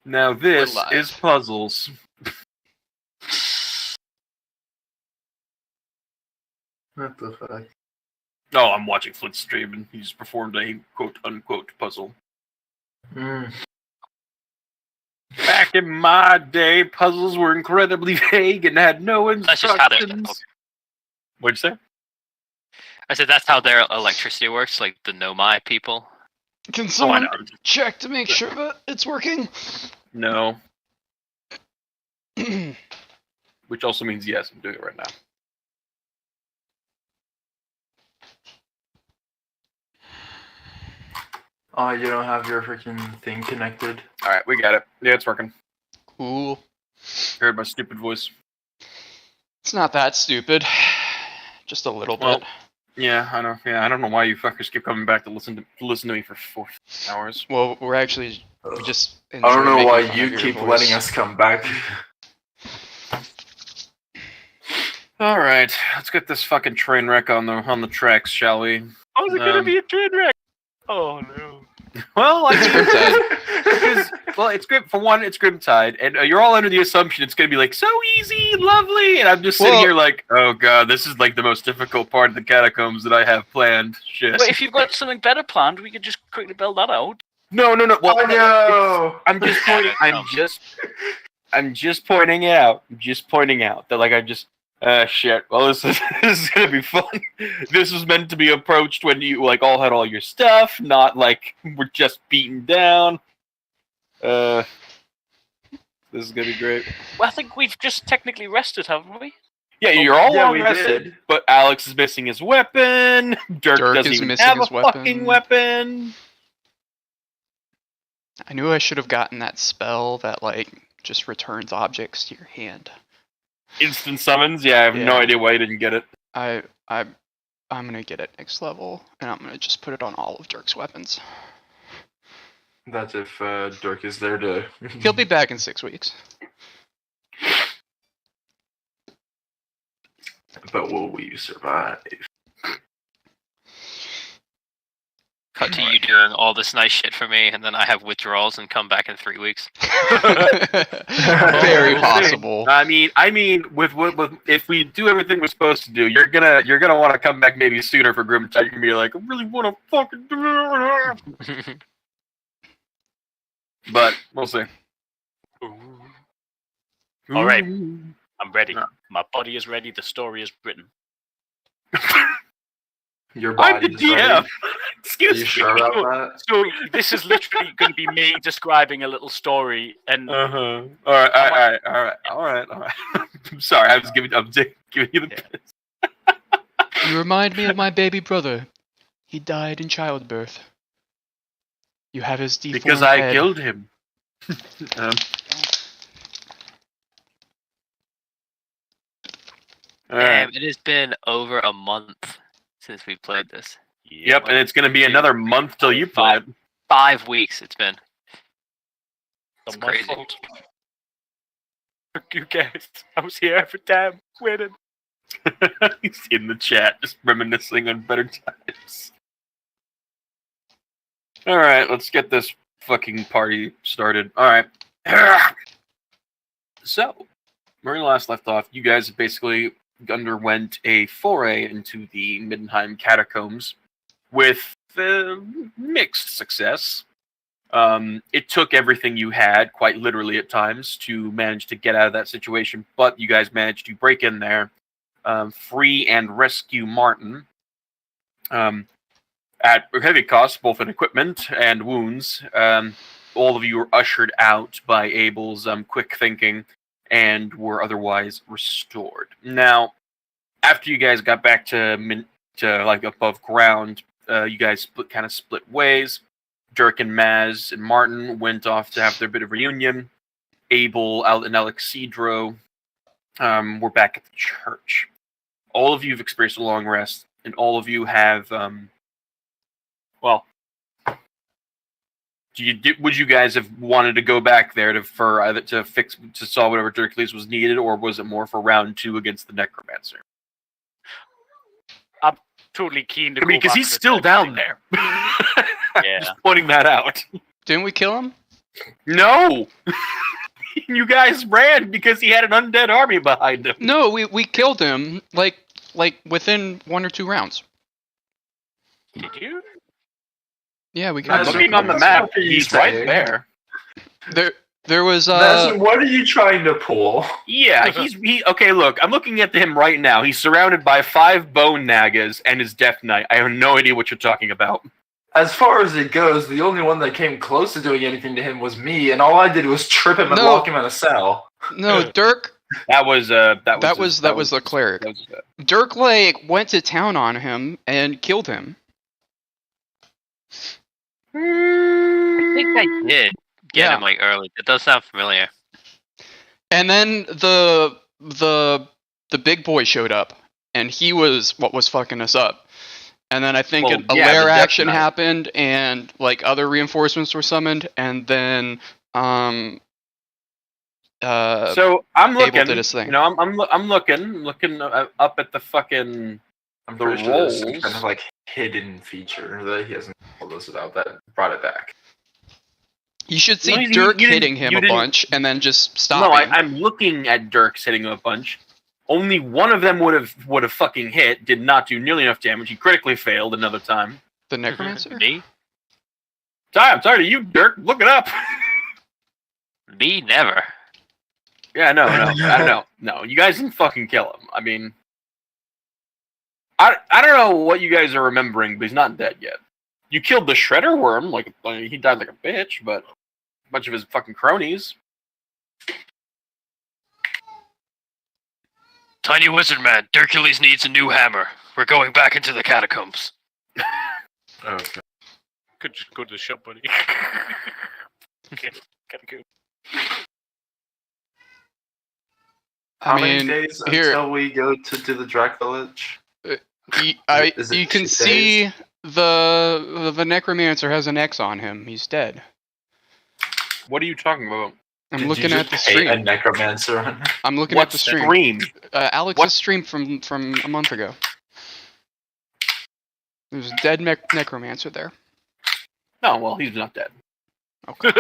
Now this is puzzles. What the fuck? Oh, I'm watching Flint's stream, and he's performed a quote-unquote puzzle. Back in my day, puzzles were incredibly vague and had no instructions. That's just how they're... What'd you say? I said that's how their electricity works, like the Nomai people. Can someone check to make sure that it's working? No. Which also means yes, I'm doing it right now. Oh, you don't have your freaking thing connected? Alright, we got it. Yeah, it's working. Cool. Heard my stupid voice. It's not that stupid. Just a little bit. Yeah, I know. Yeah, I don't know why you fuckers keep coming back to listen to me for 4 hours. Well, we're actually just. I don't know why you keep letting us come back. All right, let's get this fucking train wreck on the tracks, shall we? How's it gonna be a train wreck? Oh no. Well, it's Grimtide, and you're all under the assumption it's gonna be like so easy, lovely, and I'm just sitting here like, oh god, this is like the most difficult part of the catacombs that I have planned. Shit. But if you've got something better planned, we could just quickly build that out. No. Well, no. I'm just pointing. I'm just pointing out. I'm just pointing out that like I just. Shit. Well, this is gonna be fun. This was meant to be approached when you like all had all your stuff, not like we're just beaten down. This is gonna be great. Well, I think we've just technically rested, haven't we? Yeah, you're all yeah, long we rested, did. but Alex is missing his weapon. Durc doesn't even have a fucking weapon. I knew I should have gotten that spell that like just returns objects to your hand. Instant summons? Yeah, I have no idea why you didn't get it. I'm gonna get it next level, and I'm gonna just put it on all of Durc's weapons. That's if Durc is there to... He'll be back in 6 weeks. But will we survive? Cut to you doing all this nice shit for me, and then I have withdrawals and come back in 3 weeks. Very possible. I mean, with if we do everything we're supposed to do, you're gonna want to come back maybe sooner for Grimtide. You're gonna be like, I really want to fucking do it. But we'll see. All right, I'm ready. My body is ready. The story is written. Your body I'm the DM. Excuse me. Sure about that? So this is literally going to be me describing a little story, and All right. I'm sorry. I'm giving you the piss. You remind me of my baby brother. He died in childbirth. You have his deformed because I head. killed him. Damn, it has been over a month since we played this. Yep, and it's going to be another month till you play it. 5 weeks it's been. It's crazy. fault. Fuck you guys. I was here every time. Winning. He's in the chat, just reminiscing on better times. Alright, let's get this fucking party started. Alright. So, where we last left off, you guys basically underwent a foray into the Middenheim catacombs with mixed success. It took everything you had, quite literally at times, to manage to get out of that situation, but you guys managed to break in there, free and rescue Martin at heavy cost, both in equipment and wounds. All of you were ushered out by Abel's quick thinking and were otherwise restored. Now, after you guys got back to like above ground, you guys split ways. Durc and Maz and Martin went off to have their bit of reunion. Abel, and Alexidro were back at the church. All of you have experienced a long rest, and all of you have, would you guys have wanted to go back there to solve whatever Durcles was needed, or was it more for round 2 against the Necromancer? I'm totally keen to go because back he's to still the down there. Yeah. Just pointing that out. Didn't we kill him? No! You guys ran because he had an undead army behind him. No, we killed him like within 1 or 2 rounds. Did you? Yeah, we Guys, killed him. Looking on the What map, are you he's right saying? there. There was Madison, what are you trying to pull? Yeah, okay, look, I'm looking at him right now. He's surrounded by 5 bone nagas and his death knight. I have no idea what you're talking about. As far as it goes, the only one that came close to doing anything to him was me, and all I did was trip him and No. lock him in a cell. no Durc. That was That was the cleric. Durc went to town on him and killed him. I think I did get Yeah. him early. It does sound familiar. And then the big boy showed up, and he was what was fucking us up. And then I think Well, a yeah, lair the Death action Knight. happened, and other reinforcements were summoned, and then So I'm Abel looking. did his thing. You know, I'm looking up at the fucking. I'm The pretty sure there's some rolls. kind of like hidden feature that he hasn't told us about that brought it back. you should see No, you Durc didn't- hitting him you a didn't- bunch, and then just No, stopping. I'm looking at Durk's hitting him a bunch. Only one of them would have fucking hit. Did not do nearly enough damage. He critically failed another time. The necromancer. Me? I'm tired of you, Durc. Look it up. Me? Never. Yeah, no, I don't know. No, you guys didn't fucking kill him. I mean, I don't know what you guys are remembering, but he's not dead yet. You killed the Shredder Worm, like he died like a bitch, but a bunch of his fucking cronies. Tiny wizard man, Hercules needs a new hammer. We're going back into the catacombs. Okay. Could just go to the shop, buddy. Okay, gotta go. How I many mean, days here- until we go to the Drac Village? Is it you can 2 see days? the necromancer has an X on him. He's dead. What are you talking about? I'm Did looking you at the just hate a stream. necromancer on I'm looking What at the stream. stream? Alex's What- stream from a month ago. There's a dead necromancer there. No, well, he's not dead. Okay.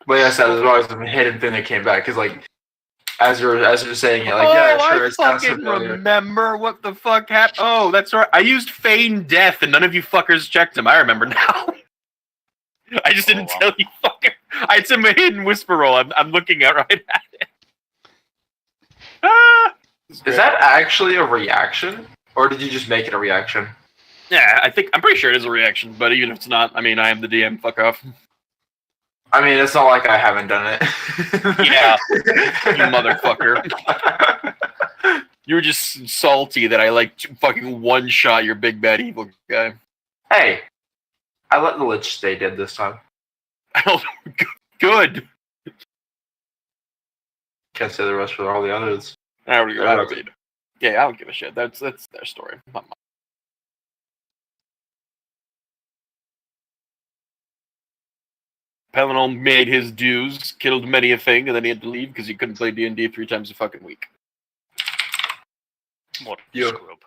But yes, that was always a hidden thing that came back. Because, like, as you're saying it, like, oh, yeah, sure, I it sounds fucking familiar. remember what the fuck happened. Oh, that's right. I used feign death, and none of you fuckers checked him. I remember now. I just didn't tell you fucker. I had some hidden whisper roll. I'm looking at right at it. Ah! Is that actually a reaction? Or did you just make it a reaction? Yeah, I'm pretty sure it is a reaction, but even if it's not, I mean, I am the DM. Fuck off. I mean, it's not like I haven't done it. Yeah, you motherfucker. You were just salty that I like fucking one shot your big bad evil guy. Hey, I let the Lich stay dead this time. I don't. Good. Can't say the rest for all the others. I don't yeah, I don't give a shit. That's their story, not mine. Pelinol made his dues, killed many a thing, and then he had to leave because he couldn't play D&D 3 times a fucking week. What Yeah. scrub?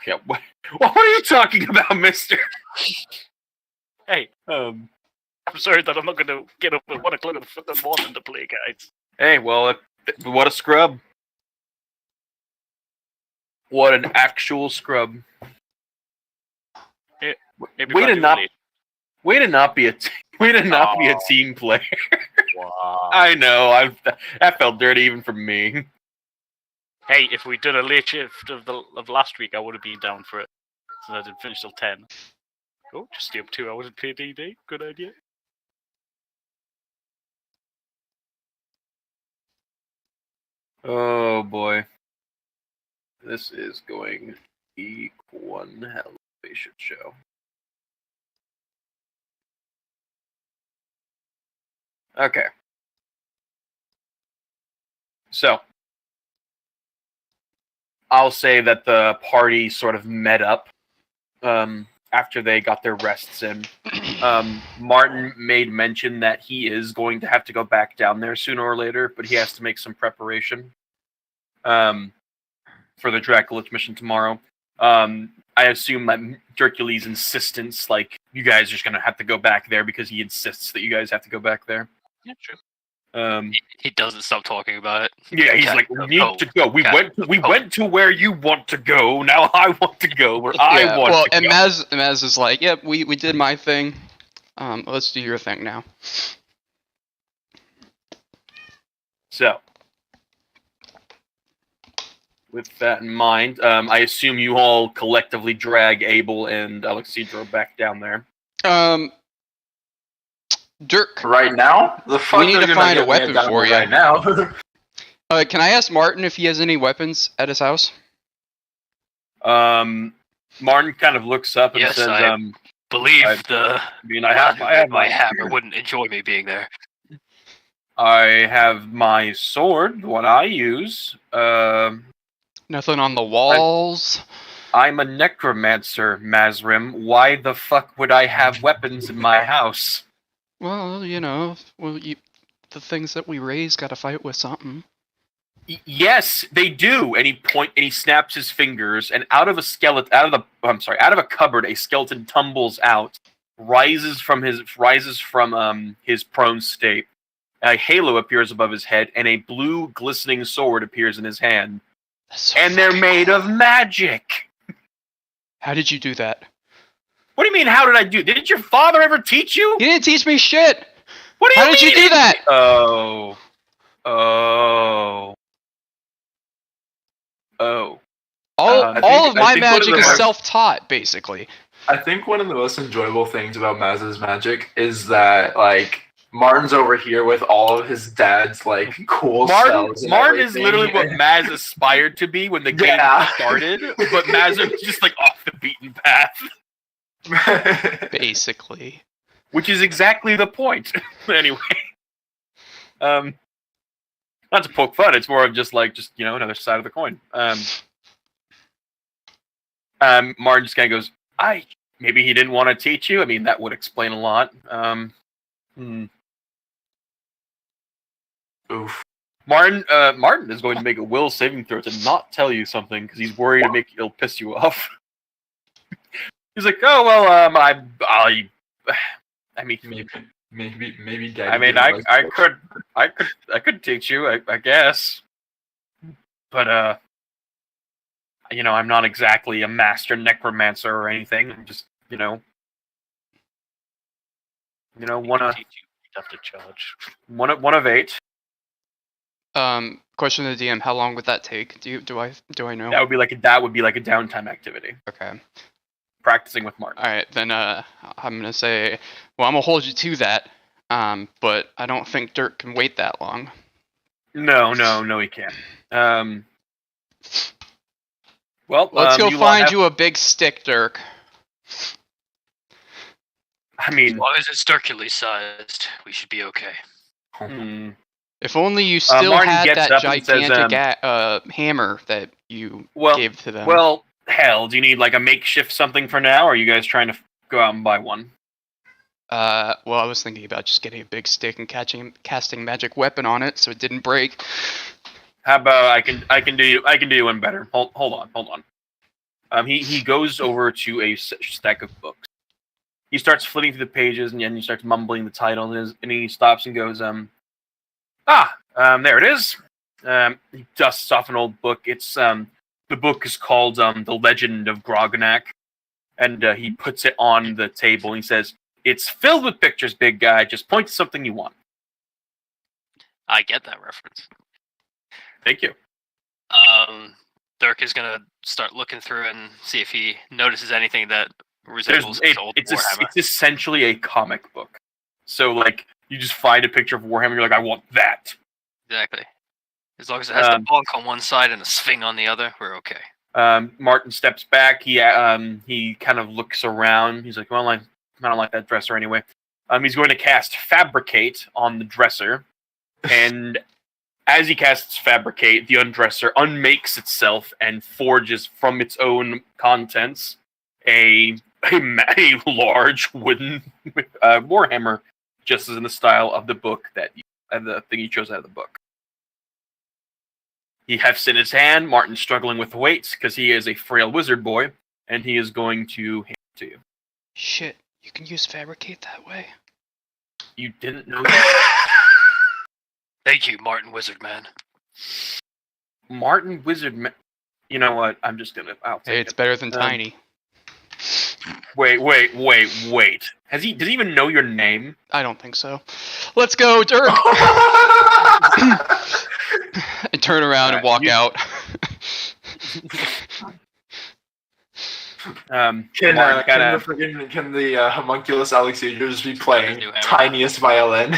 Yeah, what are you talking about, mister? Hey, Um, I'm sorry that I'm not going to get up at 1 o'clock in the fucking morning to play, guys. hey, well, what a scrub. What an actual scrub. Maybe Way if I to do not- late. Way to not be a Oh. team player. Wow. I know, that felt dirty even for me. Hey, if we'd done a late shift of last week, I would have been down for it. So I didn't finish till 10. Oh, just stay up 2 hours and play D&D. Good idea. Oh boy. This is going to be one hell of a shit show. Okay. So, I'll say that the party sort of met up after they got their rests in. Martin made mention that he is going to have to go back down there sooner or later, but he has to make some preparation for the Draculich mission tomorrow. I I assume that Hercules' insistence, like, you guys are just gonna have to go back there because he insists that you guys have to go back there. Yeah, true. He doesn't stop talking about it. Yeah, he's like, we need to go. We went to where you want to go. Now I want to go where I want to go. Maz is like, yep, we did my thing. Let's do your thing now. So, with that in mind, I assume you all collectively drag Abel and Alexandro back down there. Durc, Right now, the fuck we need they're to gonna find a get me weapon gun for you. right now. Can I ask Martin if he has any weapons at his house? Martin kind of looks up and Yes, says, I believe I have my hammer wouldn't enjoy me being there. I have my sword, the one I use. Nothing on the walls. I'm a necromancer, Mazrim. Why the fuck would I have weapons in my house? Well, the things that we raise got to fight with something. Yes, they do. And he snaps his fingers, and out of a cupboard, a skeleton tumbles out, rises from his prone state. A halo appears above his head, and a blue glistening sword appears in his hand. And they're made of magic. How did you do that? What do you mean? How did I do? Didn't your father ever teach you? He didn't teach me shit. What do you How mean? did you do that? Oh. All I think- of my I think one of magic the is most- self-taught, basically. I think one of the most enjoyable things about Maz's magic is that, like, Martin's over here with all of his dad's, like, cool spells. And Martin is everything. literally what Maz aspired to be when the game Yeah. started, but Maz is just like off the beaten path, Basically. which is exactly the point. Anyway, not to poke fun, it's more of just another side of the coin. Martin just kind of goes, maybe he didn't want to teach you. I mean, that would explain a lot. Oof. Martin is going to make a will saving throw to not tell you something because he's worried it'll piss you off. He's like, oh well, I mean, Maybe Daddy. I mean, didn't I could teach you, I guess, but I'm not exactly a master necromancer or anything. I'm just, one You'd have to charge. of 8. Question to the DM: how long would that take? Do I know? That would be like a downtime activity. Okay. Practicing with Martin. All right, then I'm gonna say, well, I'm gonna hold you to that. But I don't think Durc can wait that long. No, he can't. Well, Let's go find you a big stick, Durc. I As mean, long as it's Hercules sized, we should be okay. If only you still Martin had gets that up and says, gigantic hammer that you gave to them. well, hell, do you need like a makeshift something for now, or are you guys trying to go out and buy one? Well, I was thinking about just getting a big stick and casting magic weapon on it so it didn't break. How about I can do one better. Hold on. He goes over to a stack of books. He starts flitting through the pages and then he starts mumbling the title and he stops and goes, there it is. He dusts off an old book. It's the book is called The Legend of Grognak, and he puts it on the table. And he says, "It's filled with pictures, big guy. Just point to something you want." I get that reference. Thank you. Durc is gonna start looking through and see if he notices anything that resembles his old Warhammer. It's essentially a comic book. So like you just find a picture of Warhammer, you're like, I want that. Exactly. As long as it has the bonk on one side and a swing on the other, we're okay. Martin steps back. He kind of looks around. He's like, well, I don't like that dresser anyway. He's going to cast Fabricate on the dresser, and as he casts Fabricate, the undresser unmakes itself and forges from its own contents a large wooden warhammer, just as in the style of the book the thing he chose out of the book. He hefts in his hand. Martin's struggling with weights because he is a frail wizard boy, and he is going to hand it to you. Shit, you can use fabricate that way. You didn't know that? Thank you, Martin Wizardman. Martin Wizardman. You know what? I'm just gonna. I'll take Hey, it's better than Tiny. Wait. Does he even know your name? I don't think so. Let's go, Durc! And turn around and walk out. Can the homunculus Alexander just be playing New hammer. tiniest violin?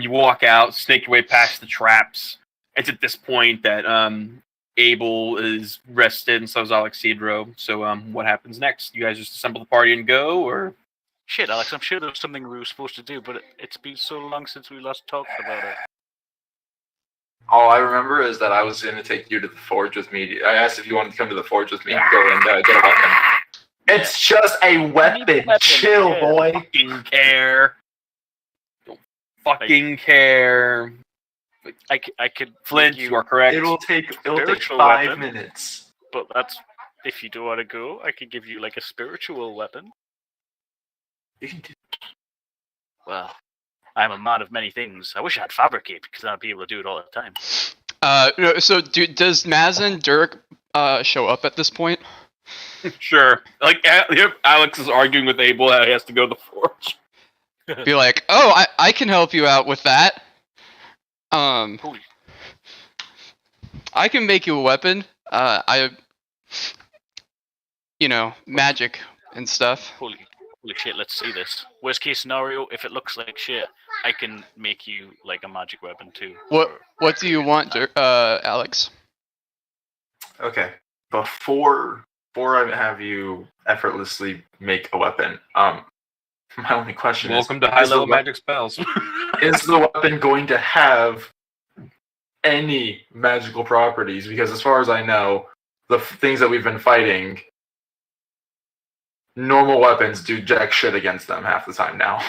You walk out, snake your way past the traps. It's at this point that Abel is rested, and so is Alexandro. So what happens next? You guys just assemble the party and go, or? Shit, Alex, I'm sure there was something we were supposed to do, but it's been so long since we last talked about it. All I remember is that I was going to take you to the forge with me. I asked if you wanted to come to the forge with me and go and get a weapon. It's just a weapon. Chill, boy. Fucking care. Don't fucking care. I could Flint, give you are correct. It'll take Spiritual 5 weapon. minutes. But that's if you don't want to go. I could give you like a spiritual weapon. You can do. Well, I'm a man of many things. I wish I had fabricate because then I'd be able to do it all the time. So does Maz and Durc show up at this point? Sure. Like, Alex is arguing with Abel that he has to go to the forge. Be like, oh, I can help you out with that. Holy. I can make you a weapon. Magic and stuff. Holy shit, let's see this. Worst case scenario, if it looks like shit, I can make you like a magic weapon too. What do you want, Alex? Okay. Before I have you effortlessly make a weapon, my only question Welcome is... to high-level magic spells. Is the weapon going to have any magical properties? Because as far as I know, the things that we've been fighting, normal weapons do jack shit against them half the time now.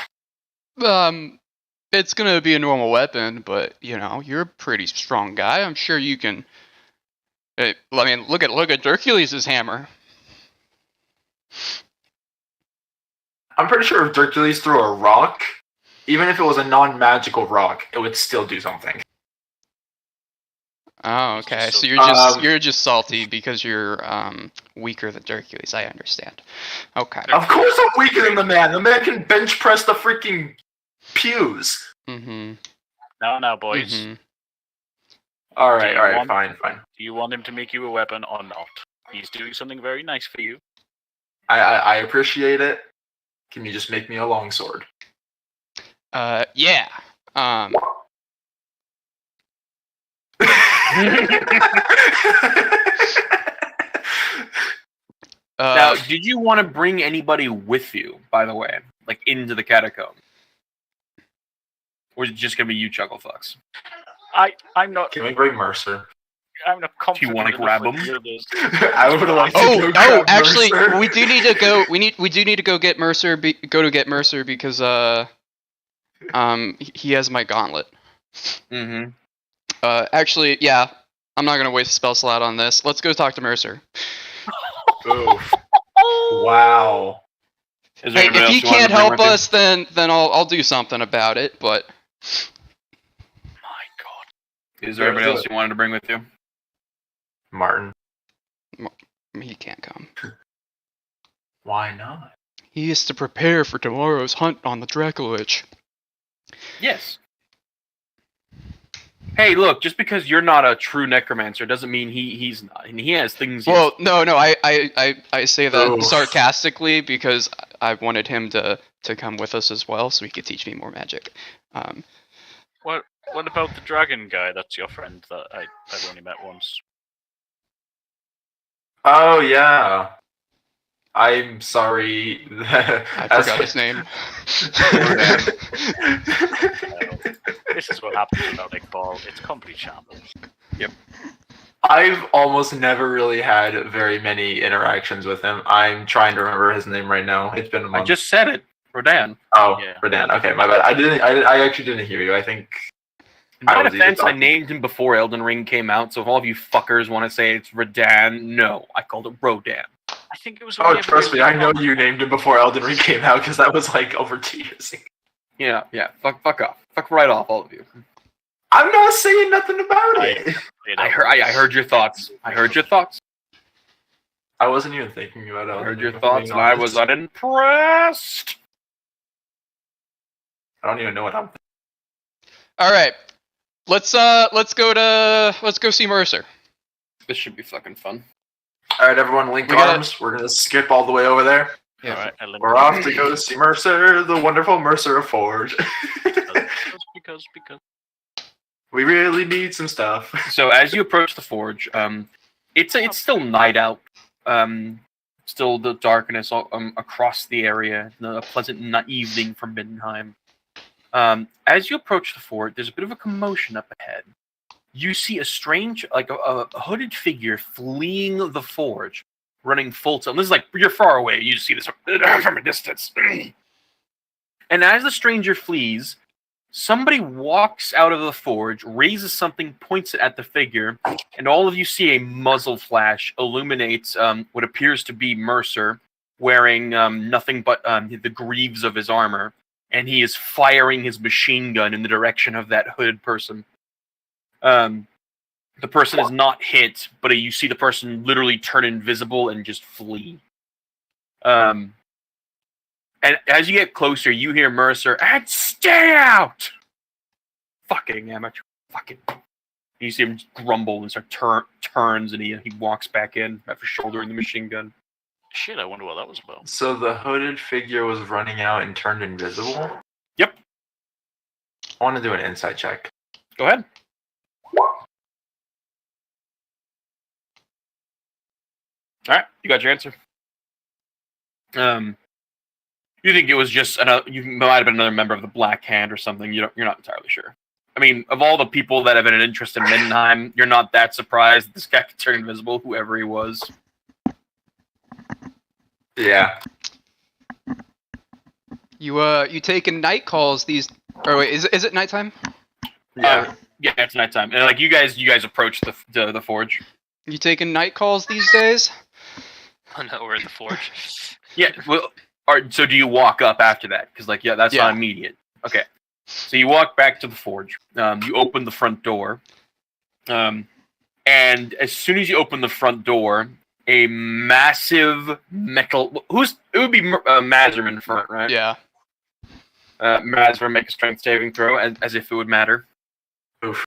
It's gonna be a normal weapon, but you're a pretty strong guy. I'm sure you can. I mean, look at Hercules' hammer. I'm pretty sure if Hercules threw a rock, even if it was a non-magical rock, it would still do something. Oh, okay. So you're just salty because you're weaker than Hercules. I understand. Okay. Of course I'm weaker than the man. The man can bench press the freaking pews. Mm-hmm. Now, boys. Mm-hmm. All right, fine. Do you want him to make you a weapon or not? He's doing something very nice for you. I appreciate it. Can you just make me a longsword? Yeah. Now, did you want to bring anybody with you, by the way? Like, into the catacomb? Or is it just going to be you, Chucklefucks? I'm not. Can we bring Mercer? I'm not confident. Do you want to grab him? I would like to Oh, actually, Mercer. we do need to go. We do need to go get Mercer. Go to get Mercer because he has my gauntlet. Mm-hmm. Actually, yeah. I'm not gonna waste a spell slot on this. Let's go talk to Mercer. Oof. Wow. Hey, if he can't help us, then I'll do something about it. But My God. Is there anybody else you wanted to bring with you? Martin. he can't come. Why not? He has to prepare for tomorrow's hunt on the Dracolich. Yes. Hey, look, just because you're not a true necromancer doesn't mean he's not. And he has things... Well, no, I say that Oof. sarcastically because I wanted him to come with us as well so he could teach me more magic. What about the dragon guy? That's your friend that I've only met once. Oh, yeah. I'm sorry. I forgot his name. This is what happens without Nick Ball. It's complete shambles. Yep. I've almost never really had very many interactions with him. I'm trying to remember his name right now. It's been a month. I just said it. Rodan. Oh, Yeah. Rodan. Okay, my bad. I actually didn't hear you. I think In my defense, I named him before Elden Ring came out, so if all of you fuckers want to say it's Radan, no, I called it Rodan. I think it was. Oh, trust me, I know you named him before Elden Ring came out because that was like over 2 years ago. Yeah. Fuck off. Fuck right off, all of you. I'm not saying nothing about it. I heard your thoughts. I wasn't even thinking about it. I heard your thoughts, and I was unimpressed. I don't even know what I'm thinking. All right, let's go see Mercer. This should be fucking fun. All right, everyone, link arms. We're gonna skip all the way over there. Yeah. All right, we're off to go see Mercer, the wonderful Mercer of Forge. because we really need some stuff. So as you approach the forge, it's still night out. Still the darkness across the area. A pleasant evening from Middenheim. As you approach the fort, there's a bit of a commotion up ahead. You see a strange, like a hooded figure fleeing the forge, running full tilt. This is like, you're far away, you see this from a distance. And as the stranger flees, somebody walks out of the forge, raises something, points it at the figure, and all of you see a muzzle flash illuminates what appears to be Mercer, wearing nothing but the greaves of his armor. And he is firing his machine gun in the direction of that hooded person. The person is not hit, but you see the person literally turn invisible and just flee. And as you get closer, you hear Mercer, and stay out! Fucking amateur. Fucking. You see him grumble and start turns, and he walks back in after shouldering the machine gun. Shit, I wonder what that was about. So the hooded figure was running out and turned invisible? Yep. I want to do an insight check. Go ahead. Alright, you got your answer. You think it was just you might have been another member of the Black Hand or something. You're not entirely sure. I mean, of all the people that have been an interest in Middenheim, you're not that surprised that this guy could turn invisible, whoever he was. Yeah. You taking night calls these? Or wait, is it nighttime? Yeah, it's nighttime, and like you guys approach the forge. You taking night calls these days? Oh no, we're at the forge. Yeah. Well, so do you walk up after that? Because that's not immediate. Okay. So you walk back to the forge. You open the front door, and as soon as you open the front door, a massive metal. It would be Mazrim in front, right? Yeah. Mazrim, make a strength saving throw, as if it would matter. Oof.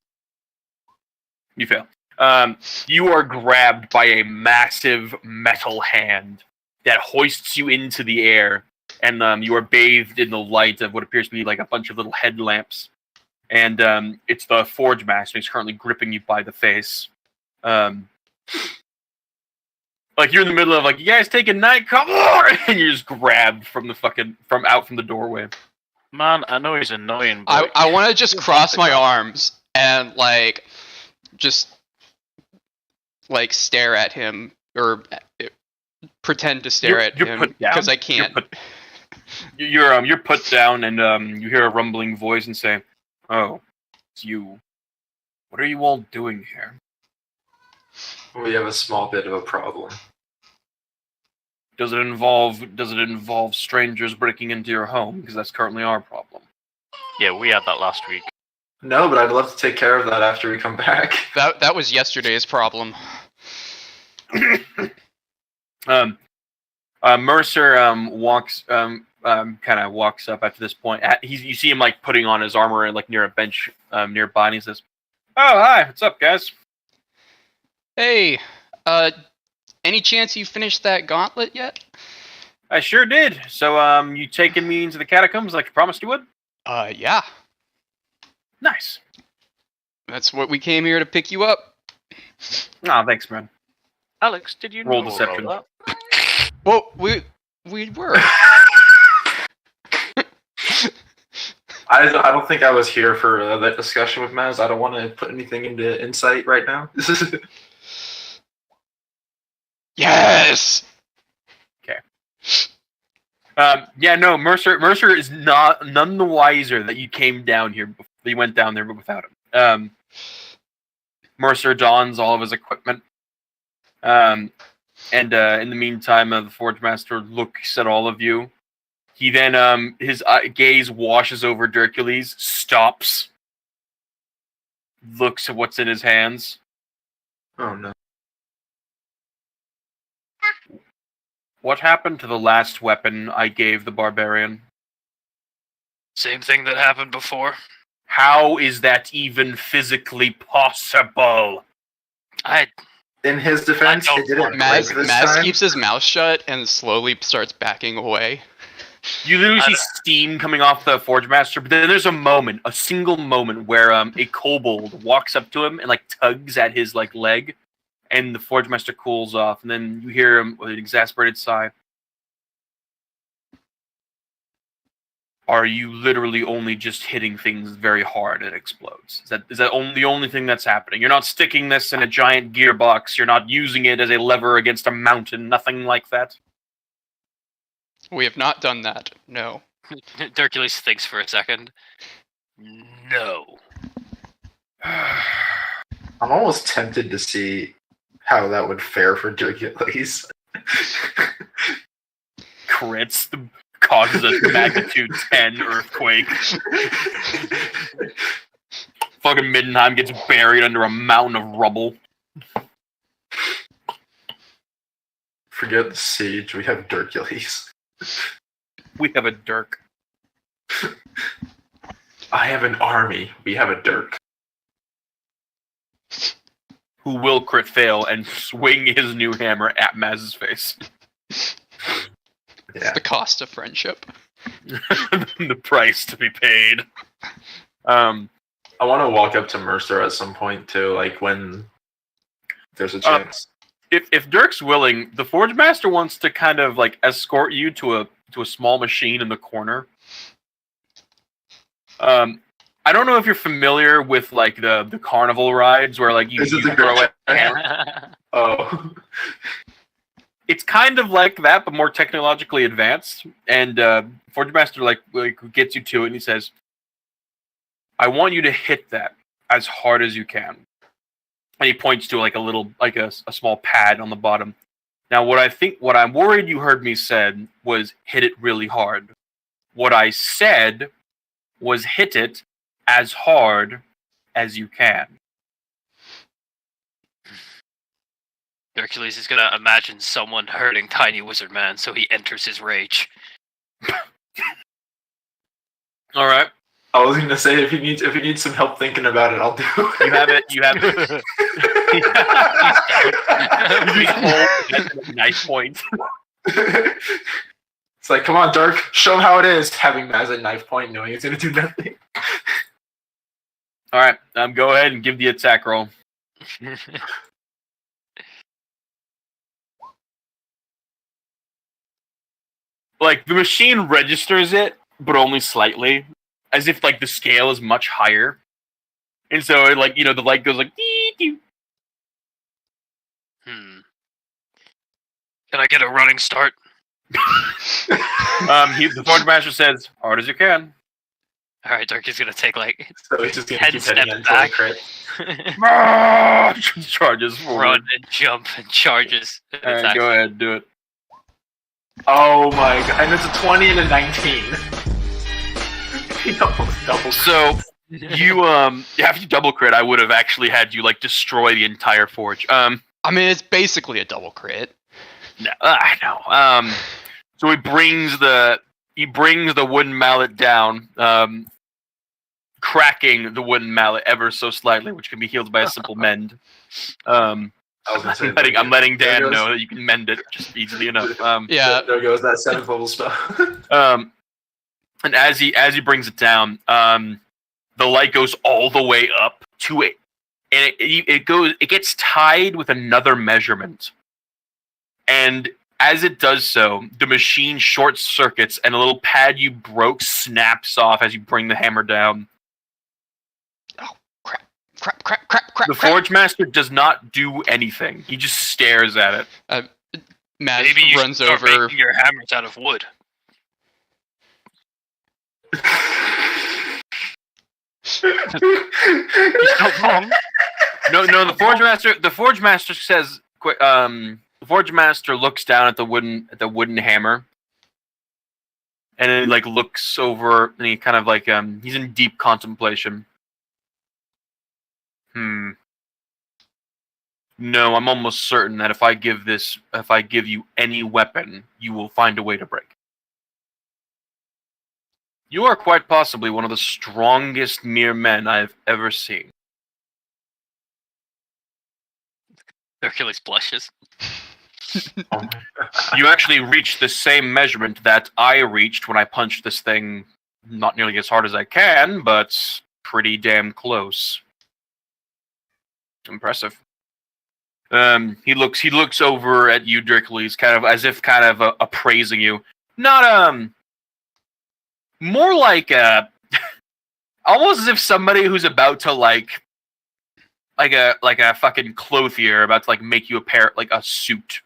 You fail. You are grabbed by a massive metal hand that hoists you into the air, and you are bathed in the light of what appears to be like a bunch of little headlamps. And it's the Forge Master. He's currently gripping you by the face. Like you're in the middle of you guys take a night call, and you're just grabbed from the doorway. Man, I know he's annoying, but I want to just cross my arms and just stare at him or pretend to stare at him because I can't. You're put down, and you hear a rumbling voice and say, "Oh, it's you. What are you all doing here?" We have a small bit of a problem. Does it involve strangers breaking into your home? Because that's currently our problem. yeah, we had that last week. No, but I'd love to take care of that after we come back. That was yesterday's problem. Mercer walks up after this point. You see him putting on his armor and near a bench nearby, and he says, "Oh, hi, what's up, guys?" Hey, any chance you finished that gauntlet yet? I sure did. So, you taking me into the catacombs like you promised you would? Yeah. Nice. That's what we came here to pick you up. Oh, thanks, man. Alex, did you Roll know deception. about that? Well, we were. I don't think I was here for that discussion with Maz. I don't want to put anything into insight right now. Yes. Okay. Yeah, no, Mercer is none the wiser that you came down here. You went down there without him. Mercer dons all of his equipment. And in the meantime, the Forge Master looks at all of you. He then, his gaze washes over Durcules, stops, looks at what's in his hands. Oh no. What happened to the last weapon I gave the barbarian? Same thing that happened before. How is that even physically possible? In his defense, I it didn't break Maz this time. keeps his mouth shut and slowly starts backing away. You literally see steam coming off the Forge Master, but then there's a single moment where a kobold walks up to him and like tugs at his like leg, and the Forge Master cools off, and then you hear him with an exasperated sigh. Are you literally only just hitting things very hard and it explodes? Is that the only thing that's happening? You're not sticking this in a giant gearbox. You're not using it as a lever against a mountain. Nothing like that. We have not done that. No. Durcules thinks for a second. No. I'm almost tempted to see how that would fare for Durcules. Crits. Causes a magnitude 10 earthquake. Fucking Middenheim gets buried under a mountain of rubble. Forget the siege, we have Durcules. We have a Durc. I have an army, we have a Durc. Who will crit fail and swing his new hammer at Maz's face. It's the cost of friendship. The price to be paid. I want to walk up to Mercer at some point too, like when there's a chance. If Durc's willing, the Forge Master wants to kind of like escort you to a small machine in the corner. I don't know if you're familiar with like the carnival rides where like you throw it. Oh. It's kind of like that, but more technologically advanced. And Forge Master like gets you to it, and he says, "I want you to hit that as hard as you can." And he points to like a small pad on the bottom. Now, what I'm worried you heard me said was hit it really hard. What I said was hit it as hard as you can. Durcules is gonna imagine someone hurting Tiny Wizard Man, so he enters his rage. All right. I was gonna say if you need some help thinking about it, I'll do it. You have it. You have it. Nice point. It's like, come on, Durc, show him how it is. Having Maz at knife point, knowing it's gonna do nothing. All right. Go ahead and give the attack roll. Like the machine registers it, but only slightly, as if like the scale is much higher, and so like the light goes like. Dee-dee. Can I get a running start? The Forge Master says, "Hard as you can." All right, Durc is gonna take like So he's just gonna 10 keep steps heading until he back. crit. Charges forward. Run and jump and charges. And All right, attacks. go ahead, do it. Oh my god, and it's a 20 and a 19. He almost doubled. So you after you double crit, I would have actually had you like destroy the entire forge. I mean, it's basically a double crit. No, I know. So he brings the wooden mallet down, cracking the wooden mallet ever so slightly, which can be healed by a simple mend. I'm letting Dan know that you can mend it just easily enough. Yeah. There goes that 7th level spell. And as he brings it down, the light goes all the way up to it, and it gets tied with another measurement. And as it does so, the machine short circuits, and a little pad you broke snaps off as you bring the hammer down. Oh, crap. The Forge Master does not do anything. He just stares at it. Maz Maybe you runs should start over. making your hammers out of wood. He's not wrong. No. The Forge Master says, the Forge Master looks down at the wooden hammer, and then like looks over, and he kind of like he's in deep contemplation. No, I'm almost certain that if I give you any weapon, you will find a way to break. You are quite possibly one of the strongest mere men I've ever seen. Hercules blushes. You actually reached the same measurement that I reached when I punched this thing, not nearly as hard as I can, but pretty damn close. Impressive. He looks over at you, Durc, kind of as if appraising you. Not more like almost as if somebody who's about to like a fucking clothier about to like make you a suit.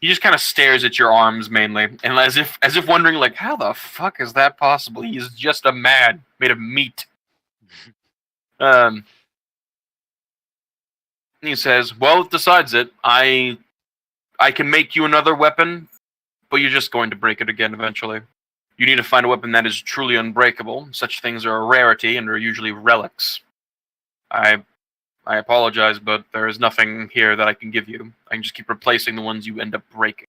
He just kind of stares at your arms mainly, and as if wondering like, how the fuck is that possible? He's just a man made of meat. He says, well, it decides it. I can make you another weapon, but you're just going to break it again eventually. You need to find a weapon that is truly unbreakable. Such things are a rarity and are usually relics. I apologize, but there is nothing here that I can give you. I can just keep replacing the ones you end up breaking.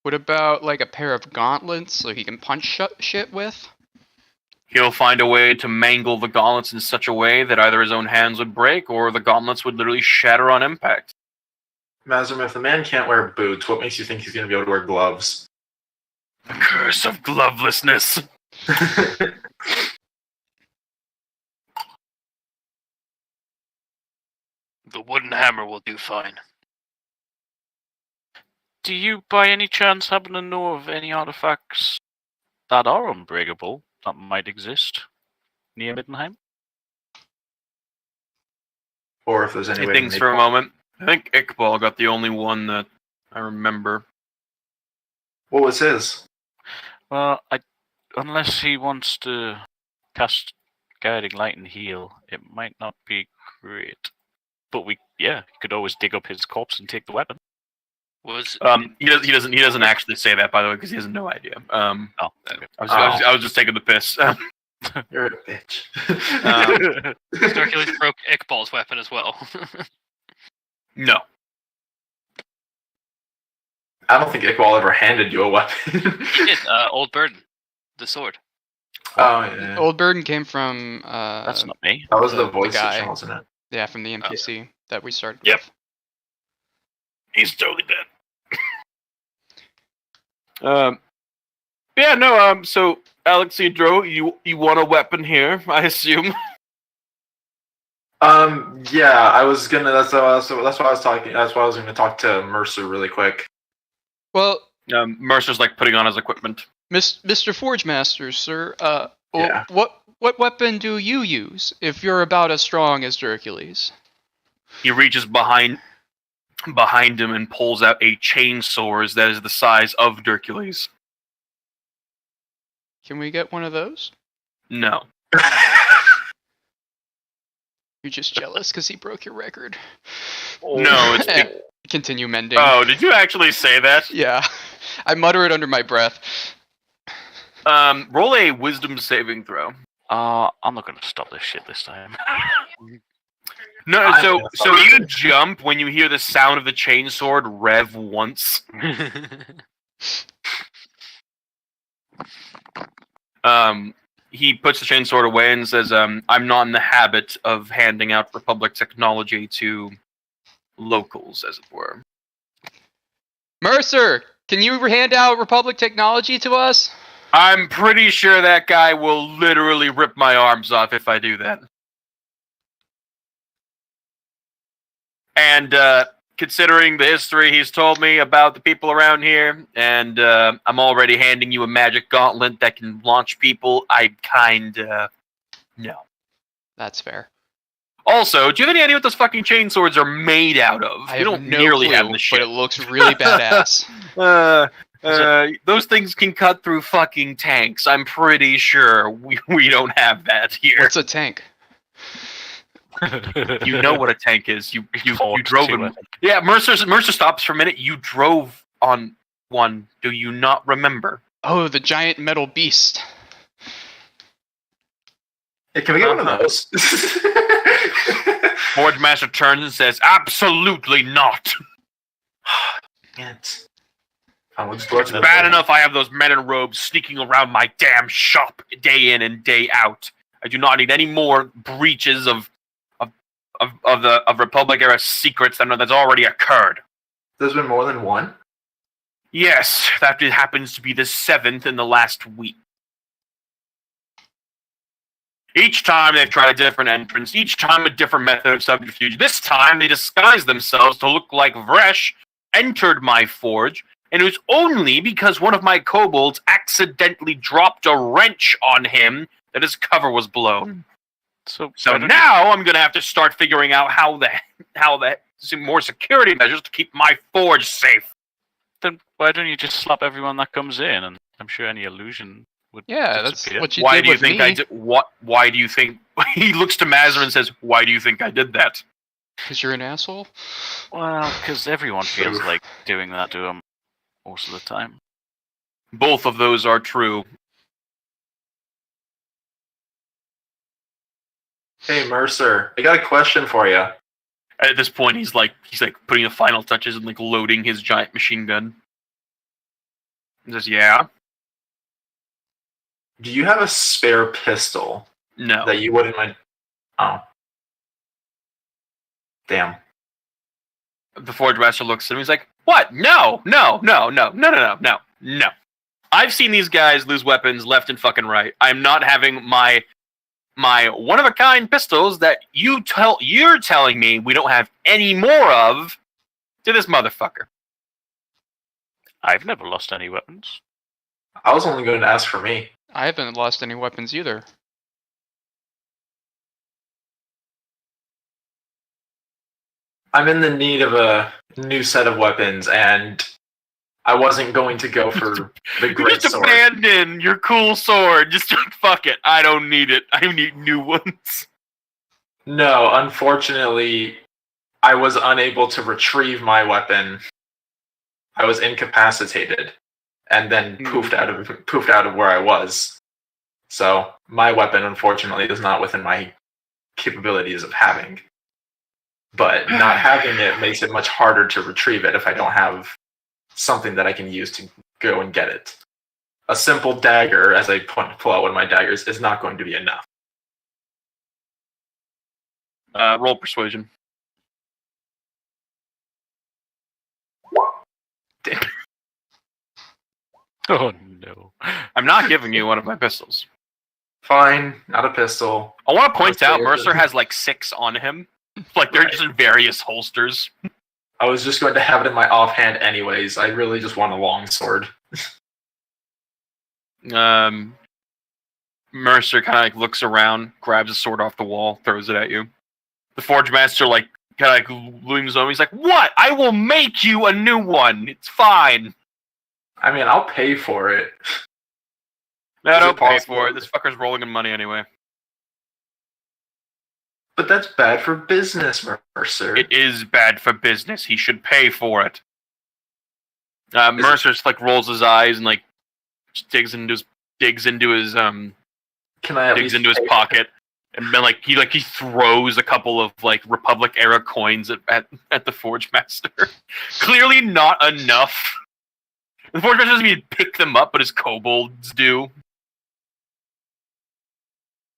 What about like a pair of gauntlets so he can punch shit with? He'll find a way to mangle the gauntlets in such a way that either his own hands would break or the gauntlets would literally shatter on impact. Mazrim, if the man can't wear boots, what makes you think he's going to be able to wear gloves? The curse of glovelessness. The wooden hammer will do fine. Do you, by any chance, happen to know of any artifacts that are unbreakable that might exist near Middenheim? Or if there's any He way thinks to for a moment. I think Iqbal got the only one that I remember. What was his? Well, unless he wants to cast Guiding Light and heal, it might not be great. But we could always dig up his corpse and take the weapon. He doesn't actually say that, by the way, because he has no idea. I was just taking the piss. You're a bitch. Hercules broke Iqbal's weapon as well. No. I don't think Iqbal ever handed you a weapon. He did. Old Burden, the sword. Oh yeah. Old Burden came from That's not me. That was the voice guy. section, wasn't it? Yeah, from the NPC that we started Yep. with. He's totally dead. So Alexandro, you want a weapon here, I assume? Yeah, I was gonna. That's why I was talking. That's why I was gonna talk to Mercer really quick. Well, Mercer's like putting on his equipment. Mr. Forge Master, sir, Yeah. what weapon do you use if you're about as strong as Hercules? He reaches behind him and pulls out a chainsaw that is the size of Hercules. Can we get one of those? No. You're just jealous because he broke your record. No, it's Continue mending. Oh, did you actually say that? Yeah. I mutter it under my breath. Roll a wisdom saving throw. I'm not gonna stop this shit this time. No, so you jump when you hear the sound of the chainsword rev once. He puts the chainsword away and says, I'm not in the habit of handing out Republic technology to locals, as it were. Mercer, can you hand out Republic technology to us? I'm pretty sure that guy will literally rip my arms off if I do that. And considering the history he's told me about the people around here, and I'm already handing you a magic gauntlet that can launch people, I kinda... no. That's fair. Also, do you have any idea what those fucking chainswords are made out of? I You have don't no nearly clue, have the shit. but it looks really badass. Those things can cut through fucking tanks. I'm pretty sure we don't have that here. What's a tank? You know what a tank is. You Fought drove to in. it. Yeah, Mercer stops for a minute. You drove on one. Do you not remember? Oh, the giant metal beast. Hey, can we get one of those? Forge Master turns and says, "Absolutely not. It's It's bad enough I have those men in robes sneaking around my damn shop day in and day out. I do not need any more breaches of Republic era secrets that's already occurred." There's been more than one? Yes, that happens to be the 7th in the last week. Each time they've tried a different entrance, each time a different method of subterfuge. This time they disguised themselves to look like Vresh entered my forge, and it was only because one of my kobolds accidentally dropped a wrench on him that his cover was blown. So now I'm gonna have to start figuring out how some more security measures to keep my forge safe. Then why don't you just slap everyone that comes in? And I'm sure any illusion would Yeah, disappear. that's what you Why did do you with think me. I did? Why do you think? He looks to Mazar and says, "Why do you think I did that?" Because you're an asshole? Well, because everyone feels like doing that to them most of the time. Both of those are true. Hey, Mercer, I got a question for you. At this point, he's like putting the final touches and like loading his giant machine gun. He says, "Yeah, Do you have a spare pistol no." that you wouldn't mind? Oh. Damn. The Forge Master looks at him. He's like, "What? No. I've seen these guys lose weapons left and fucking right. I'm not having my one-of-a-kind pistols that you're telling me we don't have any more of to this motherfucker." I've never lost any weapons. I was only going to ask for me. I haven't lost any weapons either. I'm in the need of a new set of weapons, and I wasn't going to go for the You great just sword. abandon your cool sword. Just like, fuck it. I don't need it. I need new ones. No, unfortunately, I was unable to retrieve my weapon. I was incapacitated, and then poofed out of where I was. So my weapon, unfortunately, is not within my capabilities of having. But not having it makes it much harder to retrieve it if I don't have something that I can use to go and get it. A simple dagger, as I pull out one of my daggers, is not going to be enough. Roll persuasion. Damn. Oh no. I'm not giving you one of my pistols. Fine, not a pistol. I want to point Okay, out Mercer good. has like 6 on him. Like they're Right. just in various holsters. I was just going to have it in my offhand anyways. I really just want a long sword. Mercer kind of like looks around, grabs a sword off the wall, throws it at you. The Forge Master like kind of like looms over. He's like, "What? I will make you a new one. It's fine." I mean, I'll pay for it. No, Is it don't pay possible? for it. This fucker's rolling in money anyway. But that's bad for business, Mercer. It is bad for business. He should pay for it. Mercer just like rolls his eyes and like just digs into his Can I at digs least into his pay- pocket, and then he throws a couple of like Republic era coins at the Forge Master. Clearly not enough. The Forge Master doesn't even pick them up, but his kobolds do.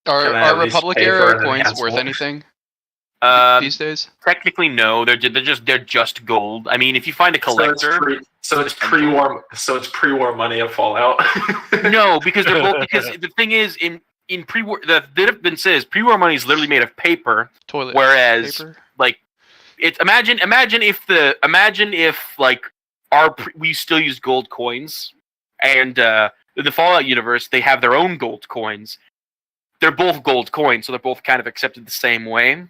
Are Can I at least Republic pay for era an coins enhanced worth one? anything these days? Technically, no. They're just gold. I mean, if you find a collector, So it's pre-war money of Fallout. no, because they're both. Because the thing is, in pre-war, the difference says pre-war money is literally made of paper, Toilet whereas paper? like it's imagine if like we still use gold coins, and in the Fallout universe they have their own gold coins. They're both gold coins, so they're both kind of accepted the same way.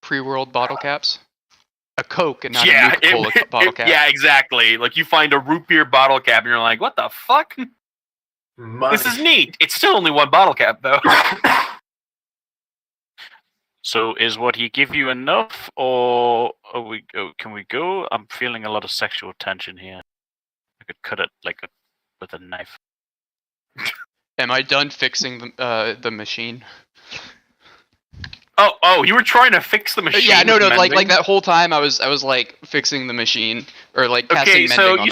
Pre-world bottle caps? a Coke and not a Nuka-Cola bottle cap. Yeah, exactly. Like you find a root beer bottle cap and you're like, what the fuck? Money. This is neat. It's still only one bottle cap though. So is what he give you enough, or can we go? I'm feeling a lot of sexual tension here. I could cut it with a knife. Am I done fixing the machine? Oh, you were trying to fix the machine. Yeah, no, with like mending? that whole time I was like fixing the machine or like casting mending on the thing.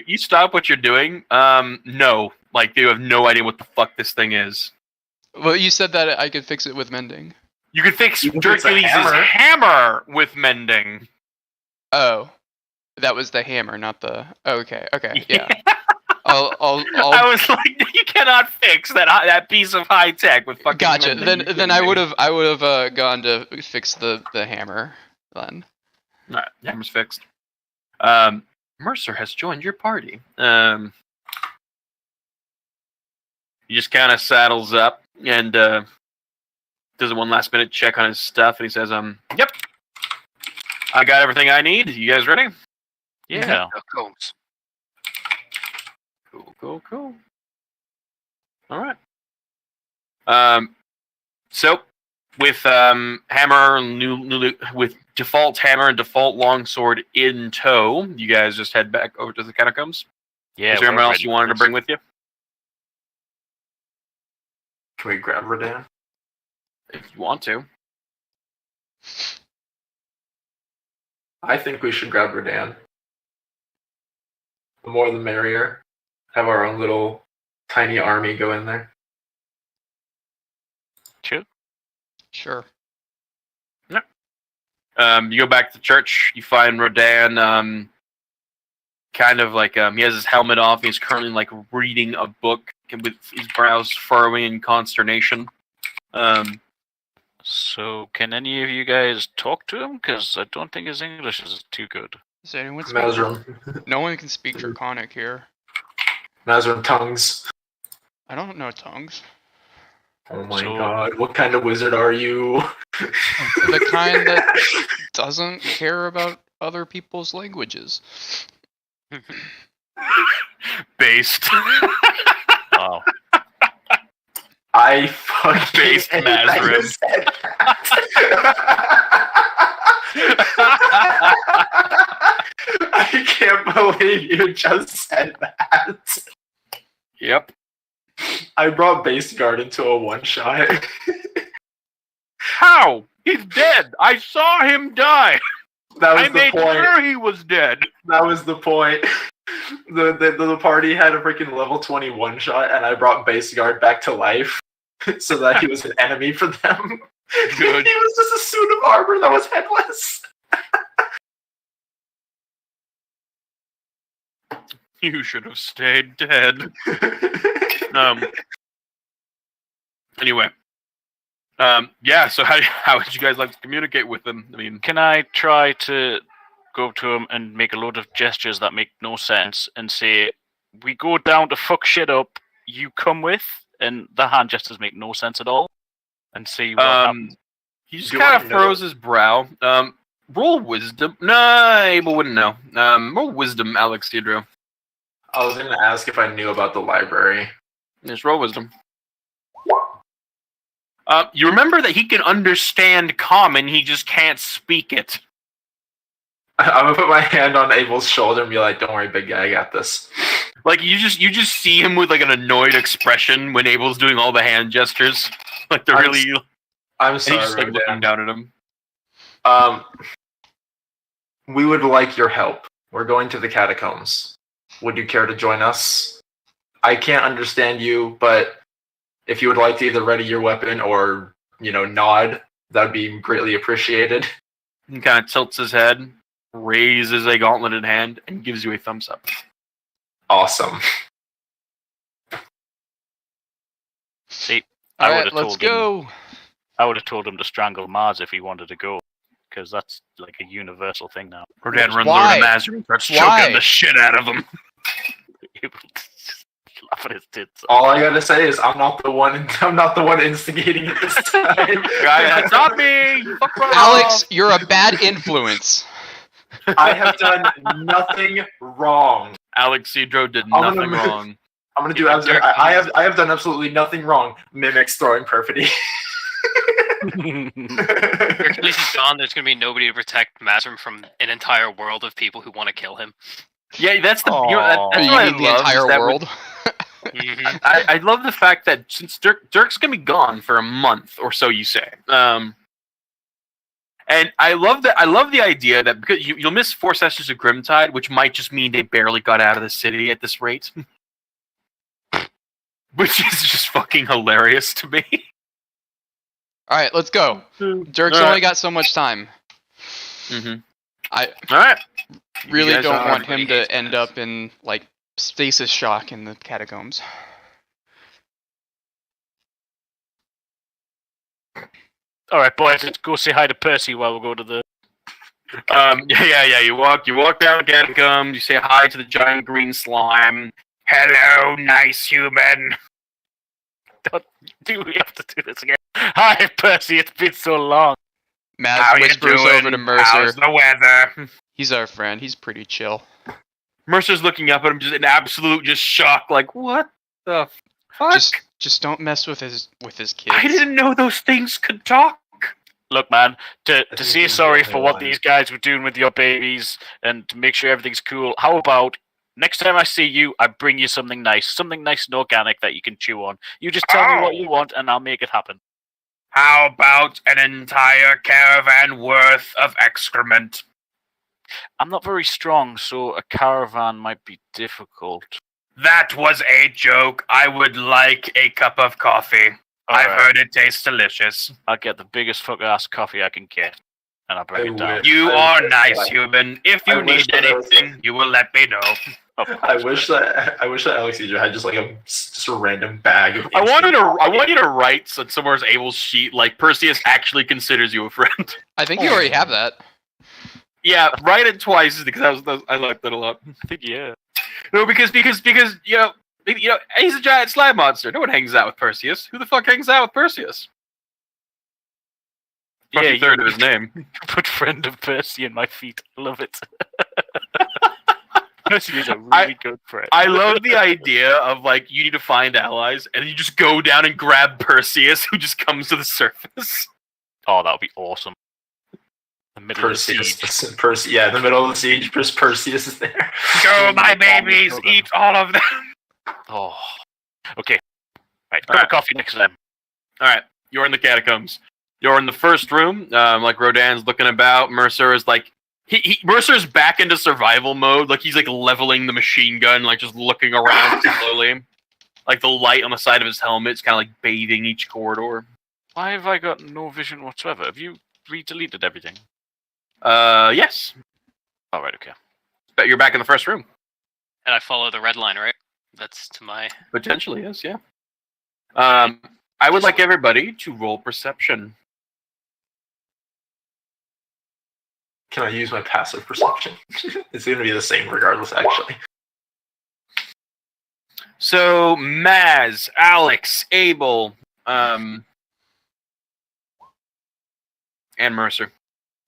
You stop what you're doing. No, like you have no idea what the fuck this thing is. Well, you said that I could fix it with mending. You could fix You can fix a Durc's hammer. hammer with mending. Oh, that was the hammer, not the. Okay, yeah. I'll. I was like, you cannot fix that piece of high tech with fucking. Gotcha. mending. Then I would have gone to fix the hammer then. All right, hammer's fixed. Mercer has joined your party. He just kind of saddles up and does a one last minute check on his stuff, and he says, "Yep, I got everything I need. You guys ready?" Yeah. Combs. Cool. All right. So with hammer, with default hammer and default longsword in tow, you guys just head back over to the catacombs. Yeah. Is there anyone else you wanted to bring with you? Can we grab Rodan? If you want to. I think we should grab Rodan. The more the merrier. Have our own little tiny army go in there. Sure. You go back to church. You find Rodan. Kind of like he has his helmet off. He's currently like reading a book with his brows furrowing in consternation. So can any of you guys talk to him? Because I don't think his English is too good. Is anyone speak? Mazrim. No one can speak Draconic here. Mazrim tongues. I don't know tongues. Oh my So- god, what kind of wizard are you? The kind that doesn't care about other people's languages. Based. Wow. I fucking Based hate that you Mazrim. said that. I can't believe you just said that. Yep. I brought Base Guard into a one-shot. How? He's dead. I saw him die. That was I the made point. sure he was dead. That was the point. The party had a freaking level 20 one-shot, and I brought Base Guard back to life so that he was an enemy for them. Good. He was just a suit of armor that was headless. You should have stayed dead. Anyway. Yeah, so how would you guys like to communicate with him? I mean, Can I try to go up to him and make a load of gestures that make no sense and say, we go down to fuck shit up, you come with? And the hand gestures make no sense at all. And see what happens. he just Do kind I of know- froze his brow. Roll wisdom. Nah, Abel wouldn't know. Roll wisdom, Alex Theodro. I was going to ask if I knew about the library. Just roll wisdom. You remember that he can understand common, he just can't speak it. I'm going to put my hand on Abel's shoulder and be like, don't worry, big guy, I got this. Like you just see him with like an annoyed expression when Abel's doing all the hand gestures. Like they're I'm really I'm and he's sorry, just like looking Rodan. down at him. We would like your help. We're going to the catacombs. Would you care to join us? I can't understand you, but if you would like to either ready your weapon or, nod, that would be greatly appreciated. He kind of tilts his head, raises a gauntleted hand, and gives you a thumbs up. Awesome. See, I would Alright, have let's told him. go. I would have told him to strangle Mars if he wanted to go, because that's like a universal thing now. Rodan runs Why? over to Mazur and starts Why? choking the shit out of him. He would just laugh at his tits. All I gotta say is I'm not the one instigating it this time. Guy, that's not me! You fuck right Alex, off. you're a bad influence. I have done nothing wrong. Alexidro did nothing wrong. I'm gonna do. I have done absolutely nothing wrong. Mimics throwing perfidy. Hercules is gone. There's gonna be nobody to protect Mazrim from an entire world of people who want to kill him. Yeah, that's the. That's you what mean I the love, entire is that world? I love the fact that since Durc's gonna be gone for a month or so, you say. And I love that. I love the idea that because you'll miss 4 sessions of Grimtide, which might just mean they barely got out of the city at this rate, which is just fucking hilarious to me. All right, let's go. Durc's only got so much time. Mm-hmm. I All right. really guys don't are- want him to end up in like stasis shock in the catacombs. All right, boys, let's go say hi to Percy while we go to the. Yeah. You walk down the catacombs. You say hi to the giant green slime. Hello, nice human. Do we have to do this again? Hi, Percy. It's been so long. Matt How you whispers doing? over to Mercer. How's the weather? He's our friend. He's pretty chill. Mercer's looking up at him, just in absolute shock, like, what the fuck? Just don't mess with his kids. I didn't know those things could talk. Look, man, to This say is sorry the for only what one. these guys were doing with your babies and to make sure everything's cool, how about next time I see you, I bring you something nice and organic that you can chew on. You just tell me what you want and I'll make it happen. How about an entire caravan worth of excrement? I'm not very strong, so a caravan might be difficult. That was a joke. I would like a cup of coffee. I've Alright, heard it tastes delicious. I'll get the biggest fuck ass coffee I can get, and I'll bring I it down. wish. You I are wish nice, that- human. If you I wish need that I was- anything, you will let me know. I wish that Alexandra had just like just a random bag of. I want you to write on somewhere's Abel's sheet like Perseus actually considers you a friend. I think you already have that. Yeah, write it twice because I like that a lot. I think, yeah. No, because you know he's a giant slime monster. No one hangs out with Perseus. Who the fuck hangs out with Perseus? Yeah, Fucking you third of his name. put friend of Percy in my feet. Love it. Percy is a really good friend. I love the idea of like you need to find allies, and you just go down and grab Perseus, who just comes to the surface. Oh, that would be awesome. The middle of the siege. Perseus, yeah, in the middle of the siege, Perseus is there. Go, my babies, eat all of them. Oh. Okay. Right, grab Alright. a coffee next time. All right, you're in the catacombs. You're in the first room. Like Rodan's looking about. Mercer is like Mercer's back into survival mode. Like he's like leveling the machine gun, like just looking around slowly. Like the light on the side of his helmet is kind of like bathing each corridor. Why have I got no vision whatsoever? Have you re-deleted everything? Yes. All right, okay. But you're back in the first room. And I follow the red line, right? That's to my. Potentially, yes, yeah. I would like everybody to roll perception. Can I use my passive perception? It's going to be the same regardless, actually. So, Maz, Alex, Abel, and Mercer.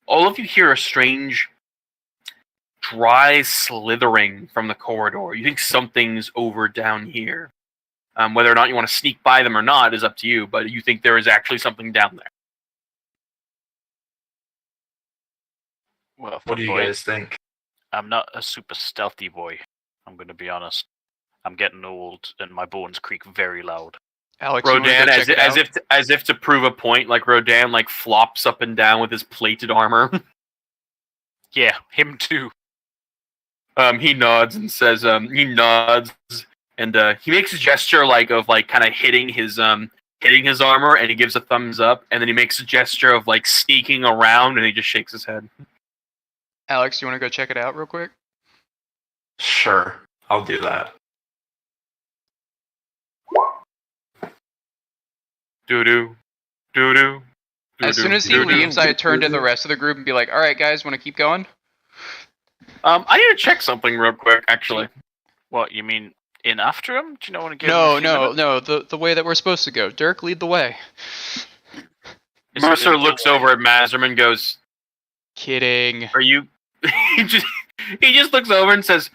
All of you hear a strange, dry slithering from the corridor. You think something's over down here. Whether or not you want to sneak by them or not is up to you, but you think there is actually something down there. Well, What do you boy, guys think? I'm not a super stealthy boy. I'm going to be honest. I'm getting old, and my bones creak very loud. Alex, you wanna go Rodan, check it out? as if to prove a point, like Rodan, like flops up and down with his plated armor. Yeah, him too. He nods and says, he nods and he makes a gesture like of like kind of hitting his armor, and he gives a thumbs up, and then he makes a gesture of like sneaking around, and he just shakes his head. Alex, you want to go check it out real quick? Sure, I'll do that. Doo-doo. Doo-doo. As soon as he leaves, I turn to the rest of the group and be like, all right, guys, want to keep going? I need to check something real quick, actually. What, you mean in after him? Do you not want to give No, him a few minutes? no, the way that we're supposed to go. Durc, lead the way. Is Mercer it- looks over at Mazerman and goes, Kidding. Are you he just looks over and says,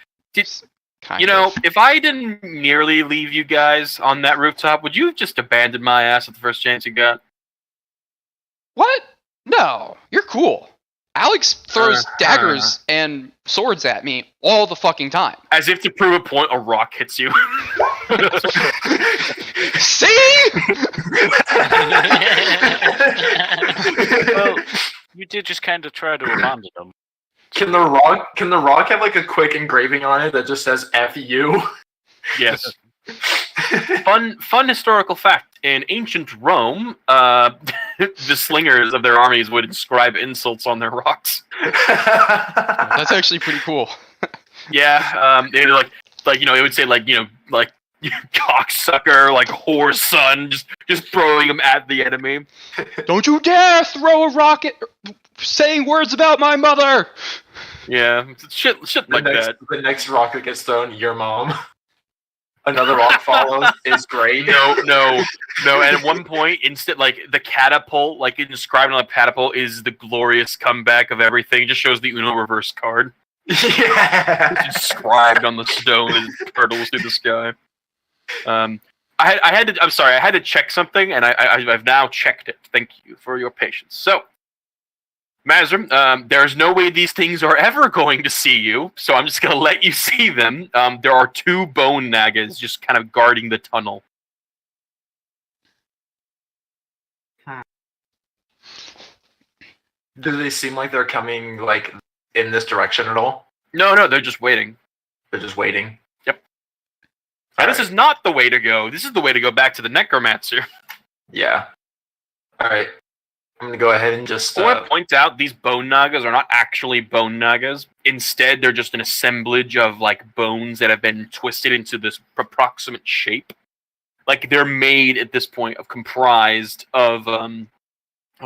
Kind "You know, of. if I didn't nearly leave you guys on that rooftop, would you have just abandoned my ass at the first chance you got?" What? No, you're cool. Alex throws daggers and swords at me all the fucking time. As if to prove a point, a rock hits you. See? Well, you did just kind of try to abandon them. Can the rock have like a quick engraving on it that just says "F you"? Yes. Fun historical fact: in ancient Rome, the slingers of their armies would inscribe insults on their rocks. That's actually pretty cool. Yeah, they like it would say like cocksucker, like whore son, just throwing them at the enemy. Don't you dare throw a rocket saying words about my mother! Yeah, shit like that. The next rock that gets thrown, your mom. Another rock follows is great. No. And at one point, the catapult, like inscribed on the catapult, is the glorious comeback of everything. It just shows the Uno reverse card. Yeah. It's inscribed on the stone as it hurtles through the sky. I had to check something, and I've now checked it. Thank you for your patience. So, Mazrim, there's no way these things are ever going to see you, so I'm just going to let you see them. There are 2 bone nagas just kind of guarding the tunnel. Do they seem like they're coming like in this direction at all? No, they're just waiting. They're just waiting. Yep. And this is not the way to go. This is the way to go back to the Necromancer. Yeah. All right. I'm gonna go ahead and just. I want to point out these bone nagas are not actually bone nagas. Instead, they're just an assemblage of like bones that have been twisted into this approximate shape. Like they're made at this point comprised of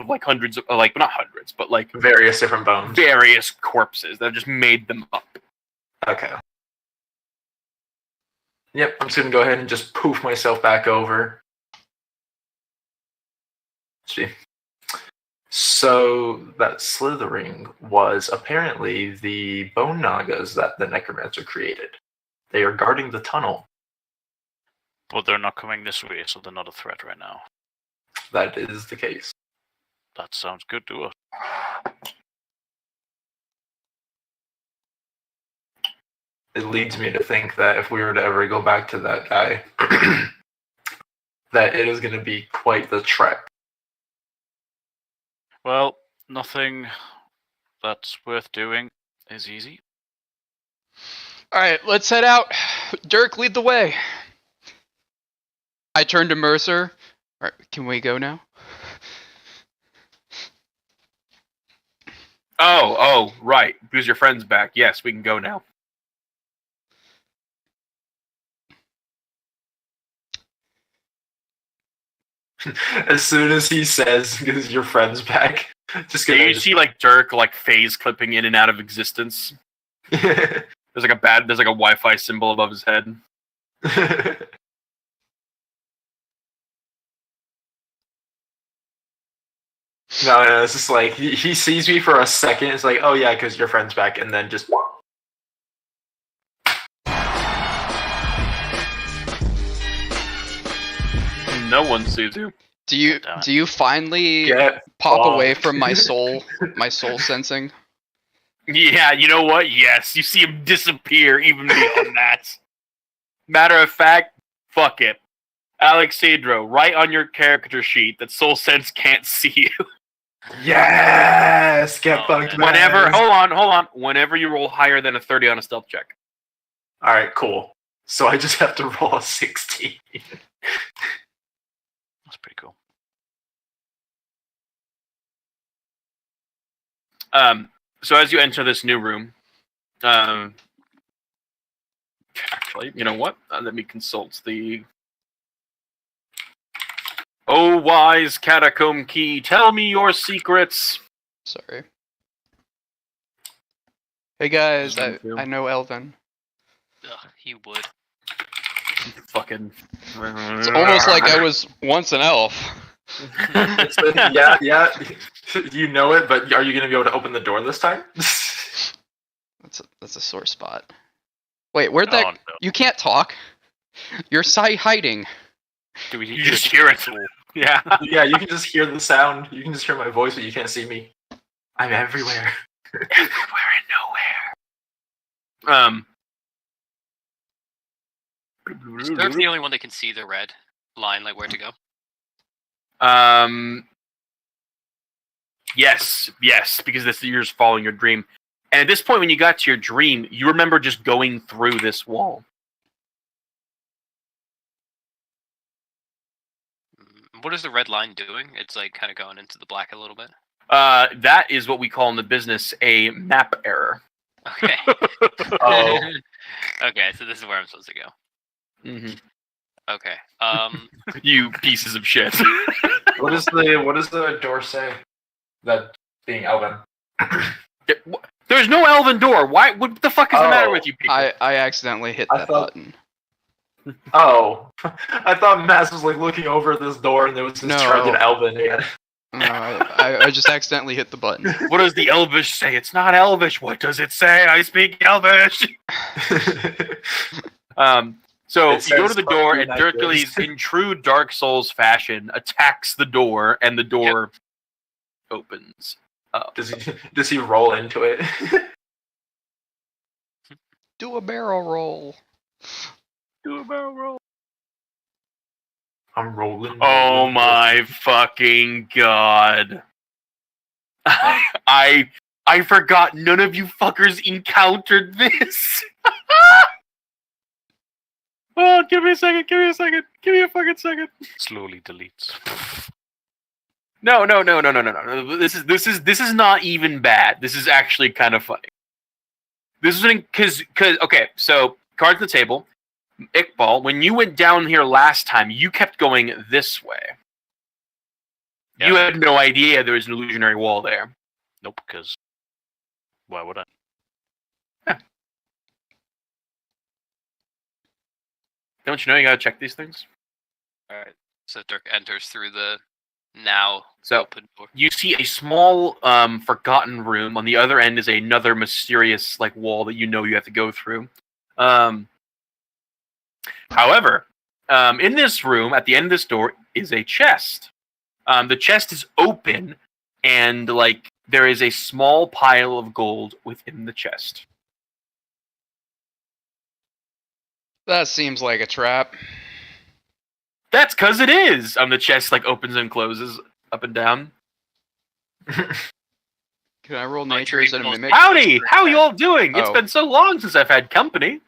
like hundreds of like not hundreds, but like various different bones, various corpses that have just made them up. Okay. Yep, I'm just gonna go ahead and just poof myself back over. Let's see. So that slithering was apparently the bone nagas that the Necromancer created. They are guarding the tunnel. But they're not coming this way, so they're not a threat right now. That is the case. That sounds good to us. It leads me to think that if we were to ever go back to that guy, that it is going to be quite the trek. Well, nothing that's worth doing is easy. Alright, let's head out. Durc, lead the way. I turn to Mercer. Alright, can we go now? Oh, right. Because your friend's back. Yes, we can go now. As soon as he says, because your friend's back, you see like Durc like phase clipping in and out of existence. There's like a Wi-Fi symbol above his head. No, it's just like he sees me for a second. It's like, oh yeah, because your friend's back, and then just. No one sees you. Do you finally pop away from my soul sensing? Yeah, you know what? Yes, you see him disappear even beyond that. Matter of fact, fuck it. Alexandro, write on your character sheet that Soul Sense can't see you. Yes! Get bugged, man. Hold on. Whenever you roll higher than a 30 on a stealth check. Alright, cool. So I just have to roll a 16. That's pretty cool. So as you enter this new room, actually, you know what? Let me consult the... Oh, wise catacomb key, tell me your secrets. Sorry. Hey guys, I know Elven. He would. Fucking... It's almost like I was once an elf. Yeah, you know it, but are you going to be able to open the door this time? That's a sore spot. Wait, where'd that? Oh, no. You can't talk. You're hiding. Do we You just hear it. Yeah. Yeah, you can just hear the sound. You can just hear my voice, but you can't see me. I'm everywhere. Everywhere and nowhere. Is Durc the only one that can see the red line, like where to go? Yes, because you're just following your dream. And at this point, when you got to your dream, you remember just going through this wall. What is the red line doing? It's like kind of going into the black a little bit. That is what we call in the business a map error. Okay. Oh. Okay, so this is where I'm supposed to go. Mm-hmm. Okay. You pieces of shit. What does the door say? That being Elven. There's no elven door. Why? What the fuck is the matter with you people? I accidentally hit that button. Oh, I thought Mass was like looking over at this door, and there was this charging Elven again. I just accidentally hit the button. What does the Elvish say? It's not Elvish. What does it say? I speak Elvish. So you go to the door, and Durc, in true Dark Souls fashion, attacks the door, and the door opens up. Does he roll into it? Do a barrel roll. Do a barrel roll. I'm rolling. Oh my fucking god! I forgot none of you fuckers encountered this. Oh, give me a second. Give me a fucking second. Slowly deletes. No. This is not even bad. This is actually kind of funny. This is because okay, so cards on the table. Iqbal, when you went down here last time, you kept going this way. Yeah. You had no idea there was an illusionary wall there. Nope, because why would I? Yeah. Don't you know you gotta check these things? Alright, so Durc enters through the now open door. You see a small, forgotten room. On the other end is another mysterious, wall that you have to go through. However, in this room, at the end of this door, is a chest. The chest is open, and, there is a small pile of gold within the chest. That seems like a trap. That's because it is! The chest, opens and closes up and down. Can I roll nature as a mimic? Howdy! How you all doing? It's been so long since I've had company.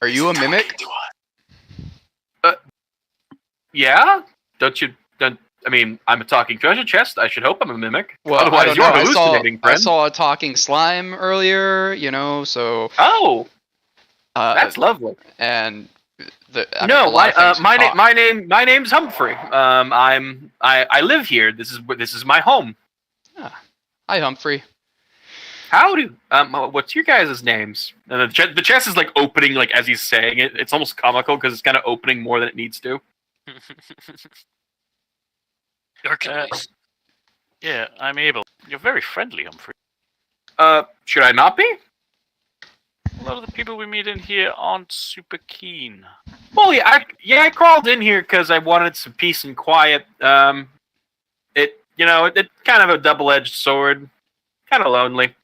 Are you a mimic? Yeah? I'm a talking treasure chest. I should hope I'm a mimic. Well, otherwise, you're a hallucinating friend. I saw a talking slime earlier, so... Oh! That's lovely. And... my name's Humphrey. I live here. This is my home. Ah. Hi, Humphrey. Howdy. What's your guys' names? And the chest is opening as he's saying it. It's almost comical because it's kind of opening more than it needs to. Yeah, I'm able. You're very friendly, Humphrey. Should I not be? A lot of the people we meet in here aren't super keen. Well, I crawled in here because I wanted some peace and quiet. It kind of a double-edged sword. Kind of lonely.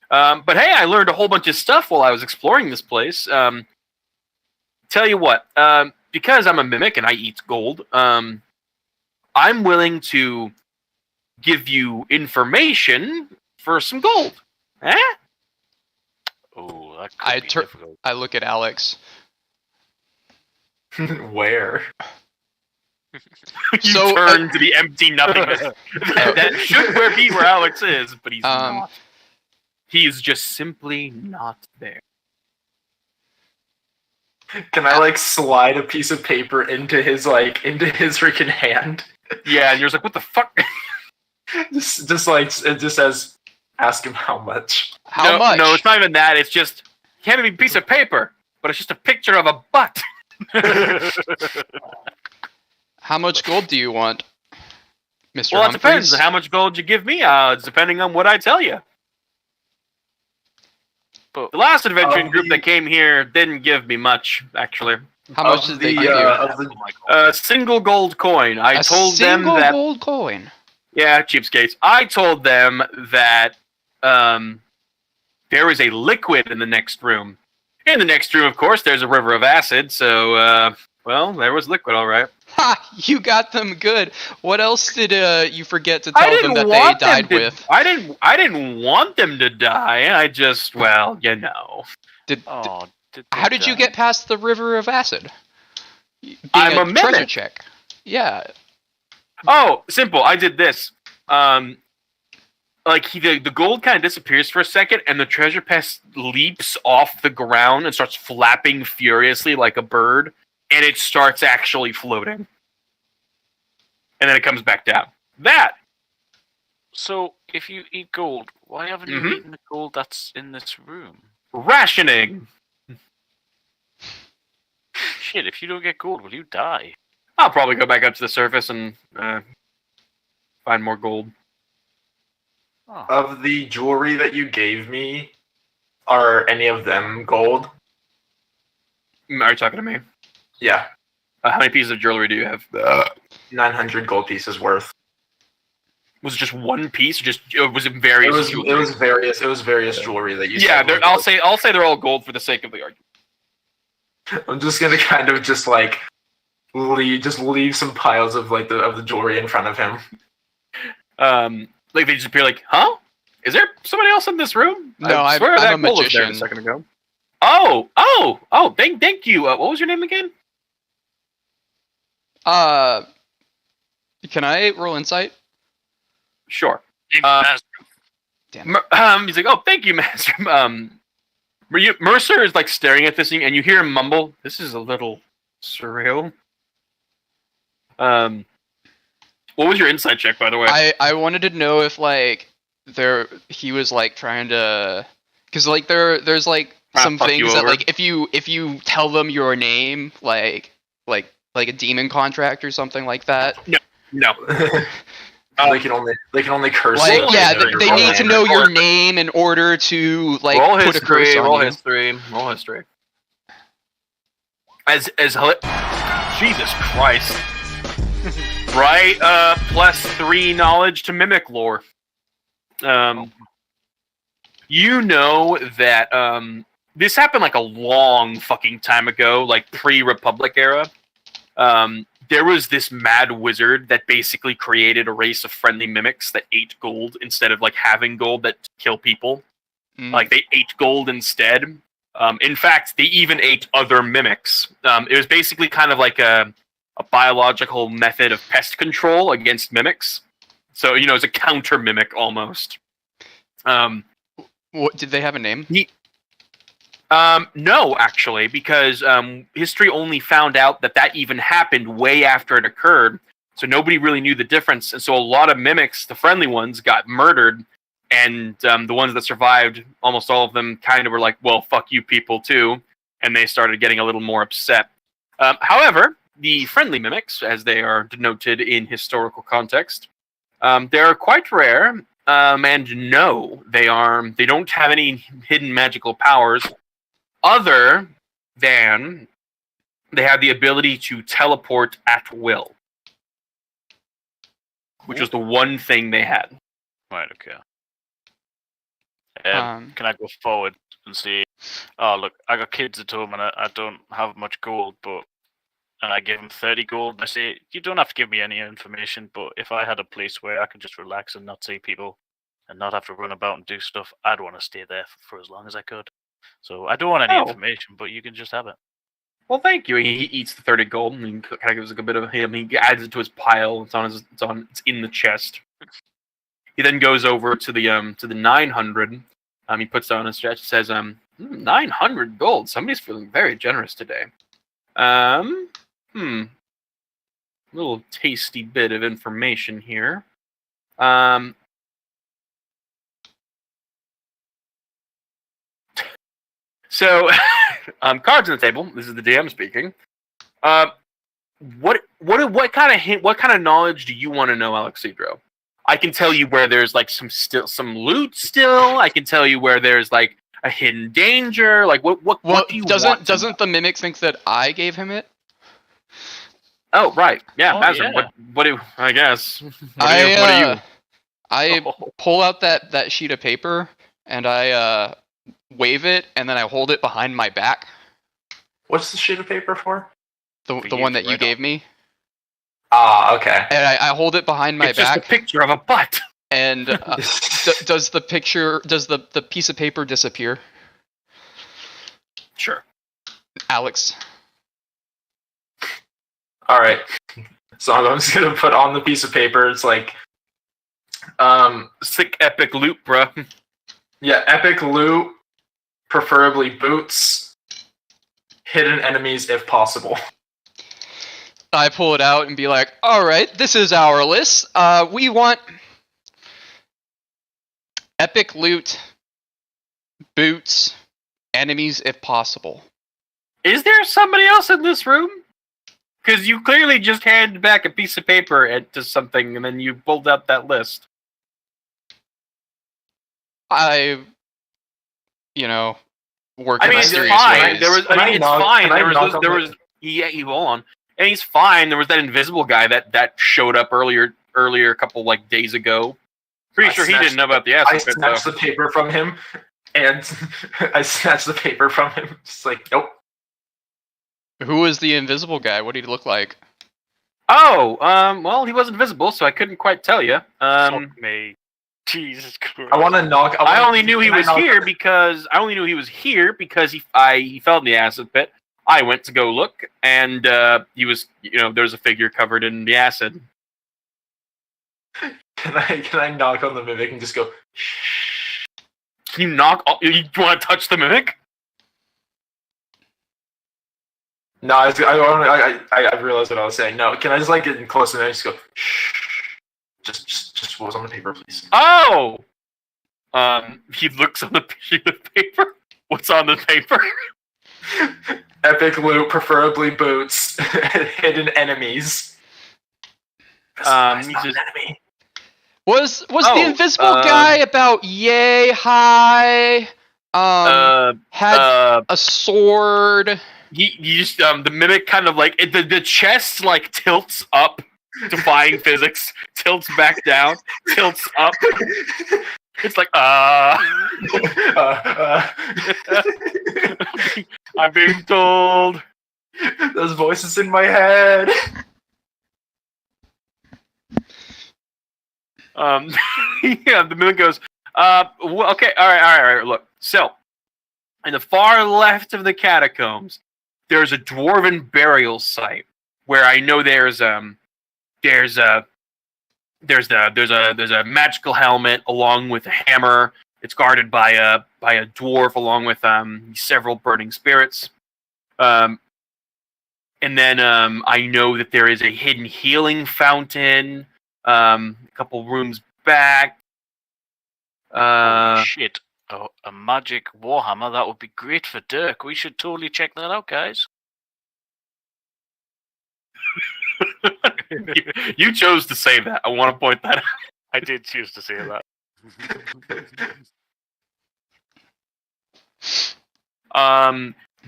But hey, I learned a whole bunch of stuff while I was exploring this place. Tell you what, because I'm a mimic and I eat gold, I'm willing to give you information for some gold. Eh? Oh, that could be difficult. I look at Alex. Where? You turn to the empty nothingness. That should be where Alex is, but he's not. He is just simply not there. Can I slide a piece of paper into his freaking hand? Yeah, and you're just what the fuck? It just says, ask him how much. How much? No, it's not even that. It's just can't be a piece of paper, but it's just a picture of a butt. How much gold do you want? Mr. Well, it Humphreys? depends on how much gold you give me. It's depending on what I tell you. But The last adventuring group that came here didn't give me much, actually. How much did they give you? A single gold coin. I told them single that. gold coin. Yeah, cheapskates. I told them that there is a liquid in the next room. In the next room, of course, there's a river of acid. So, well, there was liquid, all right. Ha! You got them good. What else did you forget to tell them that they died with? I didn't want them to die. I just, well, you know. How did you get past the river of acid? I'm a treasure mimic. check. Yeah. Oh, simple. I did this. Like the gold kind of disappears for a second, and the treasure chest leaps off the ground and starts flapping furiously like a bird, and it starts actually floating, and then it comes back down. That. So, if you eat gold, why haven't you eaten the gold that's in this room? Rationing. Shit, if you don't get gold, will you die? I'll probably go back up to the surface and find more gold. Oh. Of the jewelry that you gave me, are any of them gold? Are you talking to me? Yeah. How many pieces of jewelry do you have? 900 gold pieces worth. Was it just one piece? Was it various? It was various jewelry that you. Yeah, I'll say they're all gold for the sake of the argument. I'm just gonna kind of just like leave some piles of like the jewelry in front of him. Like they just appear like, huh? Is there somebody else in this room? No, I swear I'm a gold was there magician. a second ago. Oh! Thank you. What was your name again? Can I roll insight? Sure. Master. He's like, oh, thank you, Master. Mercer is like staring at this thing, and you hear him mumble, "This is a little surreal." What was your insight check, by the way? I wanted to know if like he was like trying to, because like there's like some things that like if you tell them your name like a demon contract or something like that. No. They can only curse. Like, yeah, they need to know your name in order to like roll put a curse on roll you. Roll history. As Jesus Christ. Right, +3 knowledge to mimic lore. You know that this happened like a long fucking time ago, like pre-Republic era. There was this mad wizard that basically created a race of friendly mimics that ate gold instead of like having gold that kill people. Like they ate gold instead. In fact, they even ate other mimics. It was basically kind of like a biological method of pest control against mimics. So, you know, it's a counter mimic almost. What did they have a name? No, actually, because history only found out that even happened way after it occurred. So nobody really knew the difference. And so a lot of mimics, the friendly ones, got murdered. And the ones that survived, almost all of them kind of were like, well, fuck you people too. And they started getting a little more upset. However, the friendly mimics, as they are denoted in historical context, they're quite rare. And no, they don't have any hidden magical powers other than they have the ability to teleport at will, which was the one thing they had. Right, okay. Can I go forward and see? Oh, look, I got kids at home and I don't have much gold, and I give them 30 gold. And I say, you don't have to give me any information, but if I had a place where I could just relax and not see people and not have to run about and do stuff, I'd want to stay there for as long as I could. So I don't want any information, but you can just have it. Well, thank you. He eats the 30 gold and he kind of gives like a bit of him. He adds it to his pile. It's in the chest. He then goes over to the 900. He puts down his chest. Says 900 gold. Somebody's feeling very generous today. Little tasty bit of information here. So, cards on the table. This is the DM speaking. What kind of hint? What kind of knowledge do you want to know, Alexandro? I can tell you where there's like some loot still. I can tell you where there's like a hidden danger. Like what do you want? Doesn't the mimic think that I gave him it? Oh right, yeah, Oh, Mazin. yeah. What do I guess? What do you? I pull out that sheet of paper and I wave it, and then I hold it behind my back. What's the sheet of paper for? The one that you gave me. Ah, okay. And I hold it behind my It's back. just a picture of a butt. And does the piece of paper disappear? Sure. Alex. All right. So I'm just gonna put on the piece of paper. It's like, Sick epic loot, bruh. yeah, epic loot, preferably boots, hidden enemies if possible. I pull it out and be like, all right, this is our list. We want epic loot, boots, enemies if possible. Is there somebody else in this room? Because you clearly just handed back a piece of paper to something, and then you pulled out that list. I, work in It's mysterious fine. ways. It's fine. There was. Yeah, you hold on. And he's fine. There was that invisible guy that showed up earlier a couple like days ago. Pretty sure he didn't know about the acid I pit, snatched though. the paper from him, and Just like, nope. Who was the invisible guy? What did he look like? Oh, well, he wasn't visible, so I couldn't quite tell you. Fuck me. Jesus Christ. I want to knock. I only knew he was here because he fell in the acid pit. I went to go look, and he was, there's a figure covered in the acid. Can I knock on the mimic and just go? Shh. Can you knock? You want to touch the mimic? No, I realized what I was saying. No, can I just get in close and I just go? Shh. Just what was on the paper, please. Oh. He looks on the sheet of paper. What's on the paper? Epic loot, preferably boots, hidden enemies. He Not just- an enemy. Was the invisible guy about yay high? Had a sword. He just the mimic kind of like the chest like tilts up, defying physics, tilts back down, tilts up. It's like I'm being told. Those voices in my head. Yeah, the mimic goes, okay, all right, look. So, in the far left of the catacombs, there's a dwarven burial site where I know there's a magical helmet along with a hammer. It's guarded by a dwarf along with several burning spirits. And then I know that there is a hidden healing fountain a couple rooms back. Holy shit. Oh, a magic warhammer, that would be great for Durc. We should totally check that out, guys. You chose to say that. I want to point that out. I did choose to say that.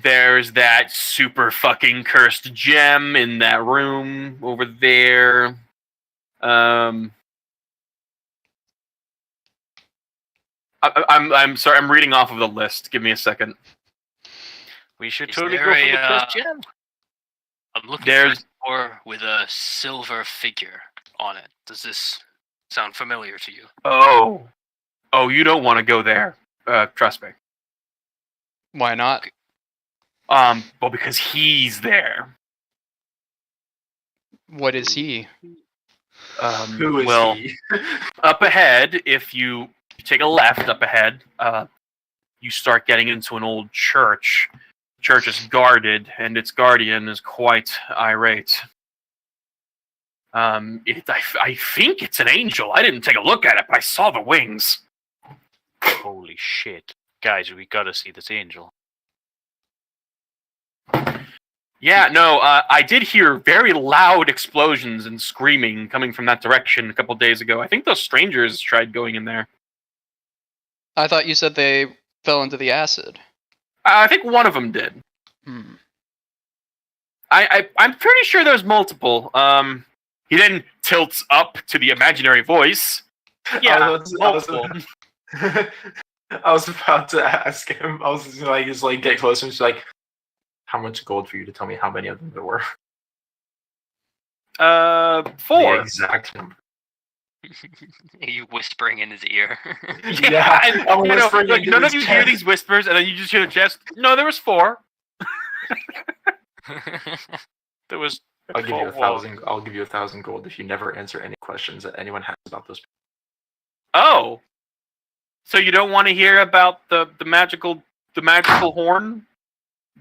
There's that super fucking cursed gem in that room over there. I'm sorry. I'm reading off of the list. Give me a second. We should Is totally go there for the a, first gem. I'm looking There's- for a door with a silver figure on it. Does this sound familiar to you? Oh, you don't want to go there. Trust me. Why not? Well, because he's there. What is he? Who is well, he? up ahead, if you take a left up ahead, you start getting into an old church. The church is guarded, and its guardian is quite irate. I think it's an angel. I didn't take a look at it, but I saw the wings. Holy shit. Guys, we gotta see this angel. Yeah, no, I did hear very loud explosions and screaming coming from that direction a couple days ago. I think those strangers tried going in there. I thought you said they fell into the acid. I think one of them did. I'm pretty sure there's multiple. He then tilts up to the imaginary voice. Yeah, multiple. I was about to ask him. I was just like get closer and she's like, how much gold for you to tell me how many of them there were? 4. The exact number. Are you whispering in his ear? Yeah, I'm whispering. Like, none of you hear these whispers, and then you just hear the chest. No, there was 4. There was. I'll give you 1,000. I'll give you 1,000 gold if you never answer any questions that anyone has about those people. Oh, so you don't want to hear about the magical horn?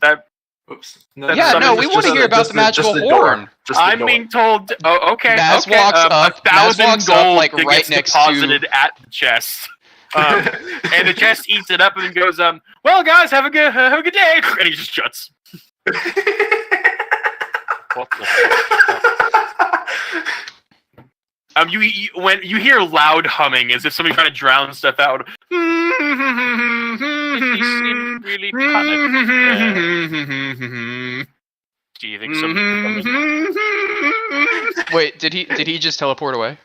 That. Oops. We want to hear about the magical horn. I'm being told. Oh, okay. Maz okay. walks up. 1,000 gold like that right gets next deposited at the chest. And the chest eats it up and goes, well, guys, have a good day. And he just shuts. What the fuck? When you hear loud humming, as if somebody's trying to drown stuff out. He seemed really panicked. Do you think something? Wait, did he just teleport away?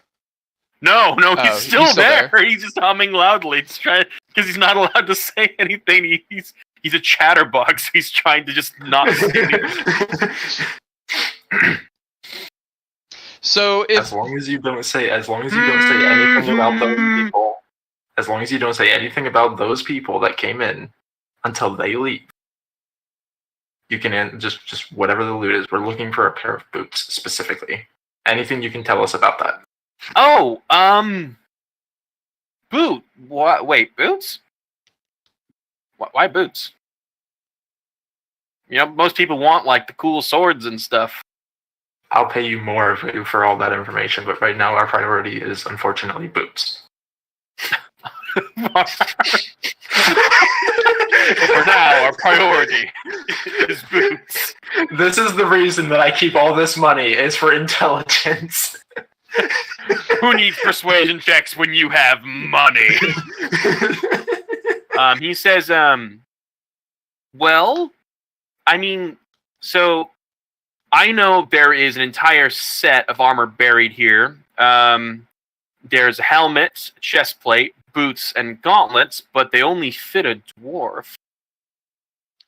No, he's still there. there. He's just humming loudly. He's trying because he's not allowed to say anything. He's a chatterbox. He's trying to just not say anything. So if as long as you don't say anything about those people, as long as you don't say anything about those people that came in until they leave, you can just whatever the loot is. We're looking for a pair of boots specifically. Anything you can tell us about that? Oh, boot. What? Wait, boots? Why boots? You know, most people want like the cool swords and stuff. I'll pay you more for all that information, but right now our priority is unfortunately boots. For now, our priority is boots. This is the reason that I keep all this money, is for intelligence. Who needs persuasion checks when you have money? He says, well, I mean, so I know there is an entire set of armor buried here. There's a helmet, chest plate, boots, and gauntlets, but they only fit a dwarf.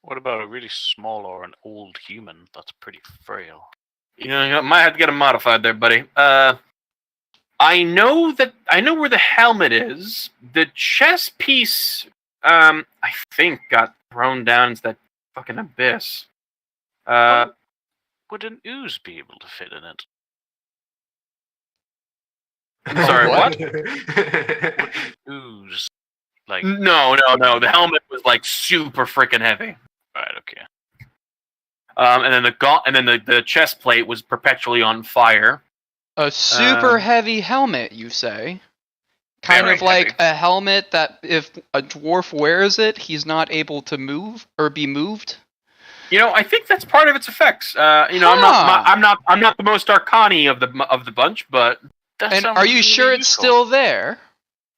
What about a really small or an old human? That's pretty frail. You know, might have to get him modified there, buddy. I know where the helmet is. The chest piece, I think, got thrown down into that fucking abyss. Would an ooze be able to fit in it? Sorry, what? Would an ooze, like... No. The helmet was like super freaking heavy. Right. Okay. And then the chest plate was perpetually on fire. A super heavy helmet, you say? Kind of like heavy. a helmet that if a dwarf wears it, he's not able to move or be moved? You know, I think that's part of its effects. I'm not the most arcani of the bunch, but and are you sure it's still there?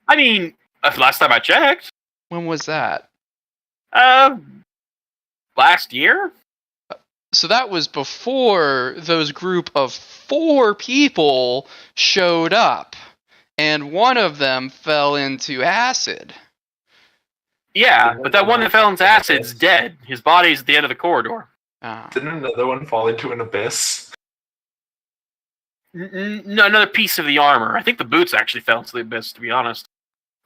I mean, last time I checked. When was that? Last year. So that was before those group of 4 people showed up, and one of them fell into acid. Yeah, but that one that fell into acid's dead. His body's at the end of the corridor. Oh. Didn't another one fall into an abyss? No, another piece of the armor. I think the boots actually fell into the abyss, to be honest.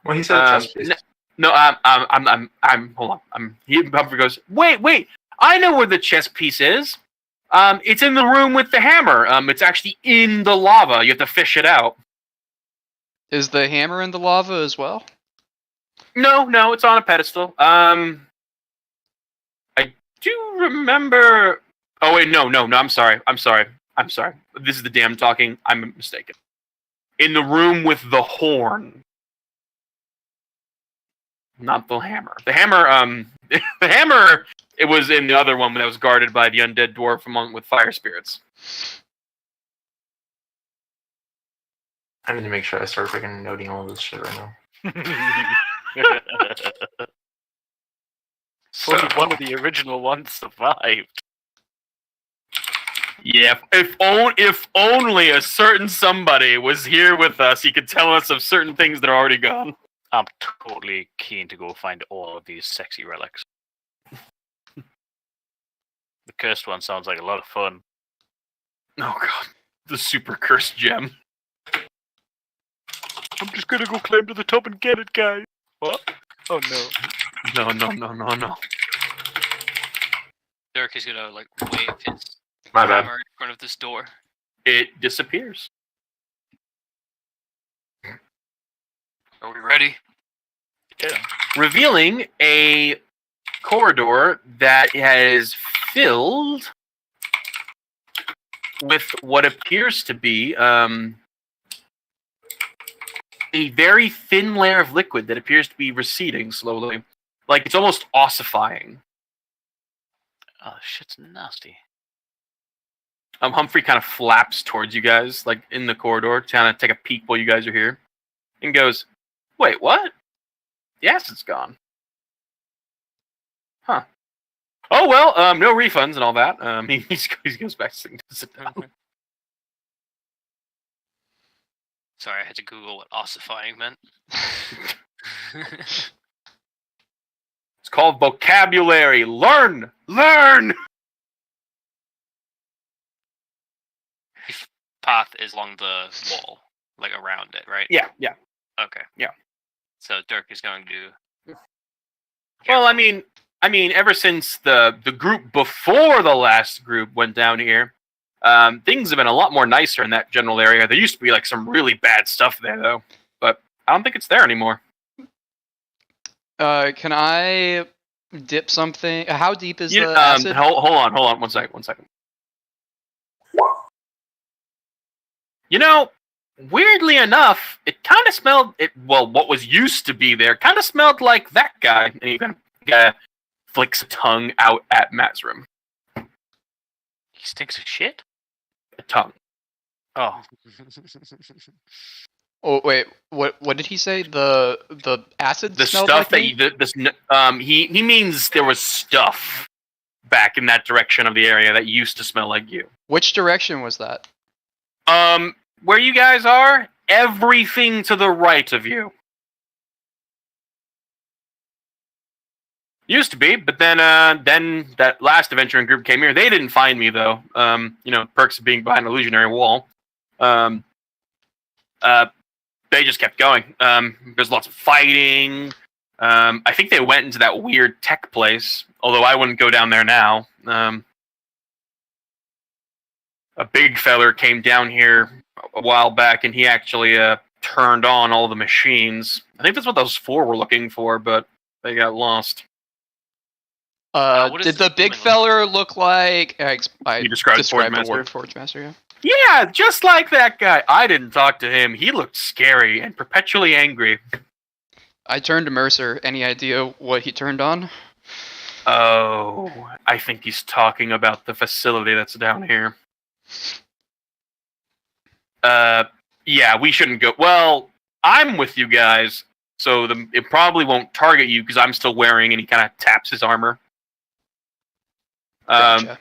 Well, he said chest piece. No, hold on. Humphrey goes, wait. I know where the chest piece is. It's in the room with the hammer. It's actually in the lava. You have to fish it out. Is the hammer in the lava as well? No, it's on a pedestal. I do remember. Oh wait, no. I'm sorry. This is the damn talking. I'm mistaken. In the room with the horn, not the hammer. The hammer. The hammer It was in the other one that was guarded by the undead dwarf with fire spirits. I need to make sure I start freaking noting all this shit right now. Only one of the original ones survived. Yeah, if only a certain somebody was here with us, he could tell us of certain things that are already gone. I'm totally keen to go find all of these sexy relics. The cursed one sounds like a lot of fun. Oh god, the super cursed gem. I'm just gonna go climb to the top and get it, guys. What? Oh no. No. Durc is gonna like wave his My bad. hammer in front of this door. It disappears. Are we ready? Yeah. Revealing a corridor that is filled with what appears to be a very thin layer of liquid that appears to be receding slowly. Like it's almost ossifying. Oh, shit's nasty. Humphrey kind of flaps towards you guys, like in the corridor, to kind of take a peek while you guys are here, and goes, "Wait, what? The acid's gone. Huh. Oh, well, no refunds and all that." He goes back to sit down. Sorry, I had to Google what ossifying meant. It's called vocabulary. Learn! Path is along the wall, like around it, right? Yeah. Okay. Yeah. So Durc is going to. Well, I mean, ever since the group before the last group went down here, things have been a lot more nicer in that general area. There used to be like some really bad stuff there, though, but I don't think it's there anymore. Can I dip something? How deep is the acid? Hold on, one second. You know, weirdly enough, it kind of smelled. What was used to be there kind of smelled like that guy. And he kind of flicks a tongue out at Matt's room. He stinks of shit? A tongue. Oh. Oh wait, what did he say? The acid The smelled stuff like that he means there was stuff back in that direction of the area that used to smell like you. Which direction was that? Where you guys are, everything to the right of you. Used to be, but then that last adventuring group came here. They didn't find me though. Perks of being behind an illusionary wall. They just kept going. There's lots of fighting. I think they went into that weird tech place, although I wouldn't go down there now. A big feller came down here a while back, and he actually turned on all the machines. I think that's what those 4 were looking for, but they got lost. Did the big feller look like? You described the word Forge Master, yeah. Yeah, just like that guy. I didn't talk to him. He looked scary and perpetually angry. I turned to Mercer. Any idea what he turned on? Oh, I think he's talking about the facility that's down here. Yeah, we shouldn't go. Well, I'm with you guys, so it probably won't target you because I'm still wearing, and he kind of taps his armor. Gotcha.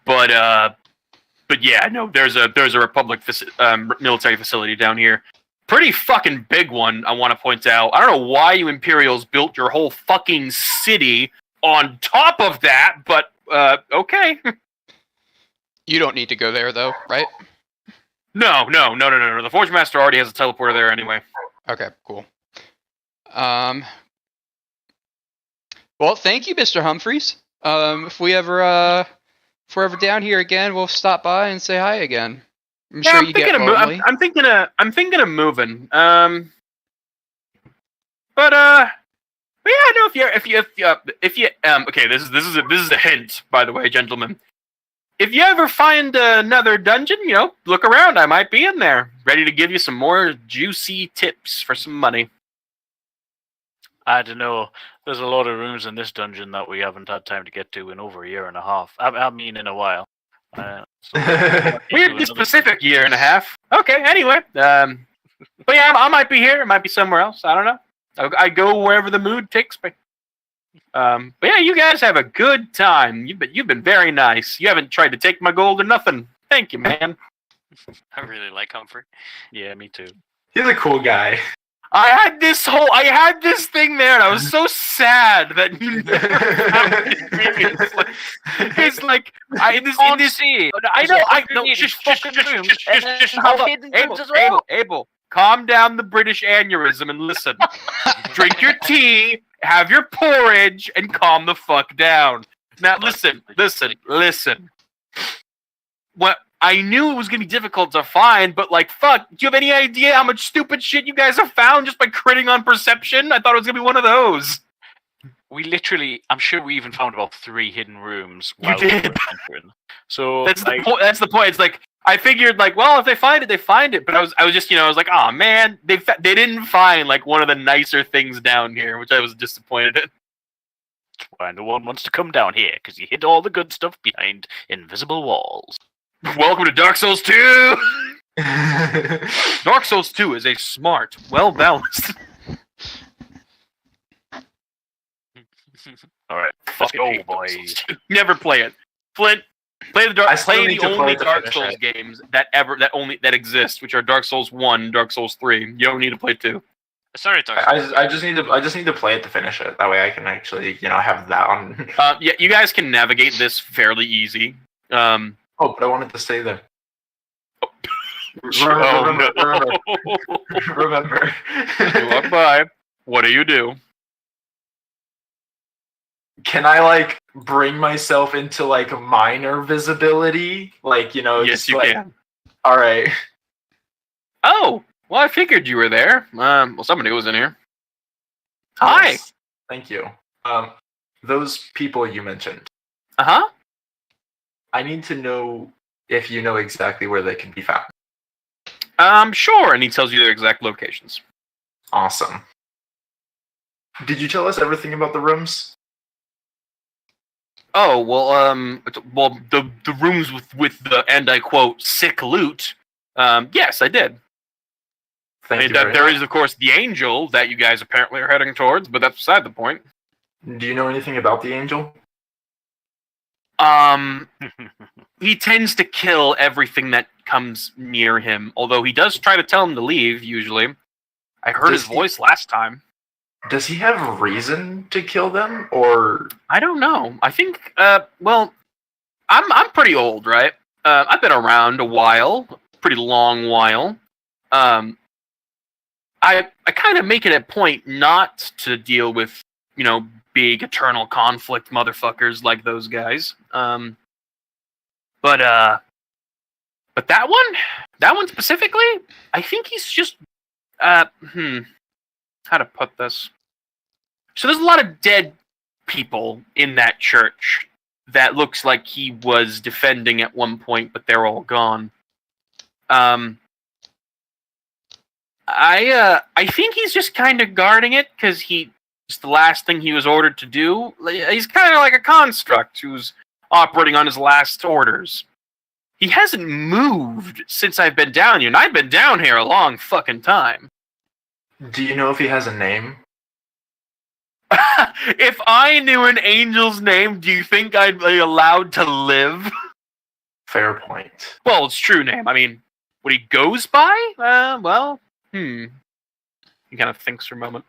But yeah, no, there's a Republic military facility down here. Pretty fucking big one, I want to point out. I don't know why you Imperials built your whole fucking city on top of that, but okay. You don't need to go there, though, right? No. The Forge Master already has a teleporter there anyway. Okay, cool. Well, thank you, Mr. Humphreys. If we're ever down here again, we'll stop by and say hi again. I'm sure you get lonely. I'm thinking of moving. But yeah, no. If you okay, this is a hint, by the way, gentlemen. If you ever find another dungeon, look around. I might be in there, ready to give you some more juicy tips for some money. I don't know. There's a lot of rooms in this dungeon that we haven't had time to get to in over a year and a half. I mean, in a while. Weird, this specific year and a half. Okay, anyway. But yeah, I might be here. I might be somewhere else. I don't know. I go wherever the mood takes me. But yeah, you guys have a good time. You've been very nice. You haven't tried to take my gold or nothing. Thank you, man. I really like Humphrey. Yeah, me too. He's a cool guy. I had this thing there, and I was so sad that you never found it. It's like I know. Calm down the British aneurysm and listen. Drink your tea, have your porridge, and calm the fuck down. Now listen. What? I knew it was going to be difficult to find, but like, fuck, do you have any idea how much stupid shit you guys have found just by critting on perception? I thought it was going to be one of those. We literally, I'm sure we even found about 3 hidden rooms. You did. We were entering. So that's the point. That's the point. It's like, I figured like, well, if they find it, they find it. But I was just, I was like, oh man, they didn't find like one of the nicer things down here, which I was disappointed in. That's why no one wants to come down here, because you hid all the good stuff behind invisible walls. Welcome to Dark Souls 2! Dark Souls 2 is a smart, well-balanced... Alright, let's go, boys. Never play it. Flint, play the only Dark Souls it. games that exist, which are Dark Souls 1, Dark Souls 3. You don't need to play 2. Sorry, Dark Souls. I just need to play it to finish it. That way I can actually, have that on. Yeah, you guys can navigate this fairly easy. Oh, but I wanted to stay there. Remember. You walk by. What do? Can I, bring myself into, minor visibility? Yes, you can. Alright. Oh, well, I figured you were there. Well, somebody was in here. Hi! Yes. Thank you. Those people you mentioned. Uh-huh. I need to know if you know exactly where they can be found. Sure, and he tells you their exact locations. Awesome. Did you tell us everything about the rooms? Oh, well, the rooms with the, and I quote, sick loot, yes, I did. Thank you. There is, of course, the angel that you guys apparently are heading towards, but that's beside the point. Do you know anything about the angel? He tends to kill everything that comes near him, although he does try to tell him to leave, usually. I heard his voice last time. Does he have reason to kill them, or...? I don't know. I think, well, I'm pretty old, right? I've been around a while, pretty long while. I kind of make it a point not to deal with, big eternal conflict motherfuckers like those guys. But that one specifically, I think he's just, how to put this? So there's a lot of dead people in that church that looks like he was defending at one point, but they're all gone. I think he's just kind of guarding it because it's the last thing he was ordered to do. He's kind of like a construct who's operating on his last orders. He hasn't moved since I've been down here, and I've been down here a long fucking time. Do you know if he has a name? If I knew an angel's name, do you think I'd be allowed to live? Fair point. Well, it's true name. I mean, what he goes by? He kind of thinks for a moment.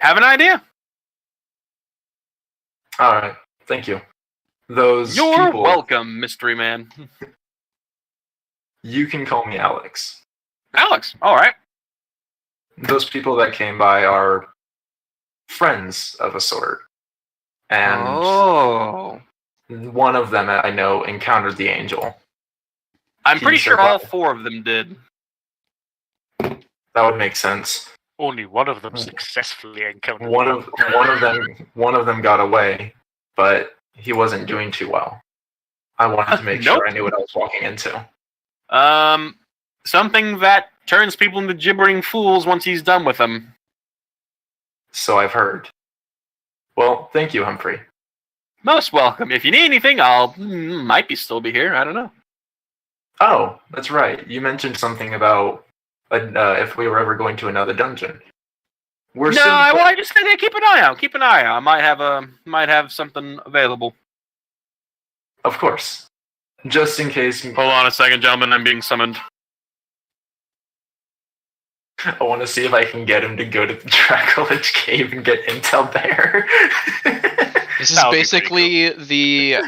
Have an idea? Alright, thank you. Those You're people, welcome, mystery man. You can call me Alex. Alex, alright. Those people that came by are friends of a sort. And one of them, I know, encountered the angel. I'm pretty sure all 4 of them did. That would make sense. Only one of them successfully encountered. One of them got away, but he wasn't doing too well. I wanted to make sure I knew what I was walking into. Something that turns people into gibbering fools once he's done with them. So I've heard. Well, thank you, Humphrey. Most welcome. If you need anything, I'll still be here. I don't know. Oh, that's right. You mentioned something about if we were ever going to another dungeon. I just said keep an eye out. Keep an eye out. I might have something available. Of course. Just in case. Hold on a second, gentlemen. I'm being summoned. I want to see if I can get him to go to the Dracolich cave and get intel there. This is basically the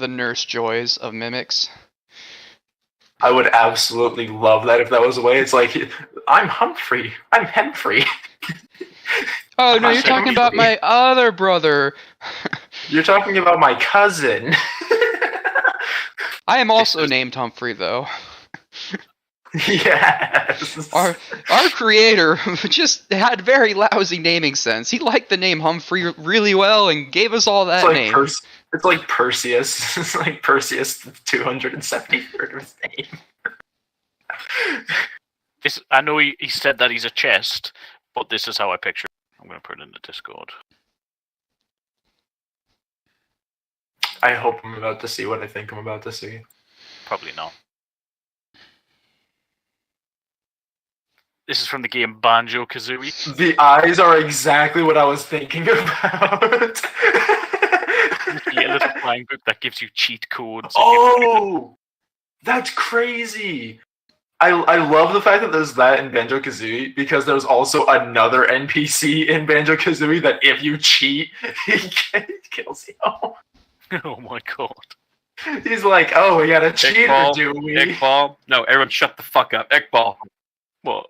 Nurse Joys of mimics. I would absolutely love that if that was the way. It's like, I'm Humphrey. I'm Hemfrey. Oh, no, you're talking about my other brother. You're talking about my cousin. I am also named Humphrey, though. Yes. Our creator just had very lousy naming sense. He liked the name Humphrey really well and gave us all that name. It's like Perseus. It's like Perseus, the 273rd of his name. I know he said that he's a chest, but this is how I picture it. I'm going to put it in the Discord. I hope I'm about to see what I think I'm about to see. Probably not. This is from the game Banjo-Kazooie. The eyes are exactly what I was thinking about. A little flying book that gives you cheat codes. Oh! That's crazy! I love the fact that there's that in Banjo-Kazooie, because there's also another NPC in Banjo-Kazooie that if you cheat, he kills you. Oh my god. He's like, oh, we got a cheater, do we? Iqbal. No, everyone shut the fuck up. Iqbal. What?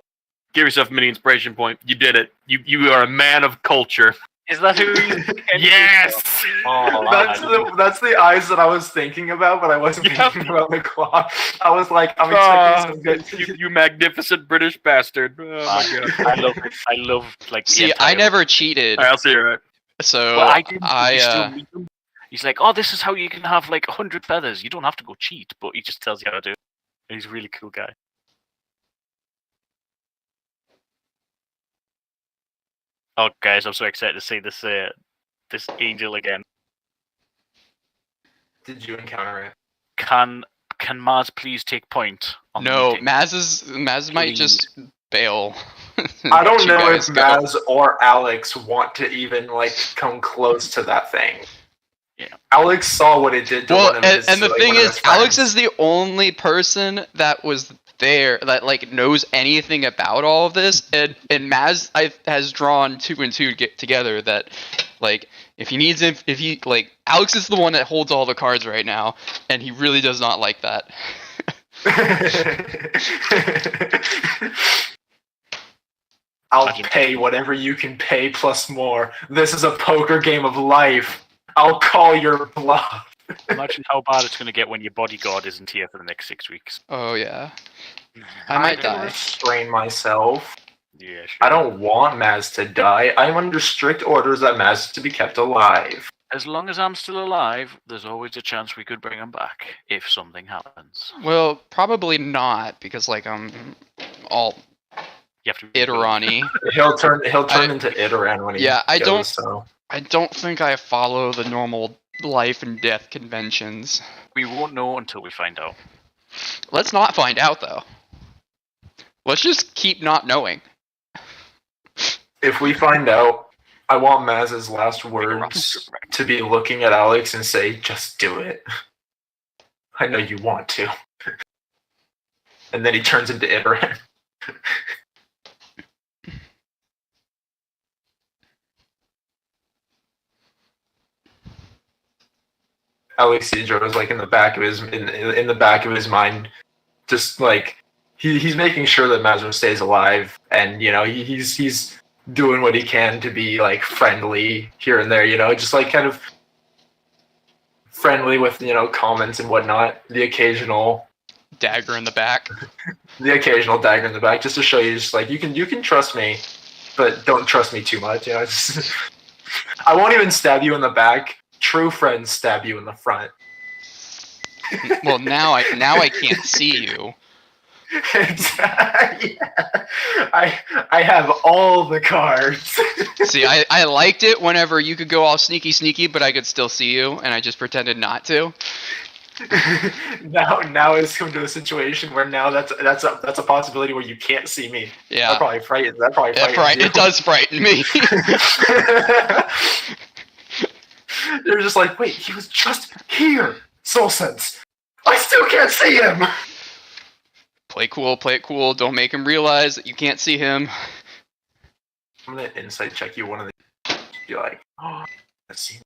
Give yourself a mini inspiration point. You did it. You are a man of culture. Is that who you Yes! Oh, that's the eyes that I was thinking about, but I wasn't thinking about the claw. I was like, I'm expecting some good... You magnificent British bastard. Oh my god. I love like... See, I never cheated. I'll see you right. So, well, I didn't. He's like, oh, this is how you can have like 100 feathers. You don't have to go cheat, but he just tells you how to do it. He's a really cool guy. Oh, guys, I'm so excited to see this angel again. Did you encounter it? Can Maz please take point? No, Maz might just bail. I don't know if Maz or Alex want to even like come close to that thing. Yeah. Alex saw what it did to one of his and the thing is, friends. Alex is the only person that was there that like knows anything about all of this, and Maz has drawn 2 and 2 together that like if he like Alex is the one that holds all the cards right now, and he really does not like that. I'll pay whatever you can pay plus more. This is a poker game of life. I'll call your bluff. Imagine how bad it's going to get when your bodyguard isn't here for the next 6 weeks. Oh yeah, I might die. Restrain myself. Yeah, sure. I don't want Maz to die. I'm under strict orders that Maz is to be kept alive. As long as I'm still alive, there's always a chance we could bring him back if something happens. Well, probably not, because like I'm all You have to Idarani. He'll turn into Idaran when he I don't think I follow the normal life and death conventions. We won't know until we find out. Let's not find out, though. Let's just keep not knowing. If we find out, I want Maz's last words to be looking at Alex and say, just do it. I know you want to. And then he turns into Idaran. Alexandra was like in the back of his mind, just like he's making sure that Mazur stays alive, and you know he's doing what he can to be like friendly here and there, you know, just like kind of friendly with comments and whatnot. The occasional dagger in the back. Just to show you, just like you can trust me, but don't trust me too much. I won't even stab you in the back. True friends stab you in the front. Well, now I can't see you. Exactly. I have all the cards. See, I liked it whenever you could go all sneaky, but I could still see you, and I just pretended not to. now it's come to a situation where now that's a possibility where you can't see me. Yeah, That probably frightens you. It does frighten me. They're just like, wait, he was just here. Soul sense. I still can't see him. Play it cool. Don't make him realize that you can't see him. I'm gonna insight check you one of the. Be like, oh, let's see.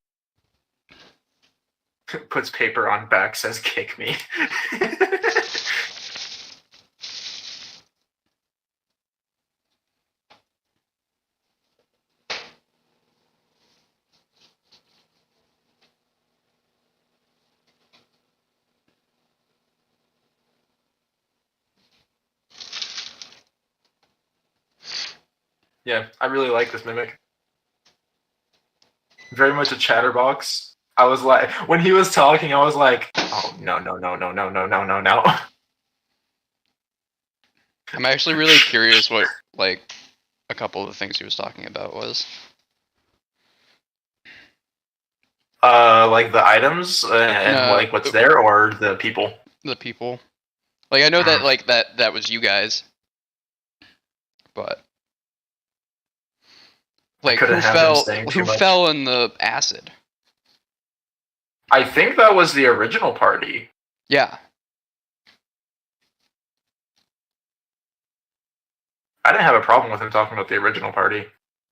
Puts paper on back, says kick me. Yeah, I really like this mimic. Very much a chatterbox. I was like, when he was talking, I was like, oh, no. I'm actually really curious what, like, a couple of the things he was talking about was. Like the items and No, like what's there, or the people? The people. Like, I know that, like, that was you guys. But. Like, who fell in the acid? I think that was the original party. Yeah. I didn't have a problem with him talking about the original party.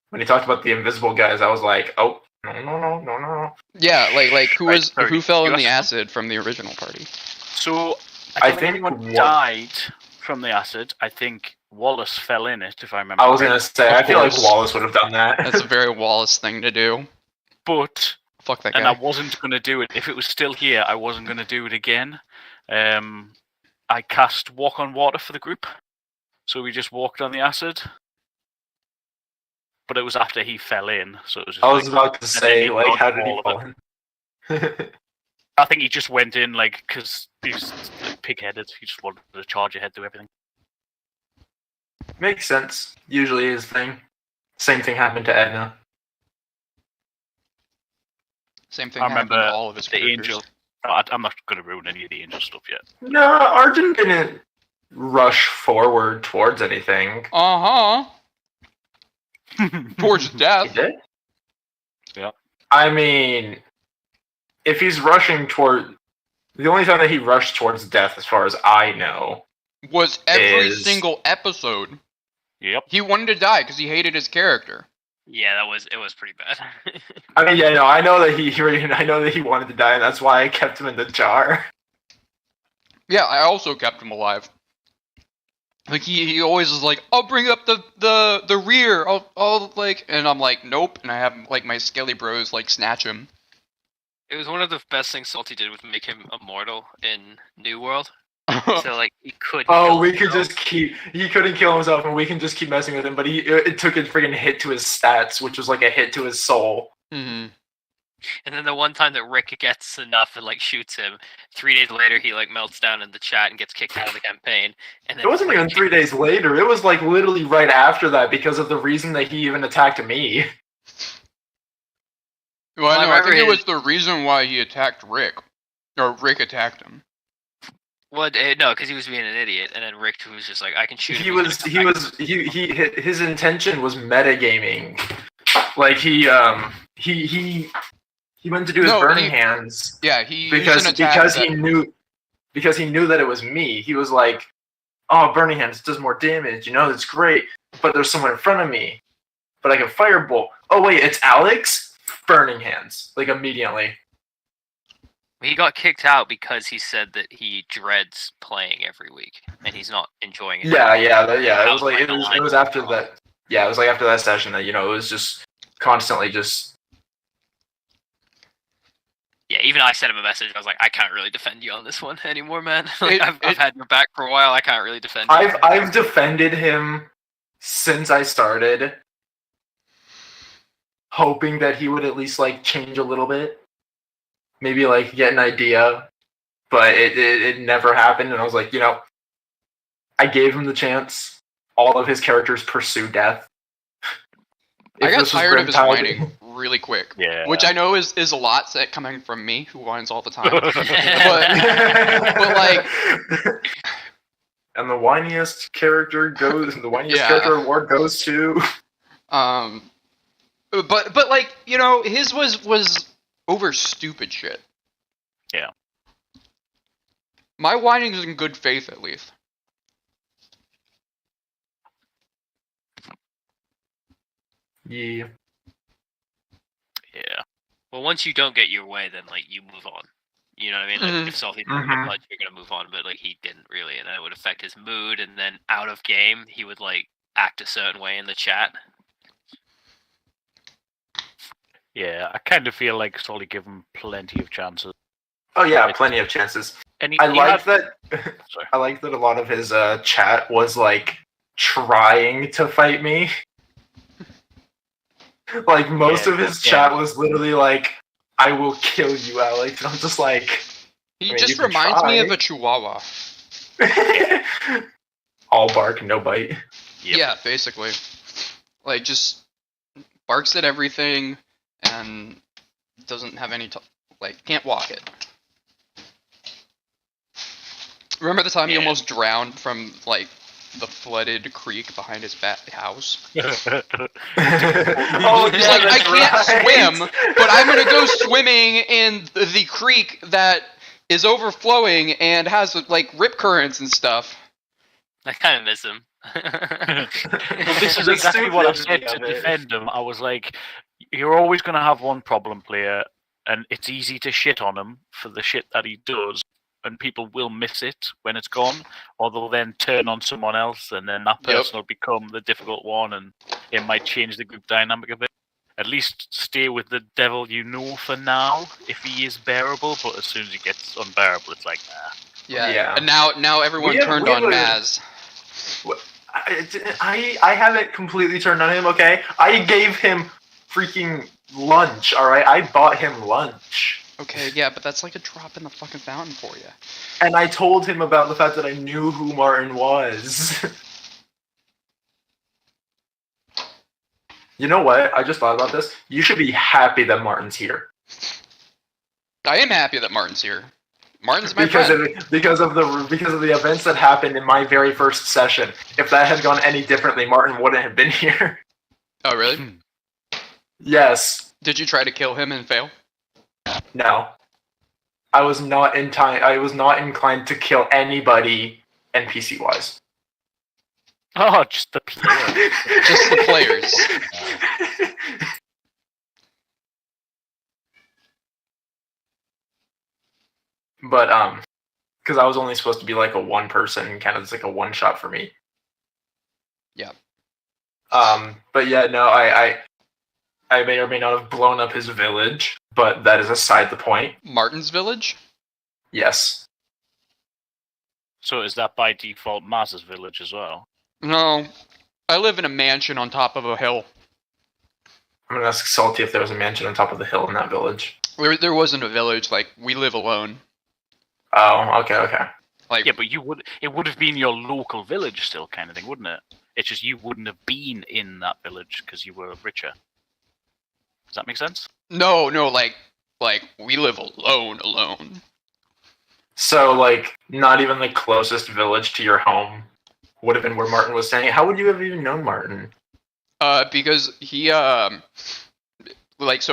When he talked about the invisible guys, I was like, oh, no. Yeah, like who fell in the acid from the original party? So I think anyone died from the acid. I think Wallace fell in it, if I remember. I was gonna say, I feel like Wallace would have done that. That's a very Wallace thing to do. But fuck that guy. And I wasn't gonna do it if it was still here. I wasn't gonna do it again. I cast Walk on Water for the group, so we just walked on the acid. But it was after he fell in, so it was. Just I was about to say, like, how did he fall in? I think he just went in, like, because he's pig-headed. He just wanted to charge ahead to everything. Makes sense. Usually his thing. Same thing happened to Edna. Same thing happened to all of his the Angel. I'm not going to ruin any of the Angel stuff yet. No, Arjun didn't rush forward towards anything. Towards death. He did? Yeah. I mean, if he's rushing toward... The only time that he rushed towards death, as far as I know... was every single episode. Yep. He wanted to die because he hated his character. Yeah, it was pretty bad. I mean, yeah, no, I know that he wanted to die, and that's why I kept him in the jar. Yeah, I also kept him alive. Like he always is like, I'll bring up the rear. I'll like, and I'm like, nope. And I have like my skelly bros like snatch him. It was one of the best things Salty did was make him immortal in New World. So like he could. He couldn't kill himself, and we can just keep messing with him. But it took a friggin' hit to his stats, which was like a hit to his soul. Mm-hmm. And then the one time that Rick gets enough and like shoots him, 3 days later he like melts down in the chat and gets kicked out of the campaign. And then it wasn't even 3 days later. It was like literally right after that because of the reason that he even attacked me. Well, I think it was the reason why he attacked Rick, or Rick attacked him. Well, no, because he was being an idiot, and then Rick was just like, "I can shoot." His intention was metagaming. Like he went to do his burning hands. Yeah, because he knew that it was me. He was like, "Oh, burning hands does more damage. You know, it's great. But there's someone in front of me. But I can firebolt. Oh wait, it's Alex. Burning hands, like immediately." He got kicked out because he said that he dreads playing every week, and he's not enjoying it. Yeah. It was after that. Yeah, it was like after that session that it was just constantly just. Yeah, even I sent him a message. I was like, I can't really defend you on this one anymore, man. Like, I've had your back for a while. I can't really defend you. I've defended him since I started, hoping that he would at least like change a little bit. Maybe like get an idea, but it never happened, and I was like, I gave him the chance. All of his characters pursue death. I got tired of his whining really quick. Yeah. Which I know is a lot coming from me, who whines all the time. but like... And the whiniest character character award goes to... But like, you know, his was over stupid shit. Yeah. My whining is in good faith, at least. Yeah. Yeah. Well, once you don't get your way, then like you move on. You know what I mean? Like if Salty doesn't get much, you're gonna move on. But like he didn't really, and that would affect his mood. And then out of game, he would like act a certain way in the chat. Yeah, I kind of feel like Solly gave him plenty of chances. Oh yeah, plenty of chances. And I like that. I like that a lot of his chat was like trying to fight me. Like most of his chat was literally like, "I will kill you, Alex." And I'm just like, he just reminds me of a Chihuahua. All bark, no bite. Yep. Yeah, basically. Like just barks at everything and doesn't have any can't walk it. Remember the time he almost drowned from like the flooded creek behind his house? Oh, he's like, I can't swim, but I'm gonna go swimming in the creek that is overflowing and has like rip currents and stuff. I kind of miss him. Well, this is exactly what I said to defend him. I was like, you're always going to have one problem player, and it's easy to shit on him for the shit that he does, and people will miss it when it's gone, or they'll then turn on someone else, and then that person will become the difficult one, and it might change the group dynamic a bit. At least stay with the devil you know for now, if he is bearable, but as soon as he gets unbearable, it's like, nah. Yeah. And now everyone turned on Maz. I haven't completely turned on him, okay? I gave him freaking lunch, alright? I bought him lunch. Okay, yeah, but that's like a drop in the fucking fountain for you. And I told him about the fact that I knew who Martin was. You know what? I just thought about this. You should be happy that Martin's here. I am happy that Martin's here. Martin's my friend. Because of the events that happened in my very first session. If that had gone any differently, Martin wouldn't have been here. Oh, really? Yes. Did you try to kill him and fail? No. I was not inclined to kill anybody NPC wise. Oh, just the players. Just the players. But because I was only supposed to be like a one person, kind of it's like a one shot for me. Yeah. But yeah, no, I may or may not have blown up his village, but that is aside the point. Martin's village? Yes. So is that by default Maz's village as well? No. I live in a mansion on top of a hill. I'm gonna ask Salty if there was a mansion on top of the hill in that village. There wasn't a village, like, we live alone. Oh, okay. Like, yeah, but it would have been your local village still, kind of thing, wouldn't it? It's just you wouldn't have been in that village because you were richer. Does that make sense? No, like we live alone. So, like, not even the closest village to your home would have been where Martin was staying. How would you have even known Martin? Because he, so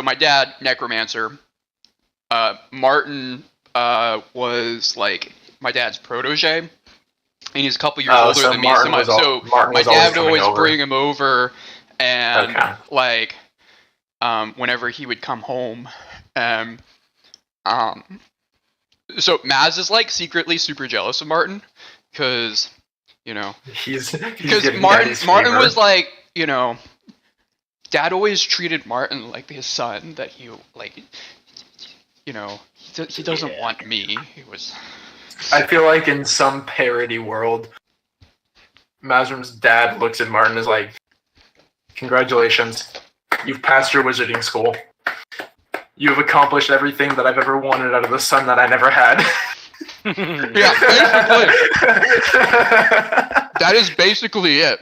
my dad, necromancer, Martin, was, like, my dad's protege, and he's a couple years older than me, so my dad would always bring him over, and, like, whenever he would come home, so Maz is, like, secretly super jealous of Martin, because, you know, because Martin was like, you know, Dad always treated Martin like his son, that he, like, you know, he doesn't want me. He was. I feel like in some parody world, Mazrim's dad looks at Martin and is like, "Congratulations, you've passed your wizarding school. You've accomplished everything that I've ever wanted out of the son that I never had." Yeah, basically. That is basically it.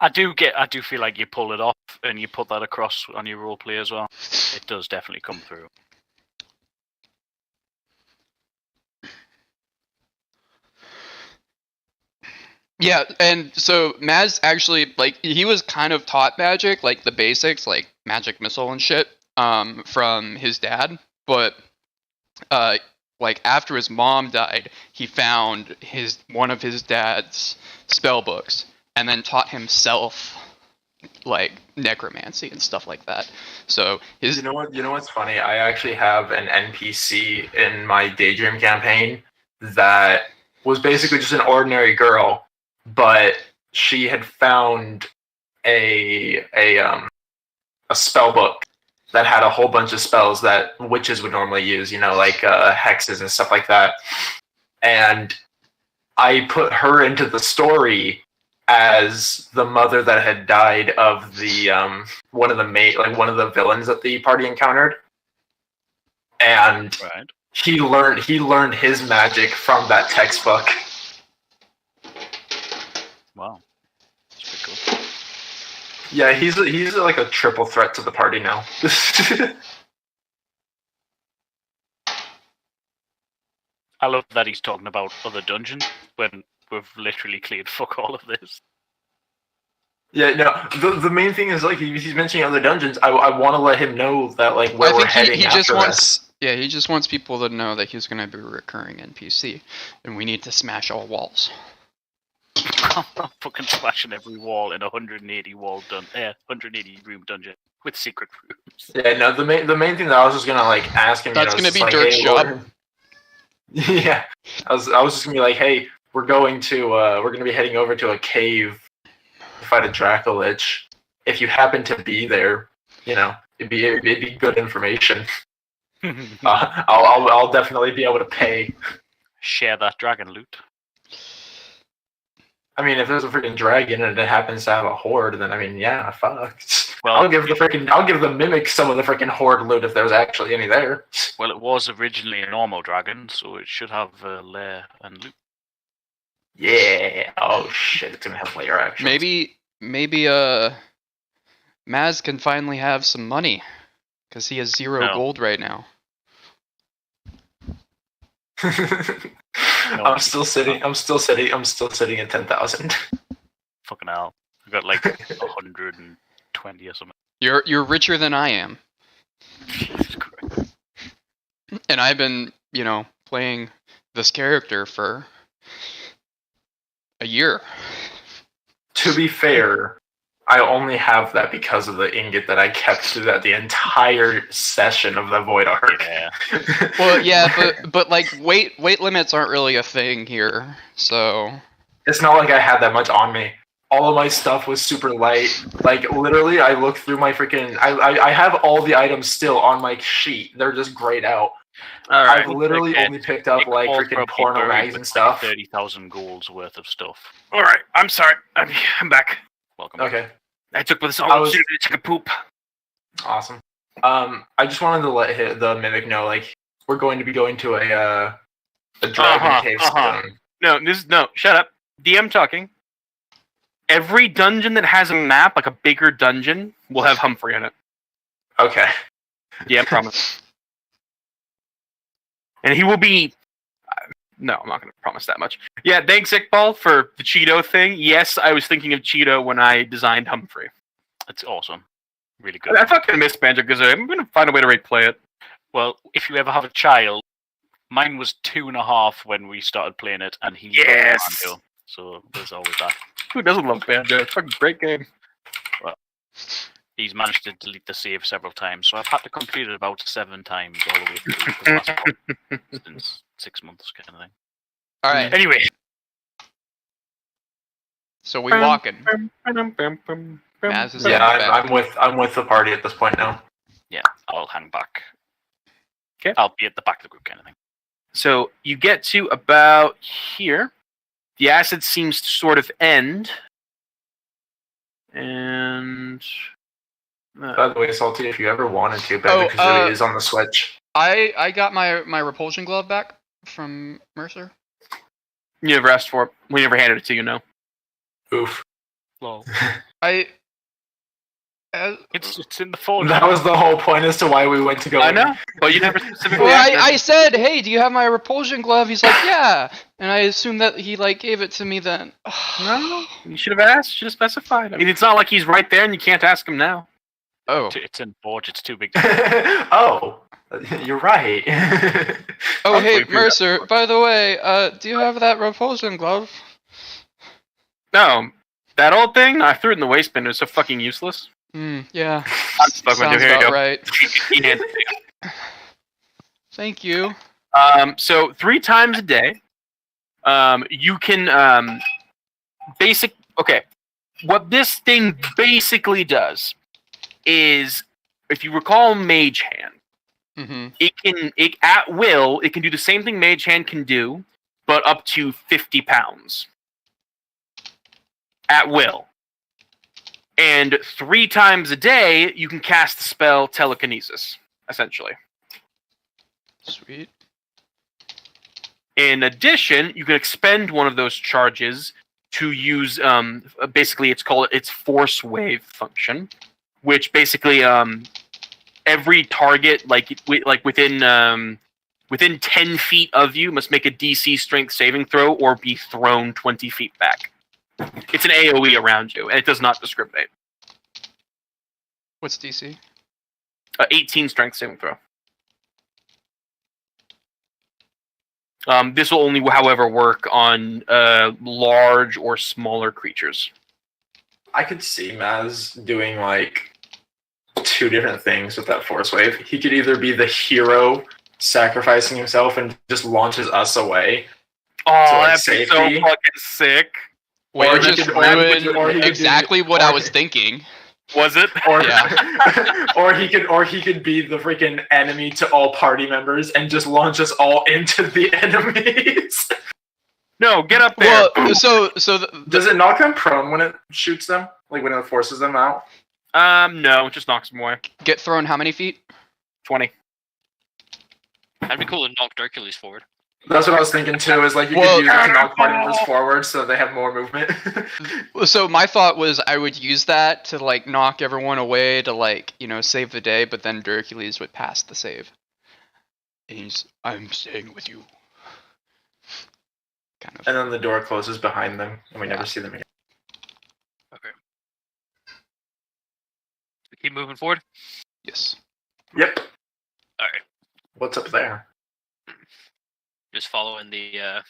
I do feel like you pull it off and you put that across on your roleplay as well. It does definitely come through. Yeah, and so Maz actually, like, he was kind of taught magic, like the basics, like magic missile and shit, from his dad. But, like, after his mom died, he found one of his dad's spell books, and then taught himself, like, necromancy and stuff like that. So his. You know what's funny? I actually have an NPC in my Daydream campaign that was basically just an ordinary girl, but she had found a spell book that had a whole bunch of spells that witches would normally use, like hexes and stuff like that. And I put her into the story as the mother that had died of the one of the villains that the party encountered. And Right. he learned his magic from that textbook. Wow. That's pretty cool. Yeah, he's like a triple threat to the party now. I love that he's talking about other dungeons when we've literally cleared fuck all of this. Yeah, no. The main thing is, like, he's mentioning other dungeons. I want to let him know that, like, where we're heading he after just wants. this. Yeah, he just wants people to know that he's going to be a recurring NPC, and we need to smash all walls. I'm not fucking smashing every wall in a 180 room dungeon with secret rooms. Yeah, no. The main thing that I was just gonna like ask him. That's gonna be like, Durc's hey, job. Yeah, I was just gonna be like, hey, we're gonna be heading over to a cave to fight a Dracolich. If you happen to be there, it'd be good information. I'll definitely be able to pay. Share that dragon loot. I mean, if there's a freaking dragon and it happens to have a horde, then I mean, yeah, fuck. Well, I'll give the mimic some of the freaking horde loot if there's actually any there. Well, it was originally a normal dragon, so it should have lair and loot. Yeah. Oh shit, it's gonna have layer action. Maybe Maz can finally have some money, because he has 0 gold right now. I'm still sitting at 10,000. Fucking hell. I got like 120 or something. You're richer than I am. Jesus Christ. And I've been, playing this character for a year. To be fair, I only have that because of the ingot that I kept through the entire session of the Void Arc. Yeah. Well, yeah, but like weight limits aren't really a thing here, so it's not like I had that much on me. All of my stuff was super light. Like, literally, I looked through my freaking. I have all the items still on my sheet. They're just grayed out. All right. I've literally only picked up like freaking porno mags and stuff. 30,000 golds worth of stuff. All right. I'm sorry. I'm back. Welcome. Okay. I took this all to take a poop. Awesome. I just wanted to let the mimic know, like, we're going to be going to a dragon cave soon. No. Shut up. DM talking. Every dungeon that has a map, like a bigger dungeon, will have Humphrey in it. Okay. Yeah, promise. And he will be. No, I'm not going to promise that much. Yeah, thanks, Iqbal, for the Cheeto thing. Yes, I was thinking of Cheeto when I designed Humphrey. That's awesome. Really good. I fucking miss Banjo-Kazooie. I'm going to find a way to replay it. Well, if you ever have a child, mine was 2.5 when we started playing it, and he Yes! loved Banjo. So there's always that. Who doesn't love Banjo? It's a fucking great game. Well, he's managed to delete the save several times, so I've had to complete it about 7 times all the way through for the last since 6 months, kind of thing. all right. Anyway. So we walking. Maz is Yeah, I'm with the party at this point now. Yeah, I'll hang back. Okay. I'll be at the back of the group, kind of thing. So you get to about here. The acid seems to sort of end. And By the way, Salty, if you ever wanted to, Banjo-Kazooie is on the Switch. I got my repulsion glove back from Mercer. You never asked for it. We never handed it to you, no. Oof. Lol. It's in the forge. That was the whole point as to why we went to go. I know, but you never specifically Well, asked. I said, hey, do you have my repulsion glove? He's like, yeah. And I assumed that he like gave it to me then. No, you should have asked. Should have specified. I mean, it's not like he's right there and you can't ask him now. Oh. It's in forge. It's too big. Oh, you're right. Oh, hey, wait for you. Mercer, by the way, do you have that repulsion glove? No, that old thing? I threw it in the waste bin. It was so fucking useless. Yeah. I'm stuck with you. Sounds Here you about go. right. He handed it. Thank you. So 3 times a day, you can Okay, what this thing basically does is, if you recall Mage Hand, it at will it can do the same thing Mage Hand can do, but up to 50 pounds at will. And 3 times a day, you can cast the spell Telekinesis, essentially. Sweet. In addition, you can expend one of those charges to use, basically it's Force Wave function, which basically every target within 10 feet of you must make a DC Strength saving throw or be thrown 20 feet back. It's an AoE around you, and it does not discriminate. What's DC? 18 Strength saving throw. This will only, however, work on large or smaller creatures. I could see Maz doing like 2 different things with that Force Wave. He could either be the hero sacrificing himself and just launches us away. Oh, like, that'd be so safety. fucking sick. Or he just could- ruin exactly what I was thinking. Was it? Or, Yeah. or he could be the freaking enemy to all party members and just launch us all into the enemies. No, get up there. Well, so Does it knock them prone when it shoots them? Like when it forces them out? No, it just knocks them away. get thrown how many feet? 20. That'd be cool to knock Hercules forward. That's what I was thinking too, is like you Well- could use it to knock party members forward so they have more movement. So my thought was I would use that to like knock everyone away to like, save the day, but then Hercules would pass the save. And I'm staying with you. Kind of. And then the door closes behind them and we never see them again. Okay. We keep moving forward. Yes. Yep. All right. What's up there? Just following the.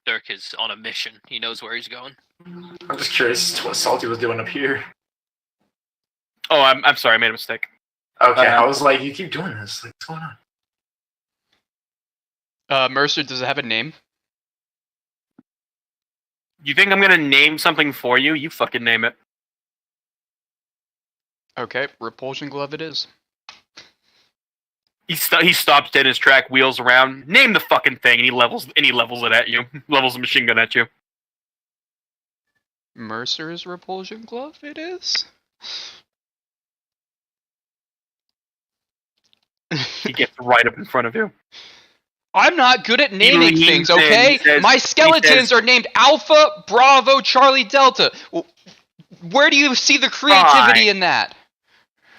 Durc is on a mission. He knows where he's going. I'm just curious as to what Salty was doing up here. Oh, I'm sorry, I made a mistake. Okay, I was like, you keep doing this. Like, what's going on? Mercer, does it have a name? You think I'm gonna name something for you? You fucking name it. Okay, repulsion glove it is. He stops dead in his track, wheels around. Name the fucking thing, and he levels it at you. Levels the machine gun at you. Mercer's repulsion glove it is? He gets right up in front of you. I'm not good at naming leans things, in, okay? he says- My he skeletons says- are named Alpha, Bravo, Charlie, Delta. Where do you see the creativity in that?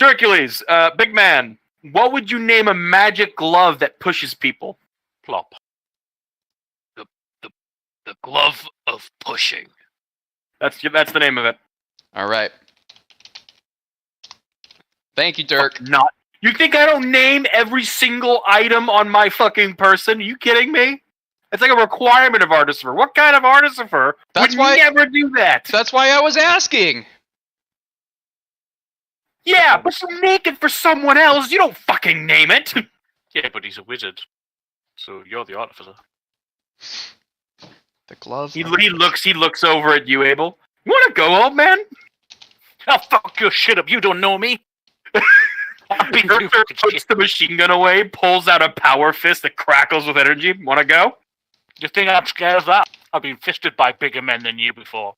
Hercules, big man, what would you name a magic glove that pushes people? Plop. The glove of pushing. That's the name of it. All right. Thank you, Durc. Not. You think I don't name every single item on my fucking person? Are you kidding me? It's like a requirement of Artificer. What kind of Artificer That's would why- never do that? That's why I was asking. Yeah, but you make it for someone else. You don't fucking name it. Yeah, but he's a wizard. So you're the artificer. The glove. He looks over at you, Abel. You want to go, old man? Oh, fuck your shit up. You don't know me. I've been through Arthur fucking puts shit. the machine gun away, pulls out a power fist that crackles with energy. Want to go? You think I'm scared of that? I've been fisted by bigger men than you before.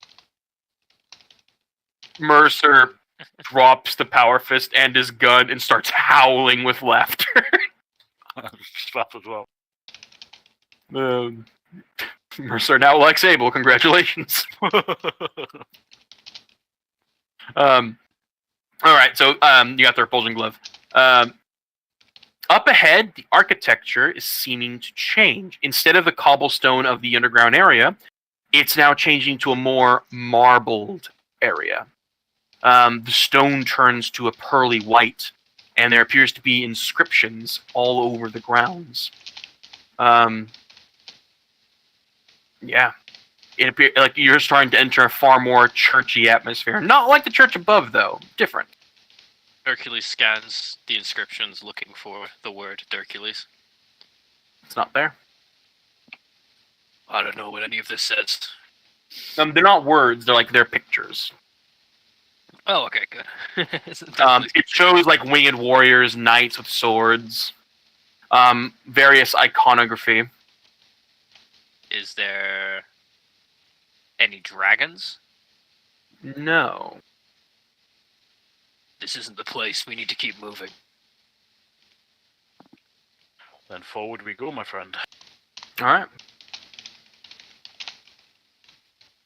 Mercer drops the power fist and his gun and starts howling with laughter. Slap as well. Mercer now likes Abel. Congratulations. All right, so you got the repulsion glove. Up ahead, the architecture is seeming to change. Instead of the cobblestone of the underground area, it's now changing to a more marbled area. The stone turns to a pearly white, and there appears to be inscriptions all over the grounds. Yeah. It appears like you're starting to enter a far more churchy atmosphere. Not like the church above, though. Different. Hercules scans the inscriptions looking for the word Hercules. It's not there. I don't know what any of this says. They're not words. They're pictures. Oh, okay, good. It shows like winged warriors, knights with swords, various iconography. Is there any dragons? No. This isn't the place. We need to keep moving. Then forward we go, my friend. All right.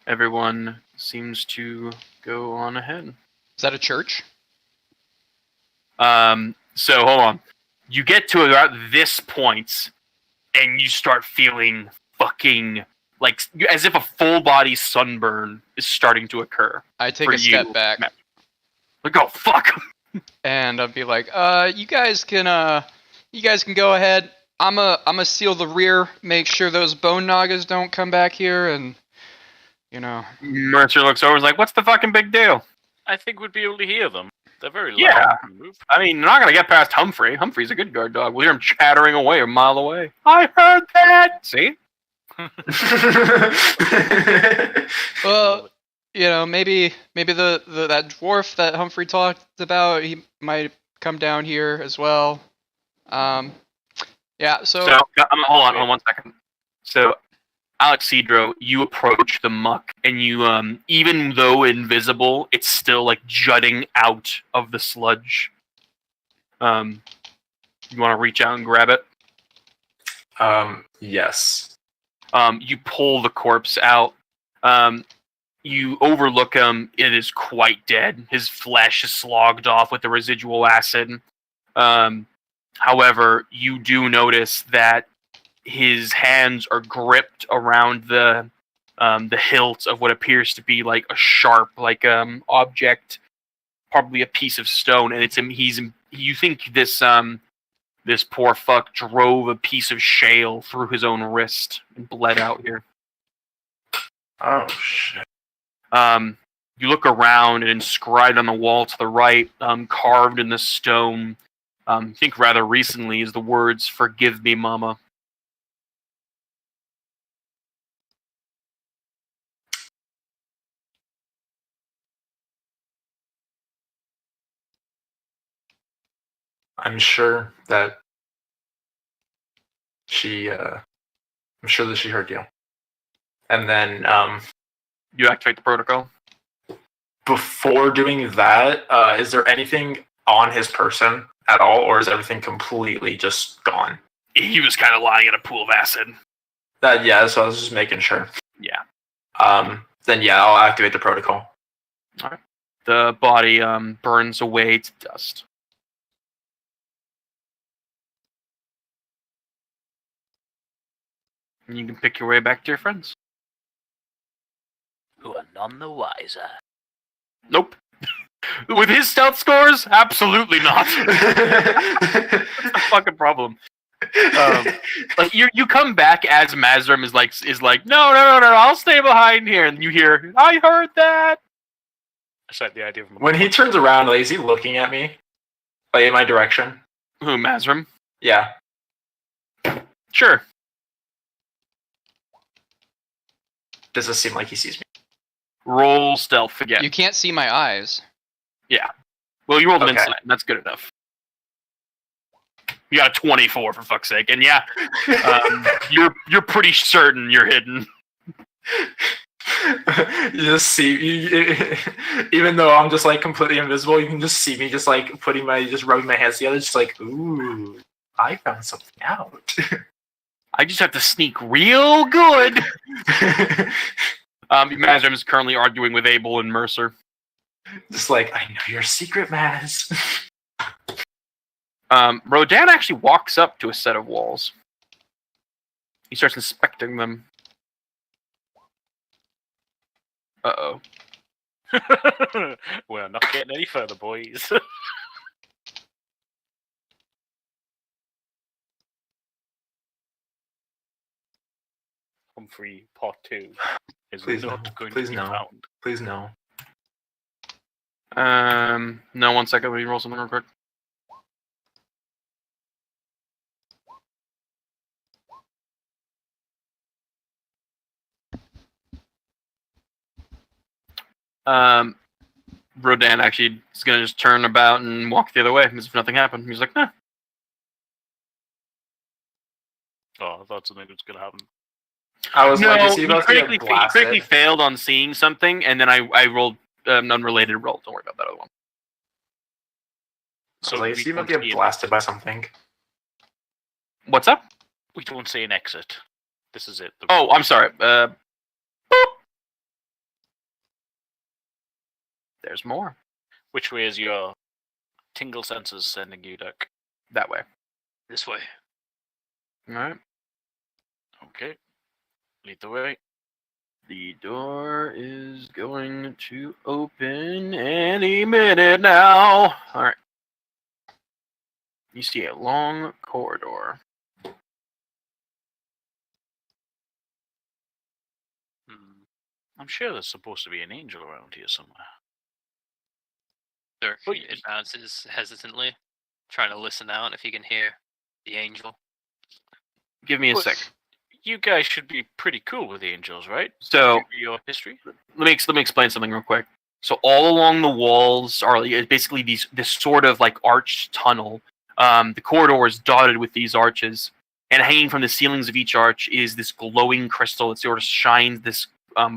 Everyone seems to go on ahead. Is that a church? So hold on. You get to about this point, and you start feeling fucking like as if a full body sunburn is starting to occur. I take a step back. Like, oh fuck. And I'd be like, you guys can go ahead. I'ma seal the rear, make sure those bone nagas don't come back here, and Mercer looks over and is like, what's the fucking big deal? I think we'd be able to hear them. They're very loud. Yeah. I mean, they're not gonna get past Humphrey. Humphrey's a good guard dog. We'll hear him chattering away a mile away. I heard that! See? Well, maybe that dwarf that Humphrey talked about, he might come down here as well. Yeah. So hold on 1 second. So, Alexidro, you approach the muck, and you, even though invisible, it's still like jutting out of the sludge. You want to reach out and grab it? Yes. You pull the corpse out. You overlook him. It is quite dead. His flesh is slogged off with the residual acid. However, you do notice that his hands are gripped around the hilt of what appears to be like a sharp, object, probably a piece of stone, and it's him. You think this poor fuck drove a piece of shale through his own wrist and bled out here. Oh shit. You look around, and inscribed on the wall to the right, carved in the stone, I think rather recently, is the words "Forgive me, Mama." I'm sure that she heard you. And then You activate the protocol. before doing that, is there anything on his person at all, or is everything completely just gone? He was kind of lying in a pool of acid. Yeah, so I was just making sure. Yeah. Then yeah, I'll activate the protocol. All right. The body burns away to dust. And you can pick your way back to your friends. Who are none the wiser. Nope. With his stealth scores, absolutely not. That's the fucking problem. Like you come back as Mazrim is like no, I'll stay behind here, and you hear, I heard that. I said the idea of When he turns around, like, is he looking at me? Like, in my direction? Who, Mazrim? Yeah. Sure. Does it seem like he sees me? Roll stealth again. you can't see my eyes. Yeah. Well, you rolled an Okay. insight, and that's good enough. You got a 24 for fuck's sake, and yeah, you're pretty certain you're hidden. You just see, even though I'm just like completely invisible, you can just see me just like just rubbing my hands together, just like, ooh. I found something out. I just have to sneak real good. Mazrim is currently arguing with Abel and Mercer. Just like, I know your secret, Maz. Rodan actually walks up to a set of walls. He starts inspecting them. Uh-oh. We're not getting any further, boys. Humphrey Part 2 is Please not no. going Please to be no. found. Please no. No, 1 second. Let me roll something real quick. Rodan actually is going to just turn about and walk the other way as if nothing happened. He's like, nah. Oh, I thought something was going to happen. I was like, No, is he he about to critically, get he critically blasted? failed on seeing something, and then I rolled an unrelated roll. Don't worry about that other one. I was like, is we he about don't to see get an blasted by exit. something? What's up? We don't see an exit. This is it. Oh, I'm sorry. Boop. There's more. Which way is your tingle sensors sending you, Durc? That way. This way. All right. Okay. Lead the way. The door is going to open any minute now. All right. You see a long corridor. I'm sure there's supposed to be an angel around here somewhere. Durc But- advances hesitantly, trying to listen out if he can hear the angel. Give me a But sec. You guys should be pretty cool with angels, right? So Your history? let me explain something real quick. So all along the walls are basically this sort of like arched tunnel. The corridor is dotted with these arches, and hanging from the ceilings of each arch is this glowing crystal that sort of shines this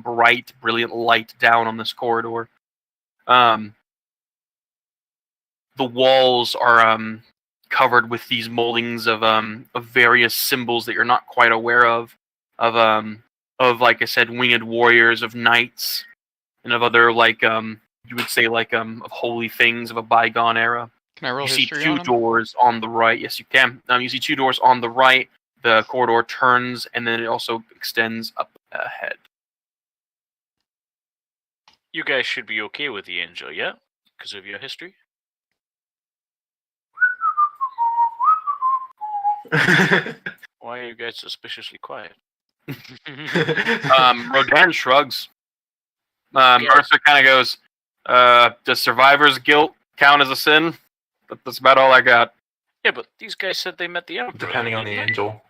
bright, brilliant light down on this corridor. The walls are covered with these moldings of various symbols that you're not quite aware of like I said, winged warriors, of knights, and of other like you would say like of holy things of a bygone era. Can I roll You see history two on him? doors on the right. Yes, you can. You see two doors on the right. The corridor turns, and then it also extends up ahead. You guys should be okay with the angel, yeah? Because of your history? Why are you guys suspiciously quiet? Rodan shrugs. Yeah. Mercer kind of goes, does survivor's guilt count as a sin? But that's about all I got. Yeah, but these guys said they met the emperor. Depending on the didn't they? angel.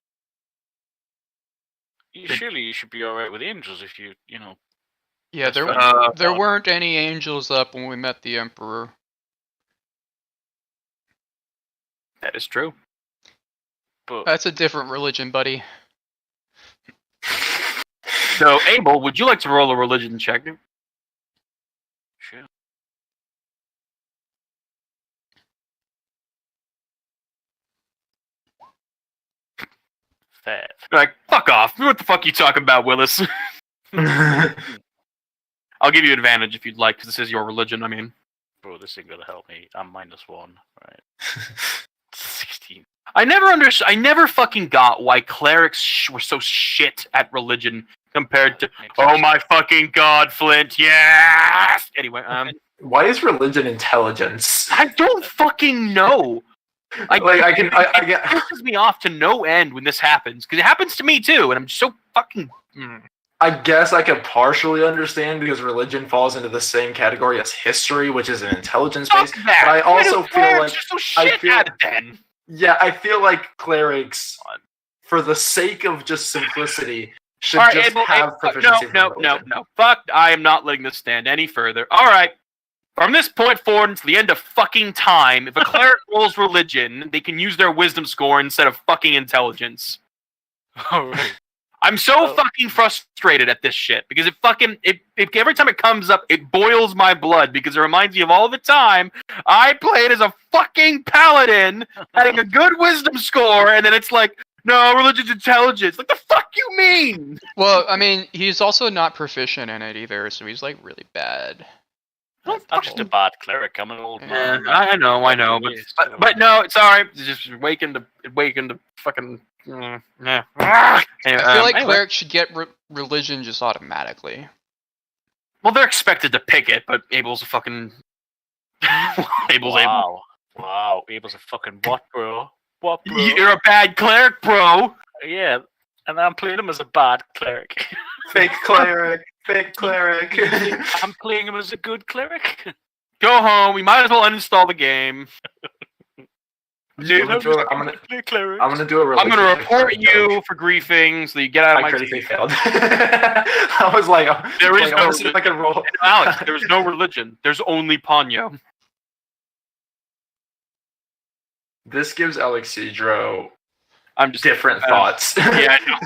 Surely you should be alright with angels if you know. Yeah, there Uh, there weren't any angels up when we met the Emperor. That is true. But That's a different religion, buddy. So, Abel, would you like to roll a religion check? sure. Fair. You're like, fuck off. What the fuck are you talking about, Willis? I'll give you advantage if you'd like, because this is your religion, I mean. Bro, this ain't gonna help me. I'm -1. Right. 16. I never fucking got why clerics were so shit at religion compared to, oh my fucking god, Flint, yes! Anyway, Why is religion intelligence? I don't fucking know. I get. It pisses me off to no end when this happens, because it happens to me too, and I'm so fucking... I guess I could partially understand because religion falls into the same category as history, which is an intelligence Fuck base. that! But I also feel clerics like are so I shit feel- at it then. yeah, I feel like clerics, for the sake of just simplicity, should Alright, just Abel, have proficiency. from no. religion. Fuck, I am not letting this stand any further. Alright. From this point forward until the end of fucking time, if a cleric rolls religion, they can use their wisdom score instead of fucking intelligence. Alright. I'm so fucking frustrated at this shit because it every time it comes up, it boils my blood because it reminds me of all the time I played as a fucking paladin, having a good wisdom score, and then it's like, no, religion's intelligence. Like, the fuck you mean? Well, I mean, he's also not proficient in it either, so he's like really bad. I'm just a bad cleric. I'm an old man. I know, but no, it's alright. Just waking to fucking. Yeah. Anyway, I feel like anyway. clerics should get religion just automatically. Well, they're expected to pick it, but Abel's a fucking. Abel's Abel. Wow, Abel's a fucking what, bro? What, bro? You're a bad cleric, bro. Yeah, and I'm playing him as a bad cleric. Fake cleric. Fake cleric. I'm playing him as a good cleric. Go home. We might as well uninstall the game. I'm gonna do a religion. I'm gonna report you for griefing, so you get out of my critically failed. I was like, there is no see if I can roll. Alex, there's no religion. There's only Ponyo. This gives Alexandro I'm just different thoughts. Yeah, I know.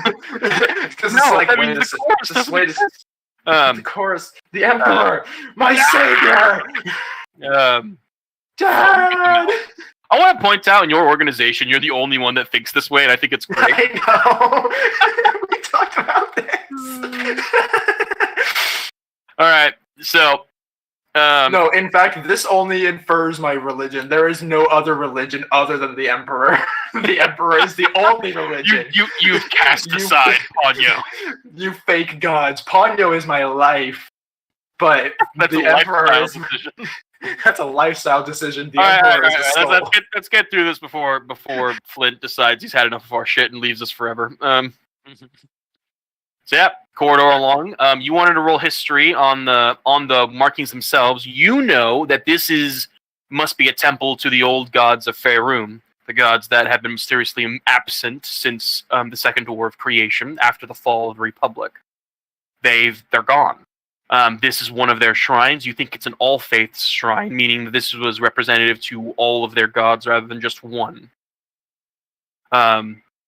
Because No, it's like, that wait means a the sec- chorus this doesn't way make to sense. the chorus, the emperor, my savior, Dad. I want to point out in your organization, you're the only one that thinks this way, and I think it's great. I know. We talked about this. All right, so No, in fact, this only infers my religion. There is no other religion other than the emperor. The emperor is the only religion. you've cast aside Ponyo. You fake gods. Ponyo is my life, but That's the a emperor lifestyle is decision. that's a lifestyle decision. The All right, emperor is a soul. let's get through this before Flint decides he's had enough of our shit and leaves us forever. So yeah, corridor along. You wanted to roll history on the markings themselves. You know that this must be a temple to the old gods of Faerun, the gods that have been mysteriously absent since the Second War of Creation after the fall of the Republic. They're gone. This is one of their shrines. You think it's an all faiths shrine, meaning that this was representative to all of their gods rather than just one.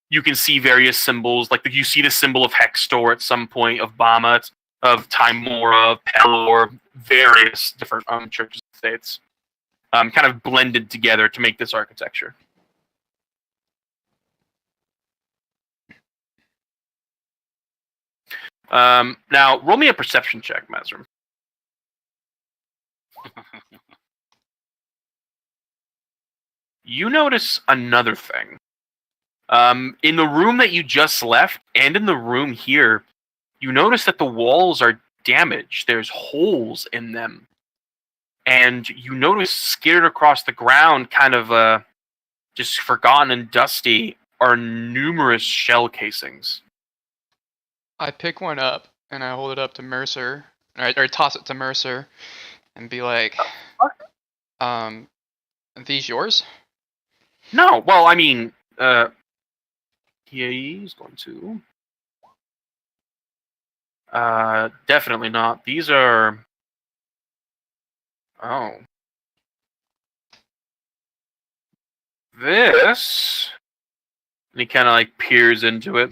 You can see various symbols, like you see the symbol of Hextor at some point, of Bahamut, of Timora, of Pelor, various different churches and states, kind of blended together to make this architecture. Now, roll me a perception check, Mazrim. You notice another thing. In the room that you just left, and in the room here, you notice that the walls are damaged. There's holes in them. And you notice scattered across the ground, kind of just forgotten and dusty, are numerous shell casings. I pick one up and I hold it up to Mercer, or toss it to Mercer, and be like, these yours? No, well, I mean, he's going to. Definitely not. These are. Oh. This. And he kind of like peers into it.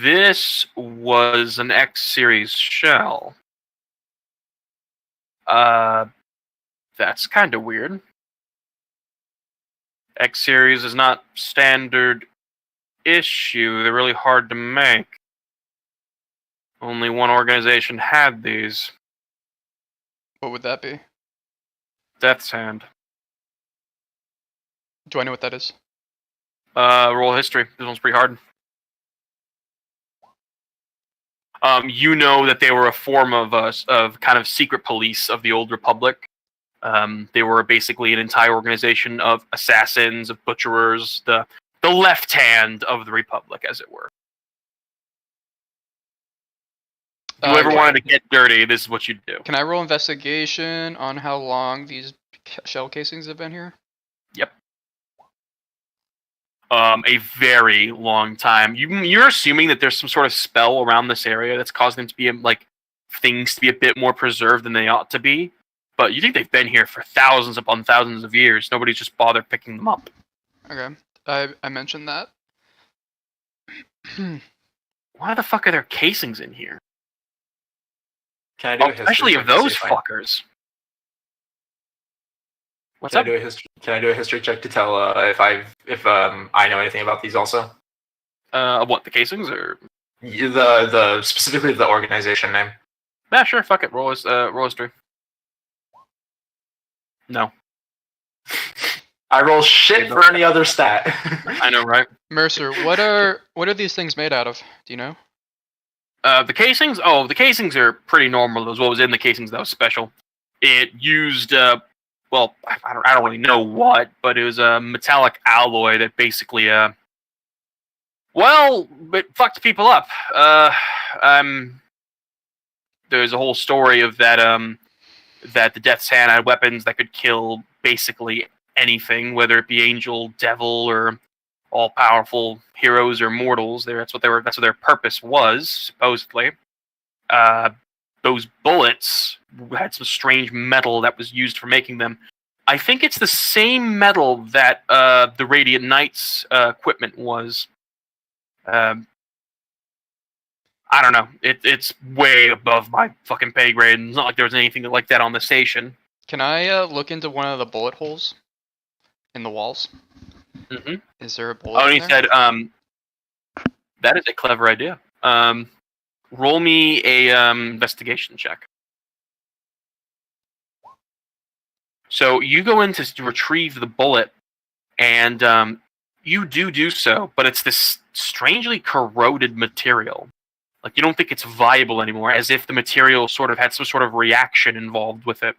This was an X series shell. That's kind of weird. X series is not standard issue. They're really hard to make. Only one organization had these. What would that be? Death's Hand. Do I know what that is? Roll history. This one's pretty hard. You know that they were a form of kind of secret police of the Old Republic. They were basically an entire organization of assassins, of butcherers, the left hand of the Republic, as it were. If you ever wanted to get dirty, this is what you'd do. Can I roll investigation on how long these shell casings have been here? Yep. A very long time. You're assuming that there's some sort of spell around this area that's causing them to be things to be a bit more preserved than they ought to be. But you think they've been here for thousands upon thousands of years. Nobody's just bothered picking them up. Okay. I mentioned that. Why the fuck are there casings in here? Can I do a history Especially check of to see those if fuckers. What's Can up? I do a history check to tell if I know anything about these also? What, the casings or? The specifically the organization name. Yeah, sure. Fuck it. Roll history. No. I roll shit for any other stat. I know, right? Mercer, what are these things made out of? Do you know? The casings? Oh, the casings are pretty normal. As what was in the casings that was special. It used, well, I don't really know what, but it was a metallic alloy that basically, well, it fucked people up. There's a whole story of that, that the Death's Hand had weapons that could kill basically anything, whether it be angel, devil, or all-powerful heroes or mortals. That's what their purpose was, supposedly. Those bullets had some strange metal that was used for making them. I think it's the same metal that the Radiant Knights equipment was. I don't know. It's way above my fucking pay grade. It's not like there was anything like that on the station. Can I look into one of the bullet holes in the walls? Mm-hmm. Is there a bullet? Oh, in he there? said, that is a clever idea. Roll me a investigation check. So you go in to retrieve the bullet, and you do so, but it's this strangely corroded material. Like, you don't think it's viable anymore, as if the material sort of had some sort of reaction involved with it.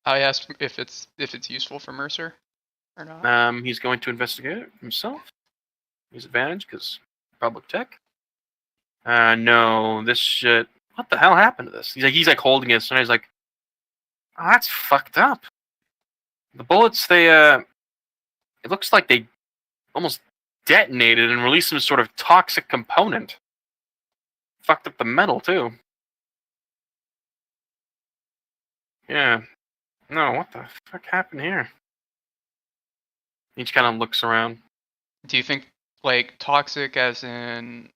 I asked if it's useful for Mercer or not. He's going to investigate it himself. He's advantage because public tech. No, this shit. What the hell happened to this? He's like holding it, and he's like, "Oh, that's fucked up." The bullets, it looks like they almost detonated and released some sort of toxic component. Fucked up the metal too. Yeah. No, what the fuck happened here? He just kind of looks around. Do you think like toxic as in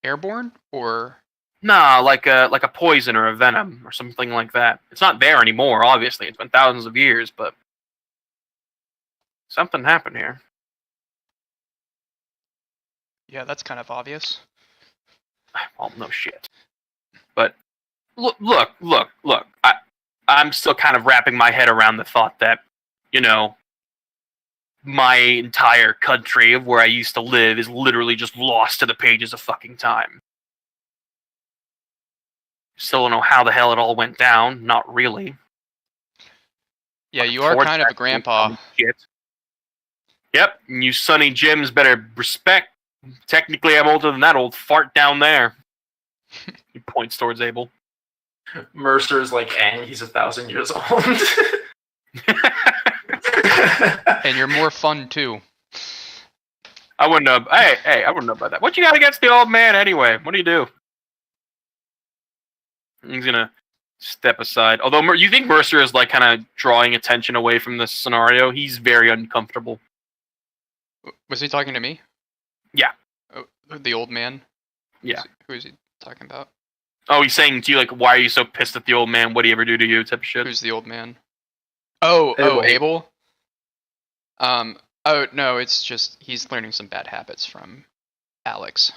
airborne or? Nah, like a poison or a venom or something like that. It's not there anymore, obviously. It's been thousands of years, but something happened here. Yeah, that's kind of obvious. Well, no shit. But look. I'm still kind of wrapping my head around the thought that, you know, my entire country of where I used to live is literally just lost to the pages of fucking time. Still don't know how the hell it all went down. Not really. Yeah, you are kind of a grandpa. Shit. Yep, and you Sonny Jims better respect. Technically, I'm older than that old fart down there. He points towards Abel. Mercer's like Aang, he's 1,000 years old. And you're more fun too. I wouldn't know. Hey, I wouldn't know about that. What you got against the old man anyway? What do you do? He's gonna step aside. Although you think Mercer is like kind of drawing attention away from this scenario, he's very uncomfortable. Was he talking to me? Yeah. Oh, the old man? Yeah. Who is he talking about? Oh, he's saying to you like, "Why are you so pissed at the old man? What did he ever do to you?" Type of shit. Who's the old man? Oh, Abel? Oh, no, it's just he's learning some bad habits from Alex.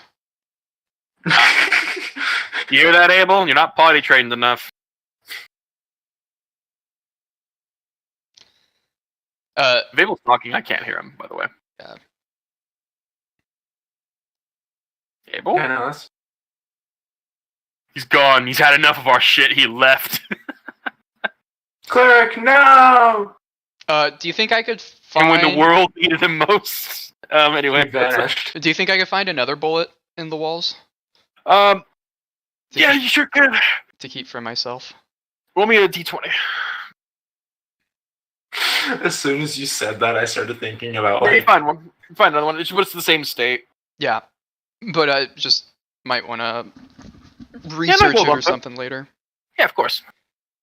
You hear that, Abel? You're not potty trained enough. If Abel's talking, I can't hear him, by the way. Yeah. Abel? I know this. He's gone. He's had enough of our shit. He left. Cleric, no! Do you think I could find... And when the world needed him most. Anyway. He vanished. Do you think I could find another bullet in the walls? Yeah, you sure could. To keep for myself. Roll me a d20. As soon as you said that, I started thinking about You like... find one. You find another one. It's the same state. Yeah, but I just might want to research it or something later. Yeah, of course.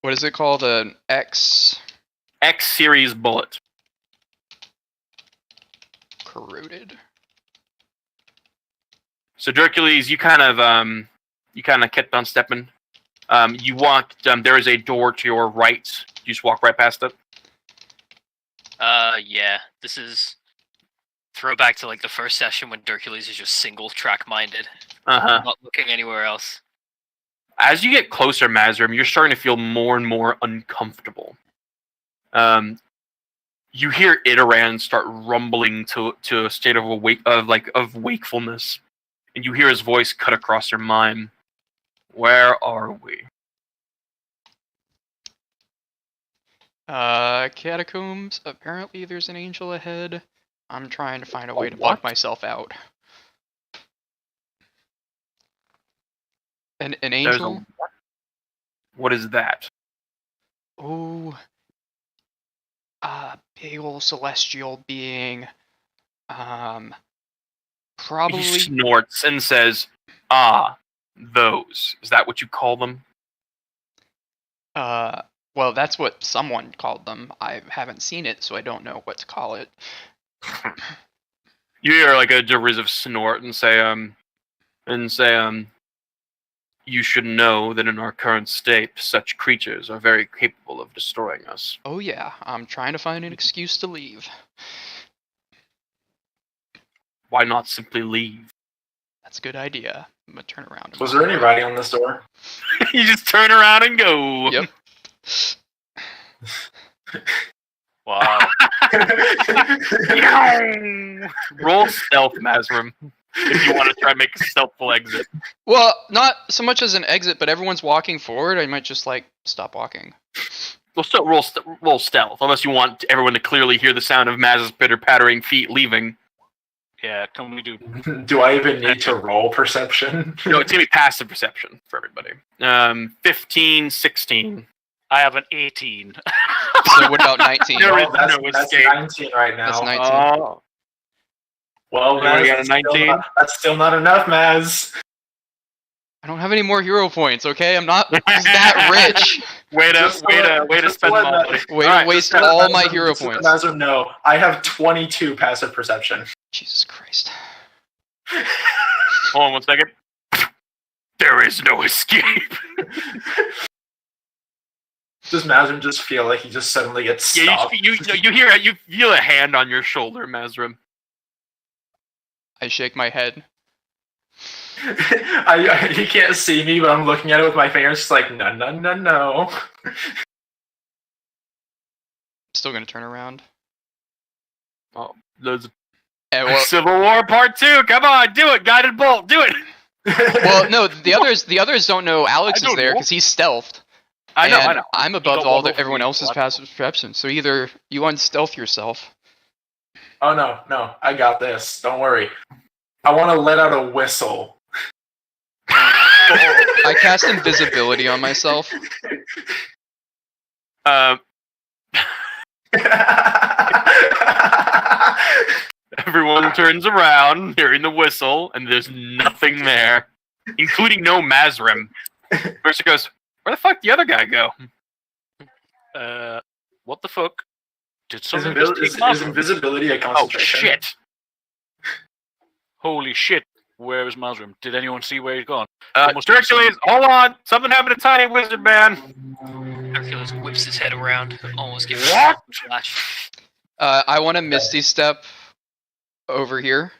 What is it called? An X series bullet. corroded. So Hercules, you kind of kept on stepping. You walked. There is a door to your right. You just walk right past it. Yeah. This is throwback to like the first session when Hercules is just single track minded, not looking anywhere else. As you get closer, Mazrim, you're starting to feel more and more uncomfortable. You hear Idaran start rumbling to a state of wakefulness, and you hear his voice cut across your mind. Where are we? Catacombs. Apparently, there's an angel ahead. I'm trying to find a way to bug myself out. An angel? What is that? Oh, big ol' celestial being. Probably. He snorts and says, "Ah, those. Is that what you call them?" Well, that's what someone called them. I haven't seen it, so I don't know what to call it. You hear like a derisive snort and say, you should know that in our current state, such creatures are very capable of destroying us. Oh yeah, I'm trying to find an excuse to leave. Why not simply leave? That's a good idea. I'm gonna turn around. Was there any writing on this door? You just turn around and go. Yep. Wow. Roll stealth, Mazrim, if you want to try and make a stealthful exit. Well, not so much as an exit, but everyone's walking forward. I might just stop walking. Well, still roll stealth, unless you want everyone to clearly hear the sound of Maz's pitter-pattering feet leaving. Yeah, can we do... Do I even need to roll perception? No, it's going to be passive perception for everybody. 15, 16. I have an 18. So what about 19? No, That's 19 right now. That's 19. Oh. Well, You Maz, got a 19? that's still not enough, Maz. I don't have any more hero points, okay? I'm not that rich. Way to spend them all. Way to waste all my hero points. Mazur, no, I have 22 passive perception. Jesus Christ. Hold on 1 second. There is no escape. Does Mazrim just feel like he just suddenly gets stopped? Yeah, you feel a hand on your shoulder, Mazrim. I shake my head. He can't see me, but I'm looking at it with my fingers, just like, no. Still gonna turn around. Oh, there's Well, Civil War Part 2. Come on, do it. Guided bolt, do it. well, no, the others don't know Alex is there because he's stealthed. I know. I'm above everyone else's passive perception, so either you unstealth yourself. Oh no, I got this. Don't worry. I want to let out a whistle. I cast invisibility on myself. Everyone turns around, hearing the whistle, and there's nothing there, including no Mazrim. Mercer goes, "Where the fuck did the other guy go?" What the fuck? Did Is someone just take invisibility a Oh concentration? shit! Holy shit! Where is Mazrim? Did anyone see where he's gone? Hercules, hold on! Something happened to Tiny Wizard Man! Hercules whips his head around, almost gives What? a flash. I want to Misty Step over here.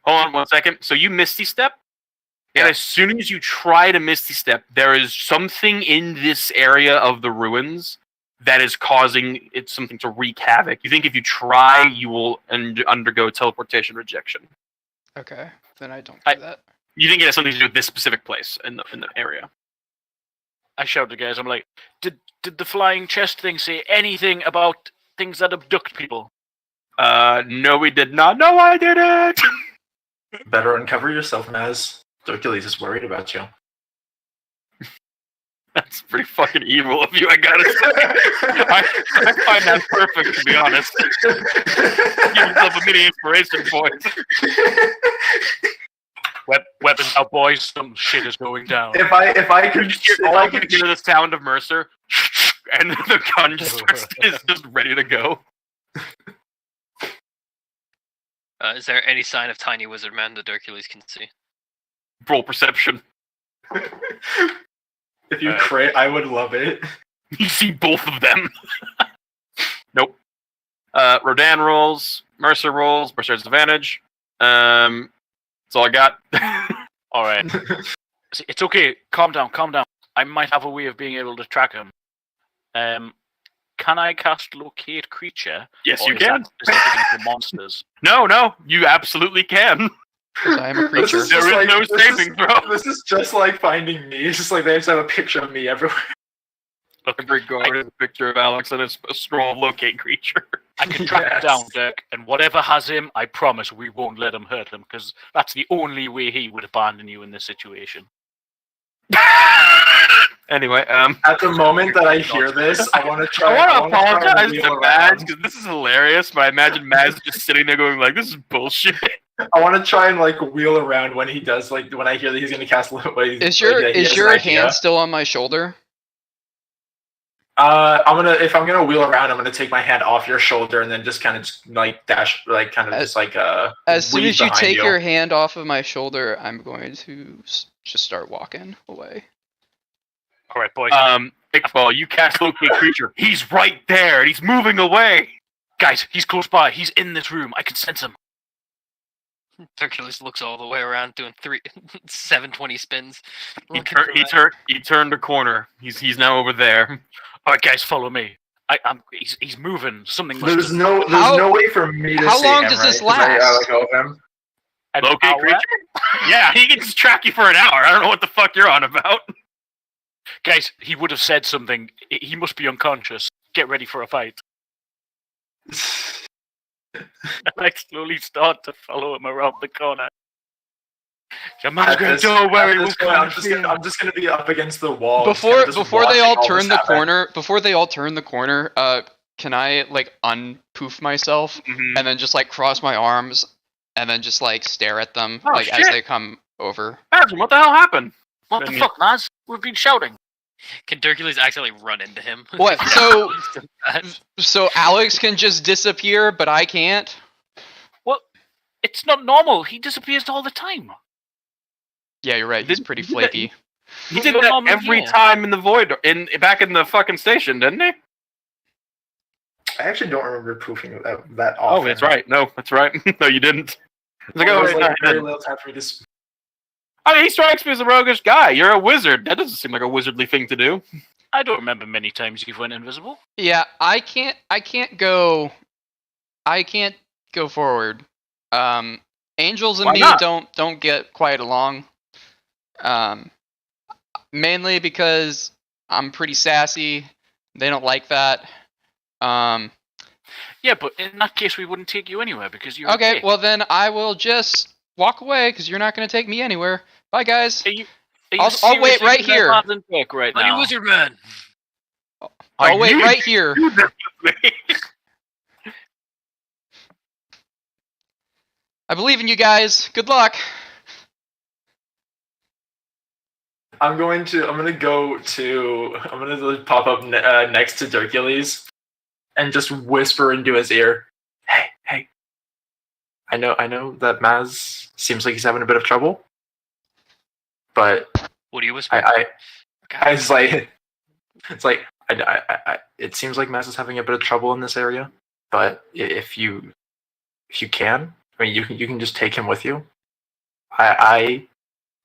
Hold on 1 second. So you Misty Step? And as soon as you try to Misty Step, there is something in this area of the ruins that is causing something to wreak havoc. You think if you try, you will undergo teleportation rejection. Okay, then I don't do that. You think it has something to do with this specific place in the area. I shout to guys, I'm like, did the flying chest thing say anything about things that abduct people? No, we did not. No, I didn't! Better uncover yourself, Maz. Hercules is worried about you. That's pretty fucking evil of you, I gotta say. I find that perfect, to be honest. Give yourself a mini inspiration point. Weapons out, boys. Some shit is going down. If I could hear the sound of Mercer, and the gun is just ready to go. Is there any sign of tiny wizard man that Hercules can see? Roll perception. If you crit, I would love it. You see both of them. Nope. Rodan rolls. Mercer rolls. Mercer has advantage. That's all I got. All right. It's okay. Calm down. I might have a way of being able to track him. Can I cast Locate Creature? Yes, or you is can. That specifically for monsters? No, you absolutely can. 'Cause I am a creature. There is no saving throw. This is just like Finding Me. It's just like they just have a picture of me everywhere. Look, every guard is a picture of Alex and a scroll of Locate Creature. I can track him down, Durc, and whatever has him, I promise we won't let him hurt him, because that's the only way he would abandon you in this situation. Anyway, At the moment that I hear this, I want to try. I want to apologize wheel to around. Maz because this is hilarious, but I imagine Maz just sitting there going like, "This is bullshit." I want to try and like wheel around when he does. Like when I hear that he's going to cast. Is your hand still on my shoulder? If I'm gonna wheel around, I'm gonna take my hand off your shoulder and then just kind of like dash, like kind of just like As soon weave as you behind take your hand off of my shoulder, I'm going to just start walking away. All right, boys. Iqbal, you cast Locate Creature. He's right there, and he's moving away. Guys, he's close by. He's in this room. I can sense him. Hercules looks all the way around, doing 720 spins. He turned a corner. He's now over there. All right, guys, follow me. He's moving. Something. There's no way for me to How see long him, does right? this 'Cause I last? let go of him. Locate Creature? Yeah, he can just track you for an hour. I don't know what the fuck you're on about. Guys, he would have said something. He must be unconscious. Get ready for a fight. And I slowly start to follow him around the corner. Your man's going to do where I'm just gonna be up against the wall. Before just they all watching turn this the happen. corner, can I like unpoof myself Mhm. and then just like cross my arms and then just like stare at them Oh, as shit. they come over? Imagine, what the hell happened? What the fuck, Maz? We've been shouting. Can Hercules accidentally run into him? What? So Alex can just disappear, but I can't? Well, it's not normal. He disappears all the time. Yeah, you're right. He's pretty flaky. He did that every time in the void, back in the fucking station, didn't he? I actually don't remember poofing that often. Oh, that's right. No, that's right. No, you didn't. It's like, There oh, was wait, like no, you very didn't. little time for me to. I mean, he strikes me as a roguish guy. You're a wizard. That doesn't seem like a wizardly thing to do. I don't remember many times you've went invisible. Yeah, I can't go forward. Angels and Why me not? don't get quite along. Mainly because I'm pretty sassy. They don't like that. Yeah, but in that case, we wouldn't take you anywhere because you're Okay, a dick. well then I will just walk away because you're not going to take me anywhere. Bye, guys. Are you I'll wait seriously right gonna here. have them dick right Buddy now? Wizard Man! I'll wait right here. I believe in you guys. Good luck. I'm gonna pop up next to Hercules and just whisper into his ear, "Hey, I know that Maz seems like he's having a bit of trouble, but What do you whisper? it seems like Maz is having a bit of trouble in this area, but if you can, I mean, you can just take him with you.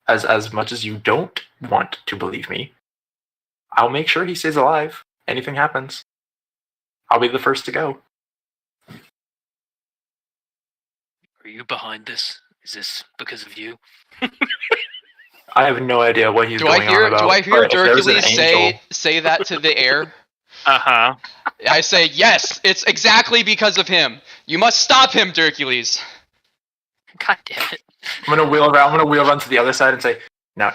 As much as you don't want to believe me, I'll make sure he stays alive. Anything happens, I'll be the first to go." Are you behind this? Is this because of you? I have no idea what he's Do going I hear on about. do I hear but if there's an Hercules angel- say that to the air? Uh-huh. I say, yes, it's exactly because of him. You must stop him, Hercules. God damn it. I'm gonna wheel around to the other side and say, "No,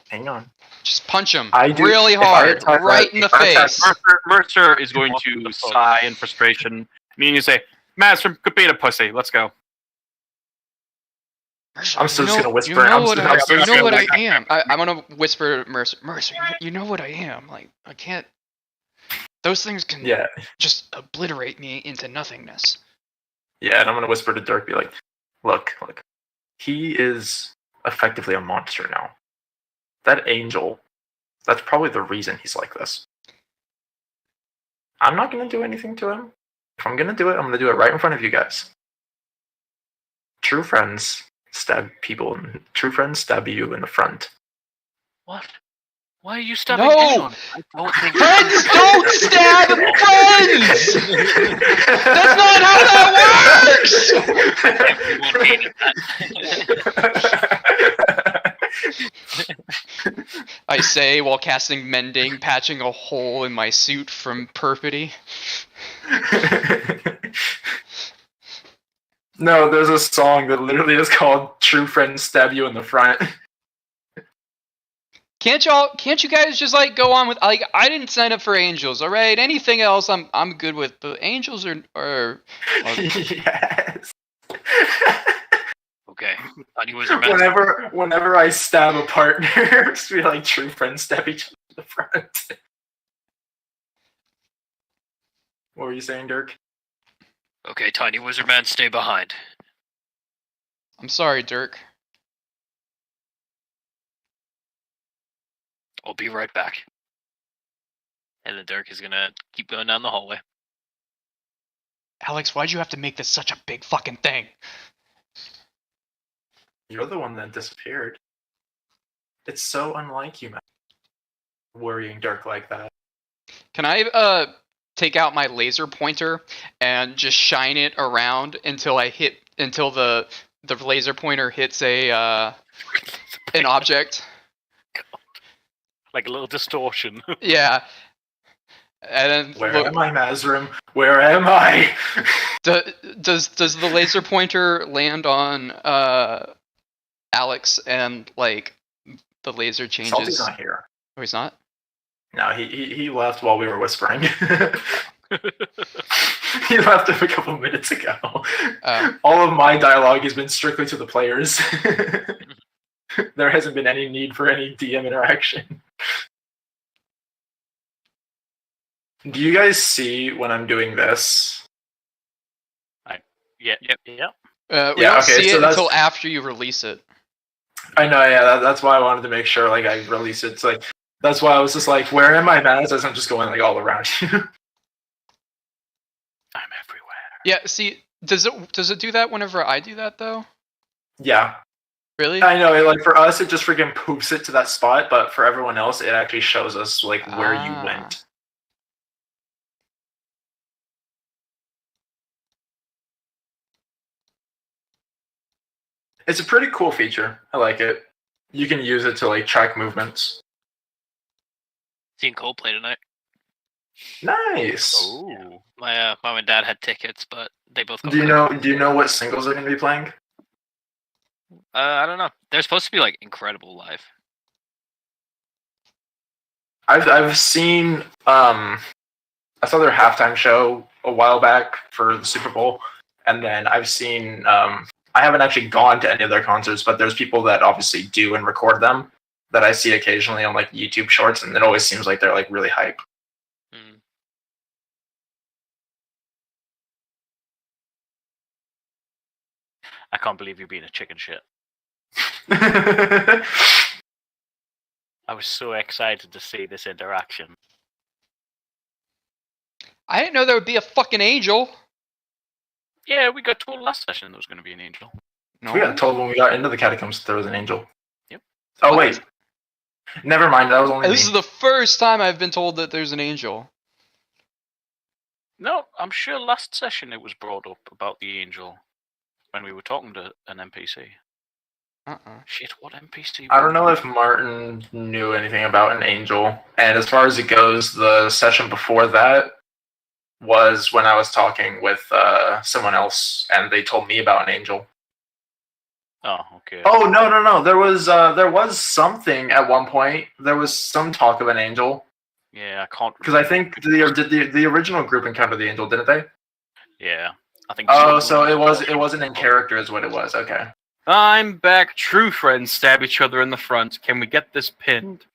hang on." Just punch him I do- really if I hard, attack right that- in the if I attack face. Mercer is going to sigh in frustration. Me and you say, Maz from Capita Pussy, let's go. I'm still just gonna whisper. You know I'm what, still- I, I'm still you just know what gonna- I am. I'm gonna whisper, Mercer, you know what I am. Like, I can't. Those things can Yeah. just obliterate me into nothingness. Yeah, and I'm gonna whisper to Durc, be like, look, he is effectively a monster now. That angel, that's probably the reason he's like this. I'm not gonna do anything to him. If I'm gonna do it, I'm gonna do it right in front of you guys. True friends stab people. True friends stab you in the front. What? Why are you stabbing No! anyone? I don't think Friends don't stab friends! That's not how that works! Everyone hated that. I say while casting Mending, patching a hole in my suit from perfidy. No, there's a song that literally is called "True Friends Stab You in the Front." Can't you guys just like go on with like I didn't sign up for angels, all right? Anything else I'm good with, but angels are Yes. Okay. Thought he was a man. Whenever I stab a partner, it's be like true friends stab each other in the front. What were you saying, Durc? Okay, Tiny Wizard Man, stay behind. I'm sorry, Durc. I'll be right back. And then Durc is gonna keep going down the hallway. Alex, why'd you have to make this such a big fucking thing? You're the one that disappeared. It's so unlike you, man. Worrying Durc like that. Can I take out my laser pointer and just shine it around until the laser pointer hits an object? Like a little distortion. Yeah. And then Where am I, Mazrim? Where am I? does the laser pointer land on Alex and like the laser changes? Salty's not here. Oh, he's not? No, he left while we were whispering. He left a couple minutes ago. All of my dialogue has been strictly to the players. There hasn't been any need for any DM interaction. Do you guys see when I'm doing this? Yeah. We don't see it until after you release it. I know, yeah. That's why I wanted to make sure, like, I release it. It's like that's why I was just like, "Where am I, Maz?" As I'm just going like all around you. I'm everywhere. Yeah. See, does it do that whenever I do that though? Yeah. Really? I know. Like for us, it just freaking poops it to that spot, but for everyone else, it actually shows us like where you went. It's a pretty cool feature. I like it. You can use it to like track movements. Seen Coldplay tonight. Nice. Oh. My mom and dad had tickets, but they both. Do you know what singles they're going to be playing? I don't know. They're supposed to be like incredible live. I've seen I saw their halftime show a while back for the Super Bowl, and then I've seen I haven't actually gone to any of their concerts, but there's people that obviously do and record them that I see occasionally on like YouTube shorts, and it always seems like they're like really hype. Mm. I can't believe you being a chicken shit. I I was so excited to see this interaction. I didn't know there would be a fucking angel. Yeah, we got told last session there was going to be an angel. No. We got told when we got into the catacombs that there was an angel. Yep. Oh What? wait, never mind. That was only This me. is the first time I've been told that there's an angel. No, I'm sure last session it was brought up about the angel when we were talking to an NPC. Shit, what NPC? I don't know if Martin knew anything about an angel. And as far as it goes, the session before that was when I was talking with someone else, and they told me about an angel. Oh, okay. Oh no! There was something at one point. There was some talk of an angel Yeah, I can't. because I think the original group encountered the angel, didn't they? Yeah, I think. Oh, so it wasn't in character, is what it was. Okay. I'm back. True friends stab each other in the front. Can we get this pinned?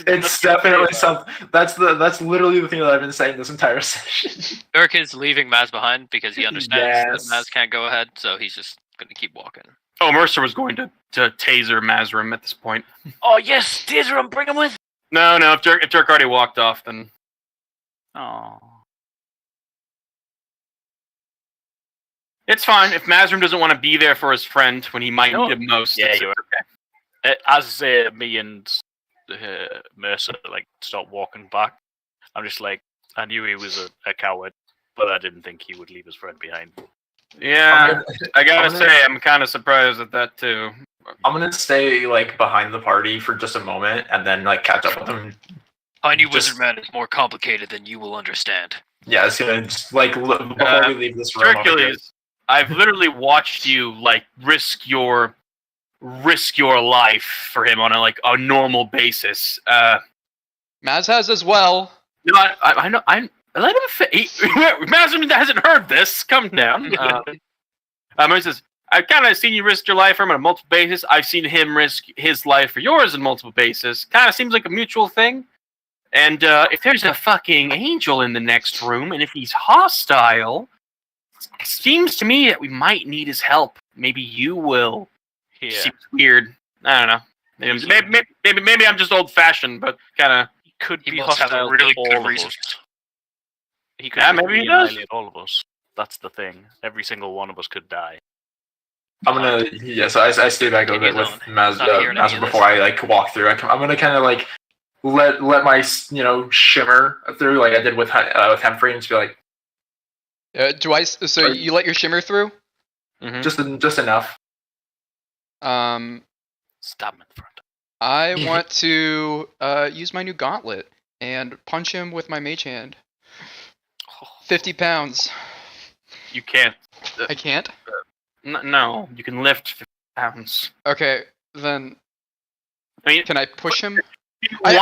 It's definitely something. That's literally the thing that I've been saying this entire session. Durc is leaving Maz behind because he understands Yes. that Maz can't go ahead, so he's just going to keep walking. Oh, Mercer was going to taser Mazrim at this point. Oh, yes! Taser him! Bring him with! No, if Durc already walked off, then... Oh. It's fine. If Mazrim doesn't want to be there for his friend when he might No. need him most, Yeah, it's you're okay. As me and Mercer start walking back, I'm just like, I knew he was a coward, but I didn't think he would leave his friend behind. Yeah, I gotta say, I'm kind of surprised at that too. I'm gonna stay behind the party for just a moment and then catch up with him. Finding Wizard Man is more complicated than you will understand. Yeah, it's gonna just before we leave this room. Hercules, I've literally watched you risk your life for him on a normal basis. Maz has as well. No, I know. Let him. Mazrim hasn't heard this. Come down. He says, I've kind of seen you risk your life for him on a multiple basis. I've seen him risk his life for yours on multiple basis. Kind of seems like a mutual thing. And if there's a fucking angel in the next room, and if he's hostile, it seems to me that we might need his help. Maybe you will. Yeah. Seems weird. I don't know. Maybe I'm just old-fashioned, but kind of. He could He be must have hostile really to all good of reasons. us. He could Maybe he does. annihilate all of us. That's the thing. Every single one of us could die. I'm gonna so I stay back a bit with Maz before I walk through. I'm gonna kind of let my shimmer through like I did with Hemfree and just be like. You let your shimmer through? Mm-hmm. Just enough. Stab him in the front. I want to use my new gauntlet and punch him with my mage hand. 50 pounds. You can't. I can't? No, you can lift 50 pounds. Okay, then I mean, can I push him? I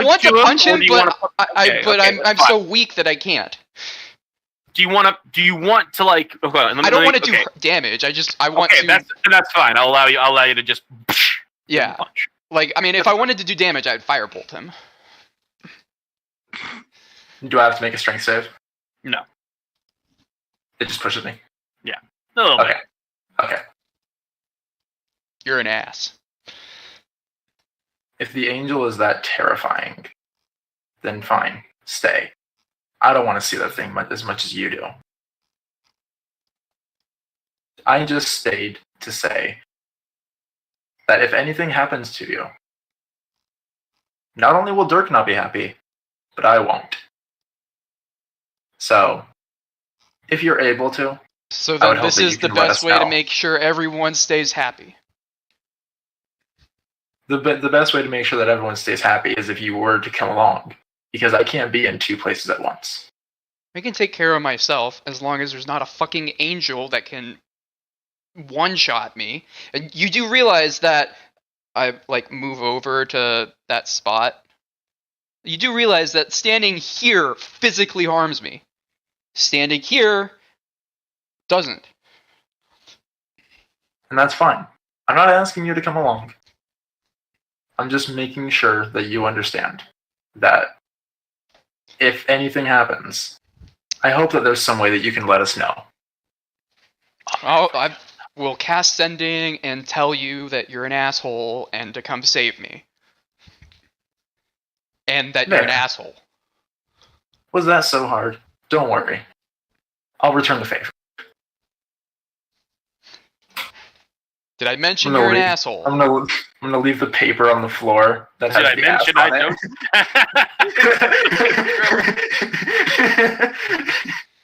want to punch him, but Okay, I'm so weak that I can't. Do you want to Okay, I don't want to do damage. I want to. That's fine. I'll allow you to just. Yeah. Punch. If I wanted to do damage, I'd firebolt him. Do I have to make a strength save? No. It just pushes me. Yeah. A little bit. Okay. You're an ass. If the angel is that terrifying, then fine. Stay. I don't want to see that thing as much as you do. I just stayed to say that if anything happens to you, not only will Durc not be happy, but I won't. So, if you're able to, so then this is the best way to make sure everyone stays happy. The best way to make sure that everyone stays happy is if you were to come along, because I can't be in two places at once. I can take care of myself as long as there's not a fucking angel that can one-shot me. And you do realize that I move over to that spot. You do realize that standing here physically harms me. Standing here doesn't. And that's fine. I'm not asking you to come along. I'm just making sure that you understand that if anything happens, I hope that there's some way that you can let us know. I will cast sending and tell you that you're an asshole and to come save me. And that you're an asshole. Was that so hard? Don't worry. I'll return the favor. Did I mention you're an asshole? I'm gonna leave the paper on the floor. That Did has I the mention ass on I it.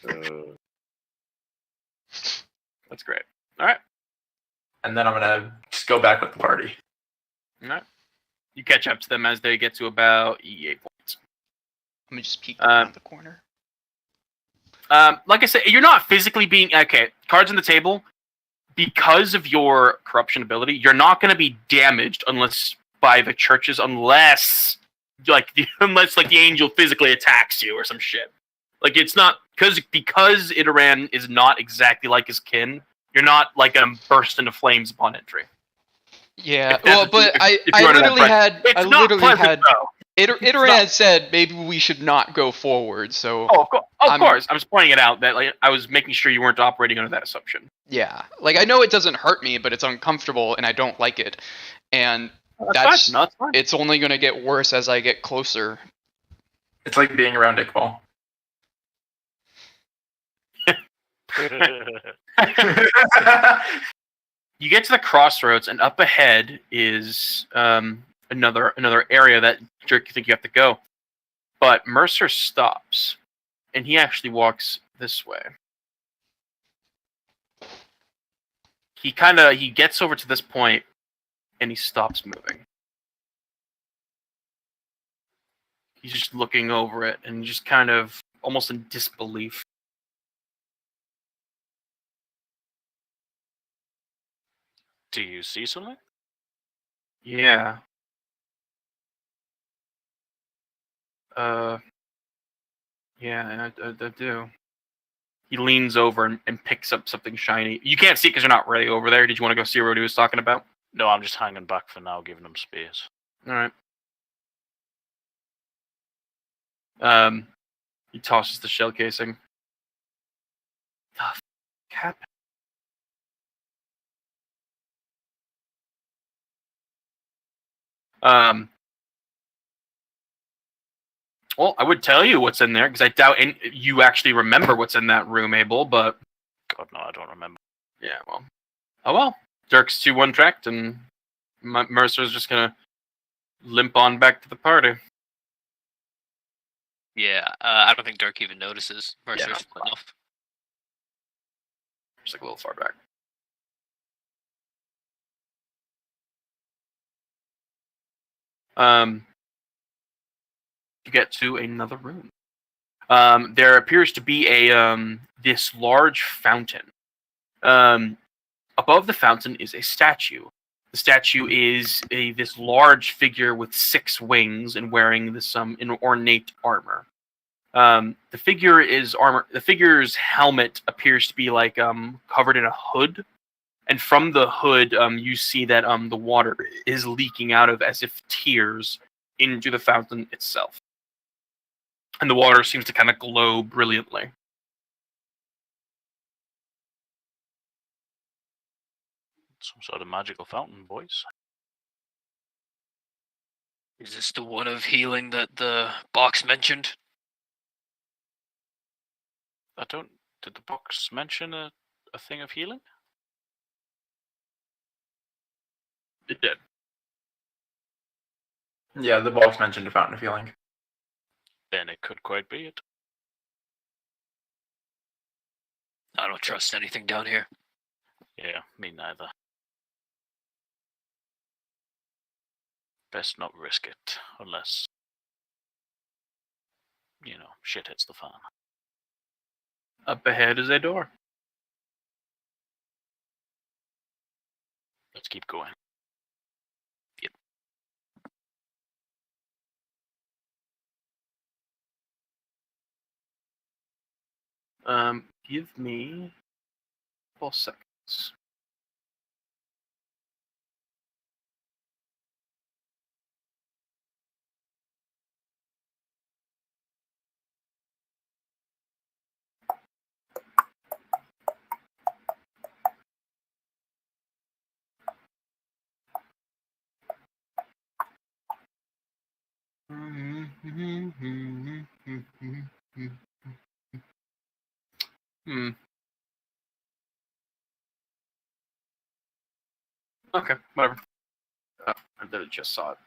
don't? That's great. All right. And then I'm gonna just go back with the party. All right. You catch up to them as they get to about 8 points. Let me just peek around the corner. Like I said, you're not physically being cards on the table. Because of your corruption ability, you're not going to be damaged unless by the churches, unless the angel physically attacks you or some shit. It's not because Itaran is not exactly like his kin. You're not going to burst into flames upon entry. Yeah, If that's well, what but you- I, if I you're under that literally impression. had, It's I not literally pleasant, had, though. Iteran not- had said maybe we should not go forward. So Oh, of I'm- course. I'm just pointing it out that like I was making sure you weren't operating under that assumption. yeah, like I know it doesn't hurt me, but it's uncomfortable and I don't like it, and That's fine. No, that's fine. it's only gonna get worse as I get closer. It's like being around Iqbal. You get to the crossroads, and up ahead is another area that Durc you think you have to go. But Mercer stops, and he actually walks this way. He gets over to this point, and he stops moving. He's just looking over it, and just kind of almost in disbelief. Do you see something? Yeah. Yeah, I do. He leans over and picks up something shiny. You can't see it because you're not really over there. Did you want to go see what he was talking about? No, I'm just hanging back for now, giving him space. All right. He tosses the shell casing. The cap. Well, I would tell you what's in there because I doubt you actually remember what's in that room, Abel. But God, no, I don't remember. yeah, well, oh well. Durc's 2-1 tracked, and Mercer's just gonna limp on back to the party. Yeah, I don't think Durc even notices Mercer's no, enough. Just like a little far back. You get to another room. There appears to be this large fountain. Above the fountain is a statue. The statue is this large figure with 6 wings and wearing this ornate armor. The figure's helmet appears to be like covered in a hood, and from the hood, you see that the water is leaking out of as if tears into the fountain itself, and the water seems to kind of glow brilliantly. Some sort of magical fountain, boys. Is this the one of healing that the box mentioned? Did the box mention a thing of healing? It did. Yeah, the box mentioned a fountain of healing. Then it could quite be it. I don't trust anything down here. Yeah, me neither. Best not risk it, unless, shit hits the fan. Up ahead is a door. Let's keep going. Yep. Give me 12 seconds. Okay, whatever. I literally just saw it.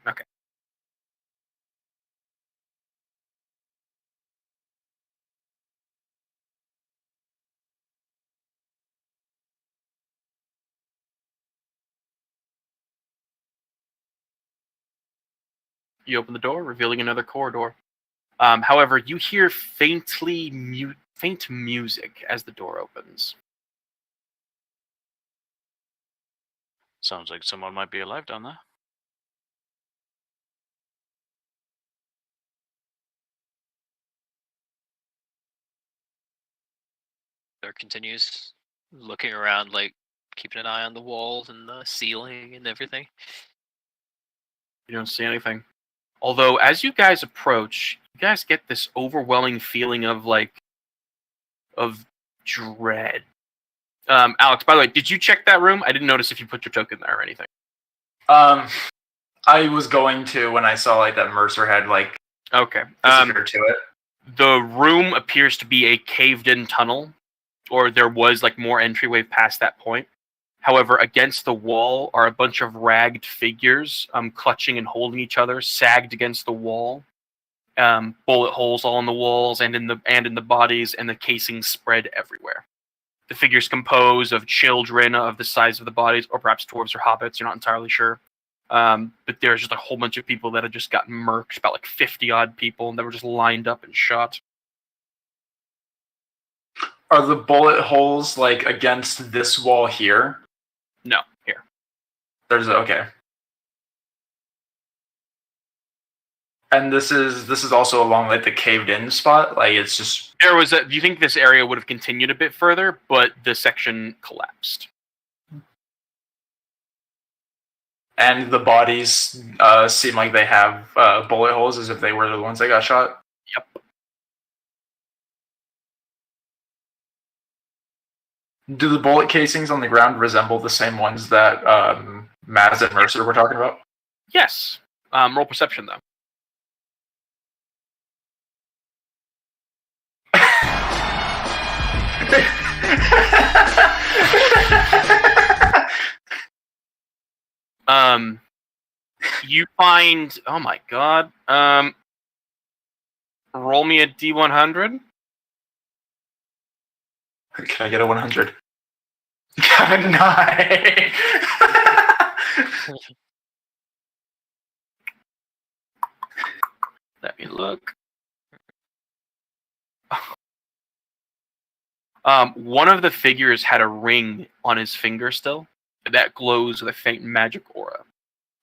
Okay. You open the door, revealing another corridor. However, you hear faint music as the door opens. Sounds like someone might be alive down there. Durc continues. looking around, like keeping an eye on the walls and the ceiling and everything. You don't see anything. Although, as you guys approach, you guys get this overwhelming feeling of dread. Alex, by the way, did you check that room? I didn't notice if you put your token there or anything. I was going to when I saw like that Mercer had like Okay. disappeared to it. The room appears to be a caved-in tunnel, or there was like more entryway past that point. However, against the wall are a bunch of ragged figures, clutching and holding each other, sagged against the wall. Bullet holes all in the walls and in the bodies, and the casings spread everywhere. The figures compose of children of the size of the bodies, or perhaps dwarves or hobbits. You're not entirely sure. But there's just a whole bunch of people that had just gotten murked, about like 50-odd people, that were just lined up and shot. Are the bullet holes like against this wall here? No, here. Okay. And this is also along like the caved in spot. Like it's just Do you think this area would have continued a bit further, but the section collapsed? And the bodies seem like they have bullet holes as if they were the ones that got shot. Yep. Do the bullet casings on the ground resemble the same ones that Maz and Mercer were talking about? Yes. Roll perception, though. You find... Oh my god. Roll me a D100. Can I get a 100? Got a 9! Let me look. One of the figures had a ring on his finger still that glows with a faint magic aura.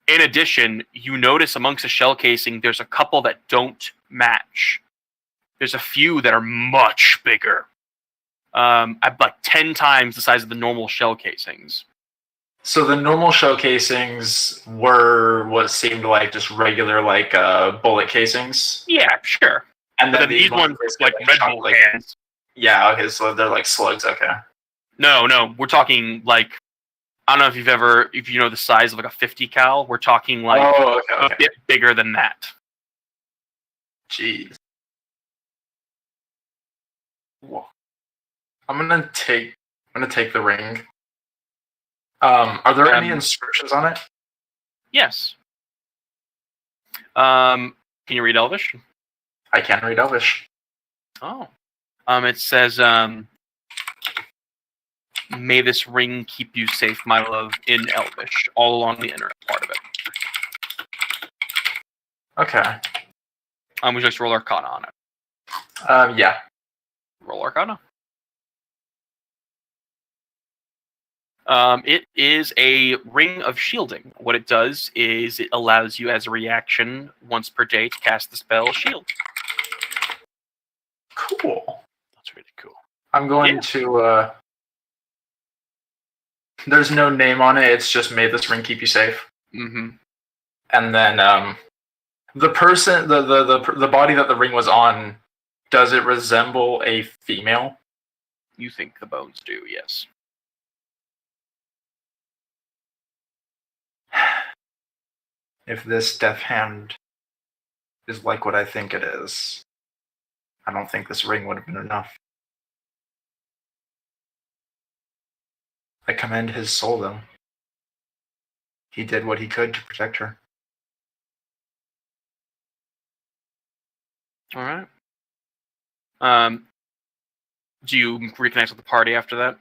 In addition, you notice amongst the shell casing, there's a couple that don't match. There's a few that are much bigger. Like 10 times the size of the normal shell casings. So the normal shell casings were what seemed like just regular like bullet casings? Yeah, sure. And then these ones like Red Bull hands. Yeah, okay, so they're like slugs, okay. No, we're talking like, I don't know if you know the size of like a 50 cal, we're talking like a bit bigger than that. Jeez. Whoa. I'm gonna take the ring. Are there any inscriptions on it? Yes. Can you read Elvish? I can read Elvish. Oh. It says, may this ring keep you safe, my love, in Elvish, all along the inner part of it. Okay. Would you like to roll Arcana on it? Yeah. Roll Arcana. It is a ring of shielding. What it does is it allows you, as a reaction, once per day, to cast the spell Shield. Cool. That's really cool. I'm going to... There's no name on it, it's just may this ring keep you safe. Mm-hmm. And then the person, the body that the ring was on, does it resemble a female? You think the bones do, yes. If this death hand is like what I think it is, I don't think this ring would have been enough. I commend his soul, though. He did what he could to protect her. All right. Do you reconnect with the party after that?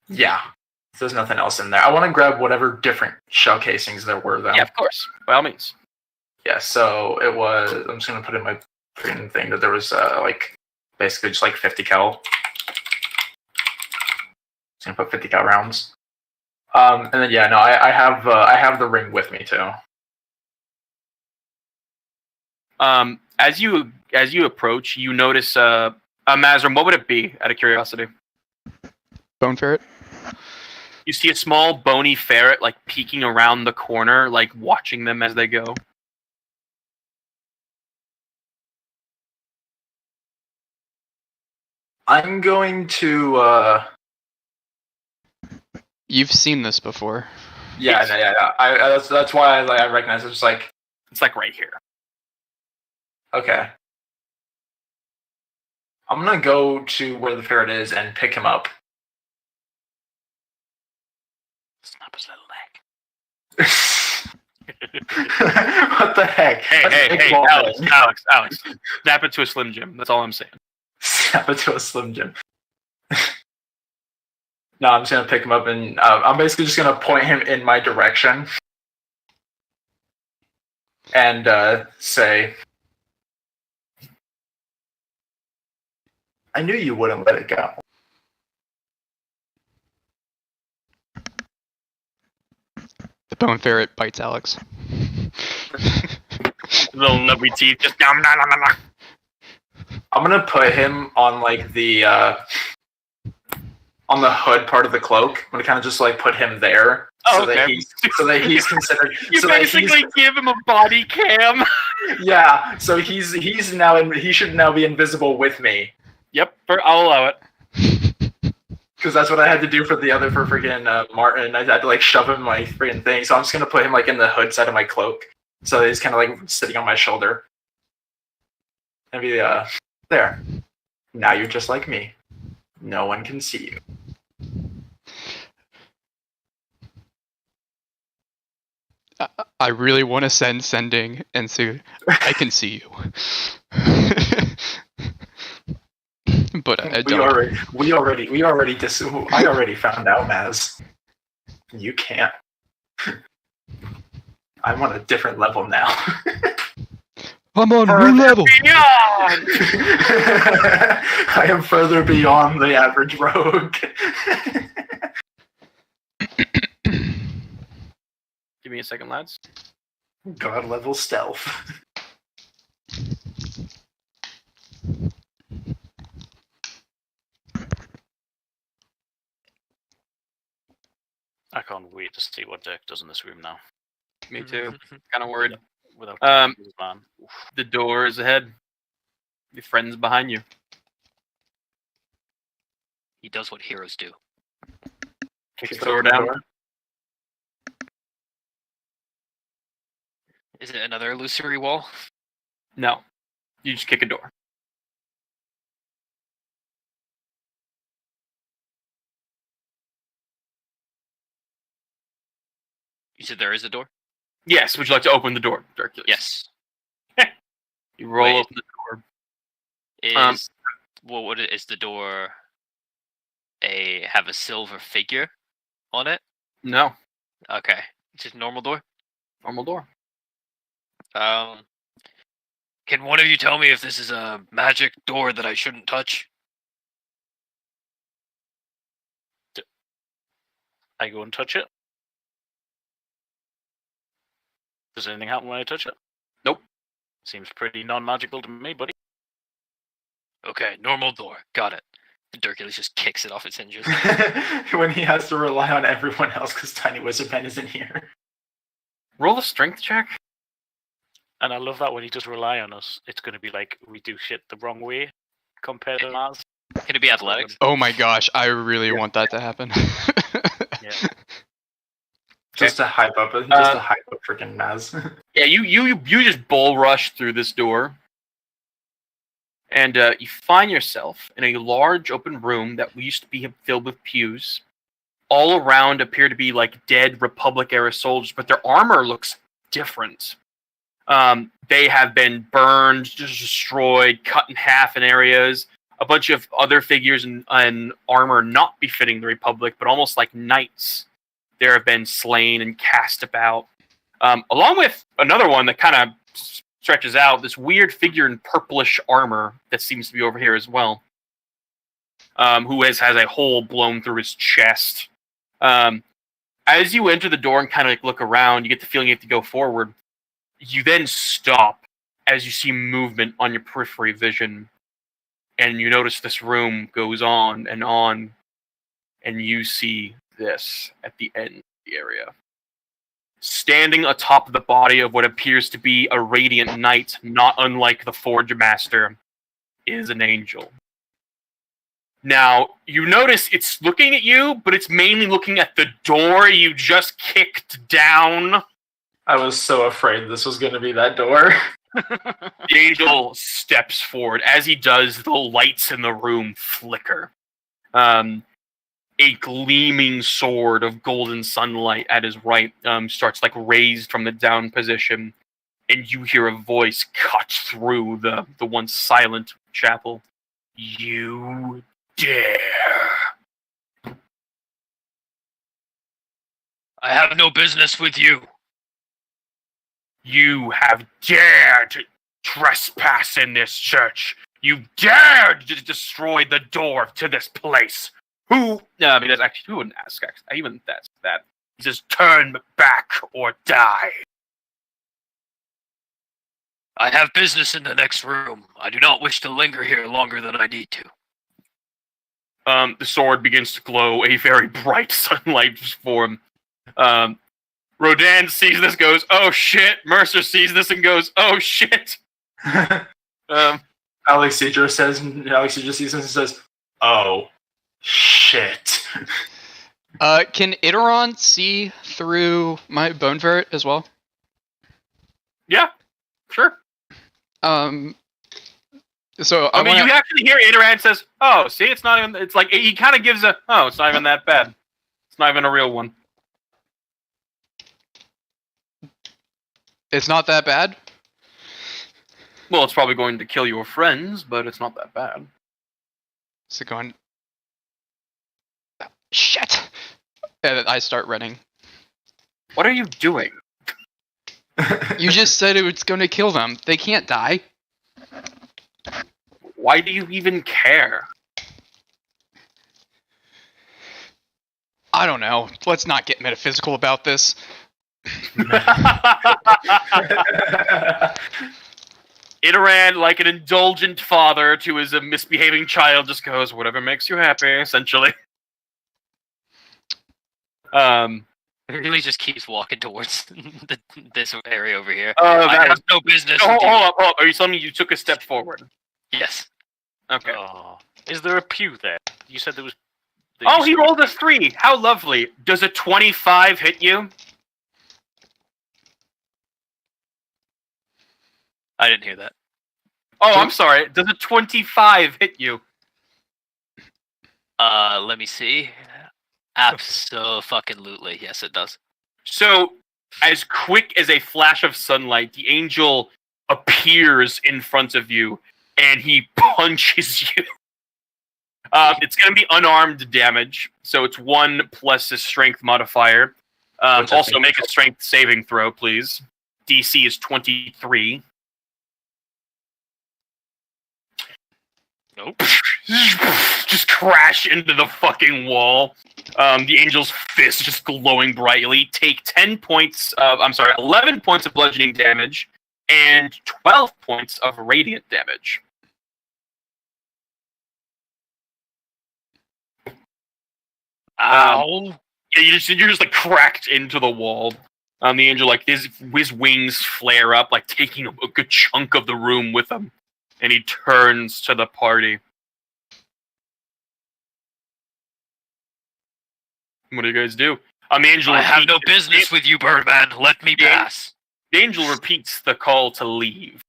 Yeah. There's nothing else in there. I want to grab whatever different shell casings there were, though. Yeah, of course. By all means. Yeah, so it was... I'm just going to put in my freaking thing that there was, basically just like 50 cal. Just going to put 50 cal rounds. And then, yeah, no, I have the ring with me, too. As you approach, you notice... Mazrim, what would it be, out of curiosity? Bone ferret. You see a small bony ferret like peeking around the corner, like watching them as they go. I'm going to. You've seen this before. Yeah. That's why I recognize it. It's like right here. Okay. I'm gonna go to where the ferret is and pick him up. Snap his little neck. What the heck? Hey, Alex. Snap it to a Slim Jim. That's all I'm saying. Snap it to a Slim Jim. No, I'm just gonna pick him up and I'm basically just gonna point him in my direction and say, "I knew you wouldn't let it go." The bone ferret bites Alex. Little nubby teeth, just nom nom nom nom. I'm gonna put him on like the on the hood part of the cloak. I'm gonna kind of just like put him there so that he's considered. You basically give him a body cam. Yeah, so he's now he should now be invisible with me. Yep, I'll allow it. Because that's what I had to do for freaking Martin. I had to like shove him in my freaking thing. So I'm just gonna put him like in the hood side of my cloak, so he's kind of like sitting on my shoulder. Maybe there. Now you're just like me. No one can see you. I really want to sending and say I can see you. But I don't. I already found out, Maz. You can't. I'm on a different level now. I'm on a new level. I am further beyond the average rogue. Give me a second, lads. God level stealth. I can't wait to see what Durc does in this room now. Me too. Kind of worried. Without his man. The door is ahead. Your friend's behind you. He does what heroes do. Kicks the door down. Is it another illusory wall? No. You just kick a door. You said there is a door? Yes. Would you like to open the door, Durc? Yes. You roll Wait. open the door. Is the door have a silver figure on it? No. Okay. Just normal door? Normal door. Can one of you tell me if this is a magic door that I shouldn't touch? I go and touch it. Does anything happen when I touch it? Nope. Seems pretty non-magical to me, buddy. Okay, normal door. Got it. And Durculus just kicks it off its hinges. When he has to rely on everyone else because Tiny Wizard Pen isn't here. Roll a strength check. And I love that when he does rely on us, it's going to be like we do shit the wrong way compared to Mars. Can it be athletics? Oh my gosh, I really want that to happen. Yeah. Just to hype up freaking Maz. Yeah, you just bull rush through this door, and you find yourself in a large open room that used to be filled with pews. All around appear to be like dead Republic era soldiers, but their armor looks different. They have been burned, destroyed, cut in half in areas. A bunch of other figures and armor not befitting the Republic, but almost like knights. There have been slain and cast about. Along with another one that kind of stretches out, this weird figure in purplish armor that seems to be over here as well. Who has a hole blown through his chest. As you enter the door and kind of like look around, you get the feeling you have to go forward. You then stop as you see movement on your periphery vision. And you notice this room goes on. and you see this at the end of the area. Standing atop the body of what appears to be a radiant knight, not unlike the Forge Master, is an angel. Now, you notice it's looking at you, but it's mainly looking at the door you just kicked down. I was so afraid this was going to be that door. The angel steps forward. As he does, the lights in the room flicker. A gleaming sword of golden sunlight at his right starts like raised from the down position, and you hear a voice cut through the once silent chapel. You dare. I have no business with you. You have dared to trespass in this church. You dared to destroy the door to this place. Who? I mean, that's actually, who wouldn't ask? Even that's that. He says, "Turn back or die." I have business in the next room. I do not wish to linger here longer than I need to. The sword begins to glow a very bright sunlight form. Rodan sees this, goes, "Oh shit!" Mercer sees this and goes, "Oh shit!" Alexandra sees this and says, "Oh shit." Can Iteron see through my bone ferret as well? Yeah, sure. So I mean, you actually hear Iteron says, "Oh, see, it's not even." It's like he kind of gives a, "Oh, it's not even that bad. It's not even a real one." It's not that bad? Well, it's probably going to kill your friends, but it's not that bad. Is it going? Oh, shit! And I start running. What are you doing? You just said it was going to kill them. They can't die. Why do you even care? I don't know. Let's not get metaphysical about this. Iteran, like an indulgent father to his misbehaving child, just goes, "Whatever makes you happy," essentially. He really just keeps walking towards this area over here. I have no business. Hold up. Are you telling me you took a step forward? Yes. Okay. Oh. Is there a pew there? You said there was... Oh, he rolled a 3. How lovely. Does a 25 hit you? I didn't hear that. Oh, I'm sorry. Does a 25 hit you? Let me see. Abso-fucking-lutely. Yes, it does. So, as quick as a flash of sunlight, the angel appears in front of you, and he punches you. It's going to be unarmed damage, so it's 1 plus his strength modifier. Also, make a strength saving throw, please. DC is 23. Nope. Just crash into the fucking wall. The angel's fist just glowing brightly. Take 11 points of bludgeoning damage and 12 points of radiant damage. Ow! Yeah, you're just like cracked into the wall. The angel, like his wings flare up, like taking a good chunk of the room with him, and he turns to the party. What do you guys do? The angel. I have no business with you, Birdman. Let me pass. The angel repeats the call to leave.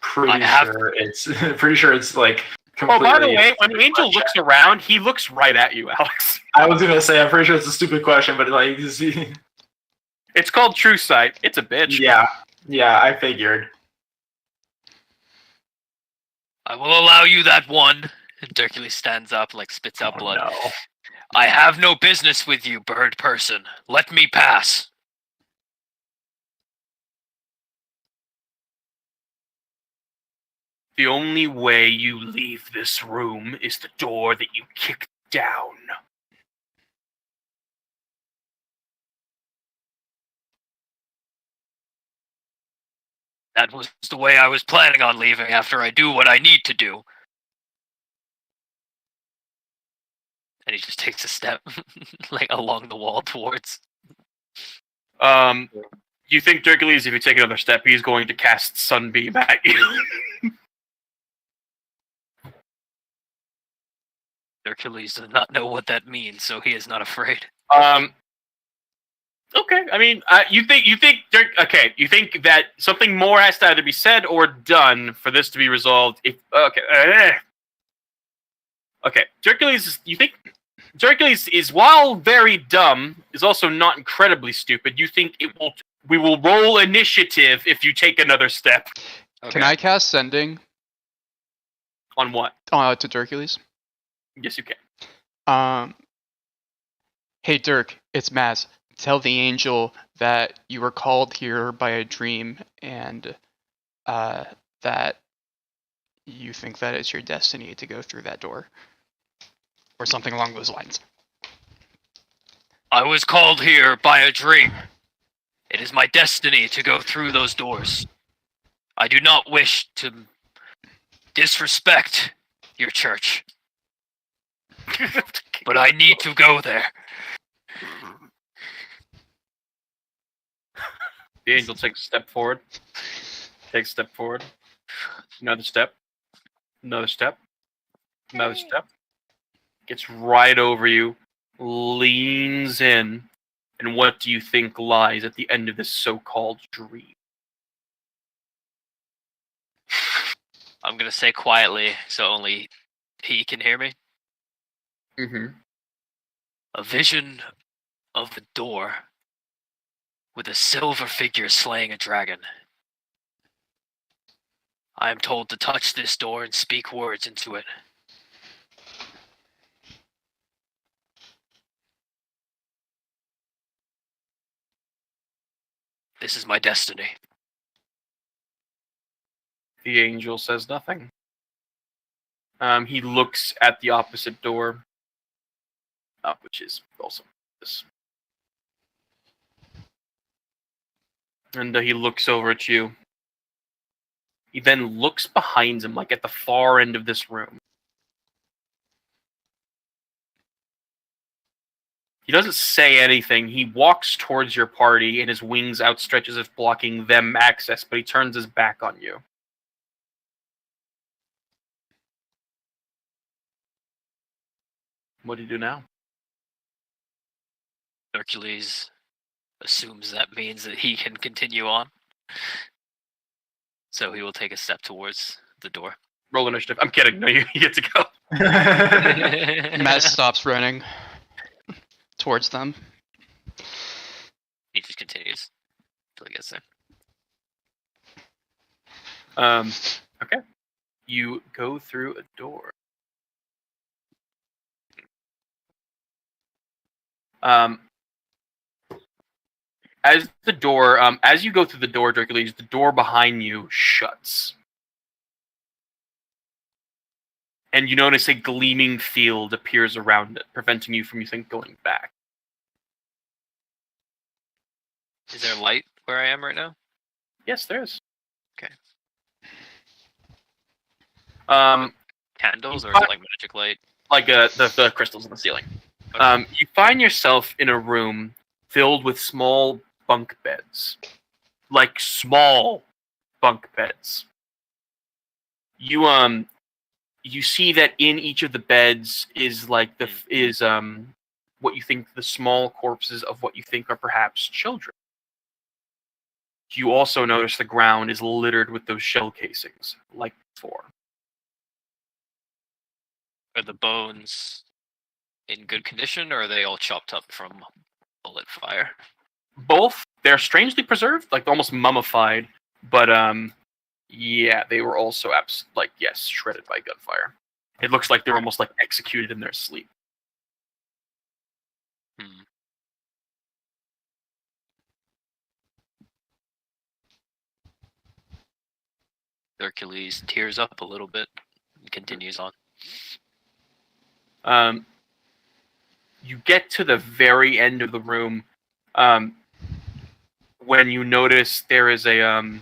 Pretty sure it's like completely... Oh, by the way, when the angel looks around, he looks right at you, Alex. I was gonna say, I'm pretty sure it's a stupid question, but like, it's called True Sight. It's a bitch. Yeah, I figured. I will allow you that one. And Durc stands up, like spits out blood. No. I have no business with you, bird person. Let me pass. The only way you leave this room is the door that you kicked down. That was the way I was planning on leaving after I do what I need to do. And he just takes a step, like, along the wall towards... You think Durc, if you take another step, he's going to cast Sunbeam at you. Hercules does not know what that means, so he is not afraid. Okay, I mean, you think you think that something more has to either be said or done for this to be resolved. Okay, Hercules, you think Hercules is, while very dumb, is also not incredibly stupid. You think we will roll initiative if you take another step. Okay. Can I cast Sending? On what? To Hercules. Yes, you can. Hey Durc, it's Maz. Tell the angel that you were called here by a dream and that you think that it's your destiny to go through that door. Or something along those lines. I was called here by a dream. It is my destiny to go through those doors. I do not wish to disrespect your church. But I need to go there. The angel takes a step forward. Takes a step forward. Another step. Another step. Another step. Gets right over you. Leans in. And what do you think lies at the end of this so-called dream? I'm going to say quietly so only he can hear me. Mm-hmm. A vision of a door with a silver figure slaying a dragon. I am told to touch this door and speak words into it. This is my destiny. The angel says nothing. He looks at the opposite door, which is also this. And he looks over at you. He then looks behind him, like at the far end of this room. He doesn't say anything. He walks towards your party, and his wings outstretch as if blocking them access, but he turns his back on you. What do you do now? Hercules assumes that means that he can continue on. So he will take a step towards the door. Roll initiative. I'm kidding. No, you get to go. Maz stops running towards them. He just continues until he gets there. Okay. You go through a door. As you go through the door, Hercules, the door behind you shuts. And you notice a gleaming field appears around it, preventing you from going back. Is there light where I am right now? Yes, there is. Okay. Candles, or is it like magic light? Like the crystals in the ceiling. Okay. You find yourself in a room filled with small bunk beds. Like small bunk beds. You see that in each of the beds is what you think the small corpses of what you think are perhaps children. You also notice the ground is littered with those shell casings, like before. Are the bones in good condition, or are they all chopped up from bullet fire? Both. They're strangely preserved, like almost mummified, but yeah, they were also shredded by gunfire. It looks like they're almost like executed in their sleep. Hercules tears up a little bit and continues on. You get to the very end of the room when you notice there is a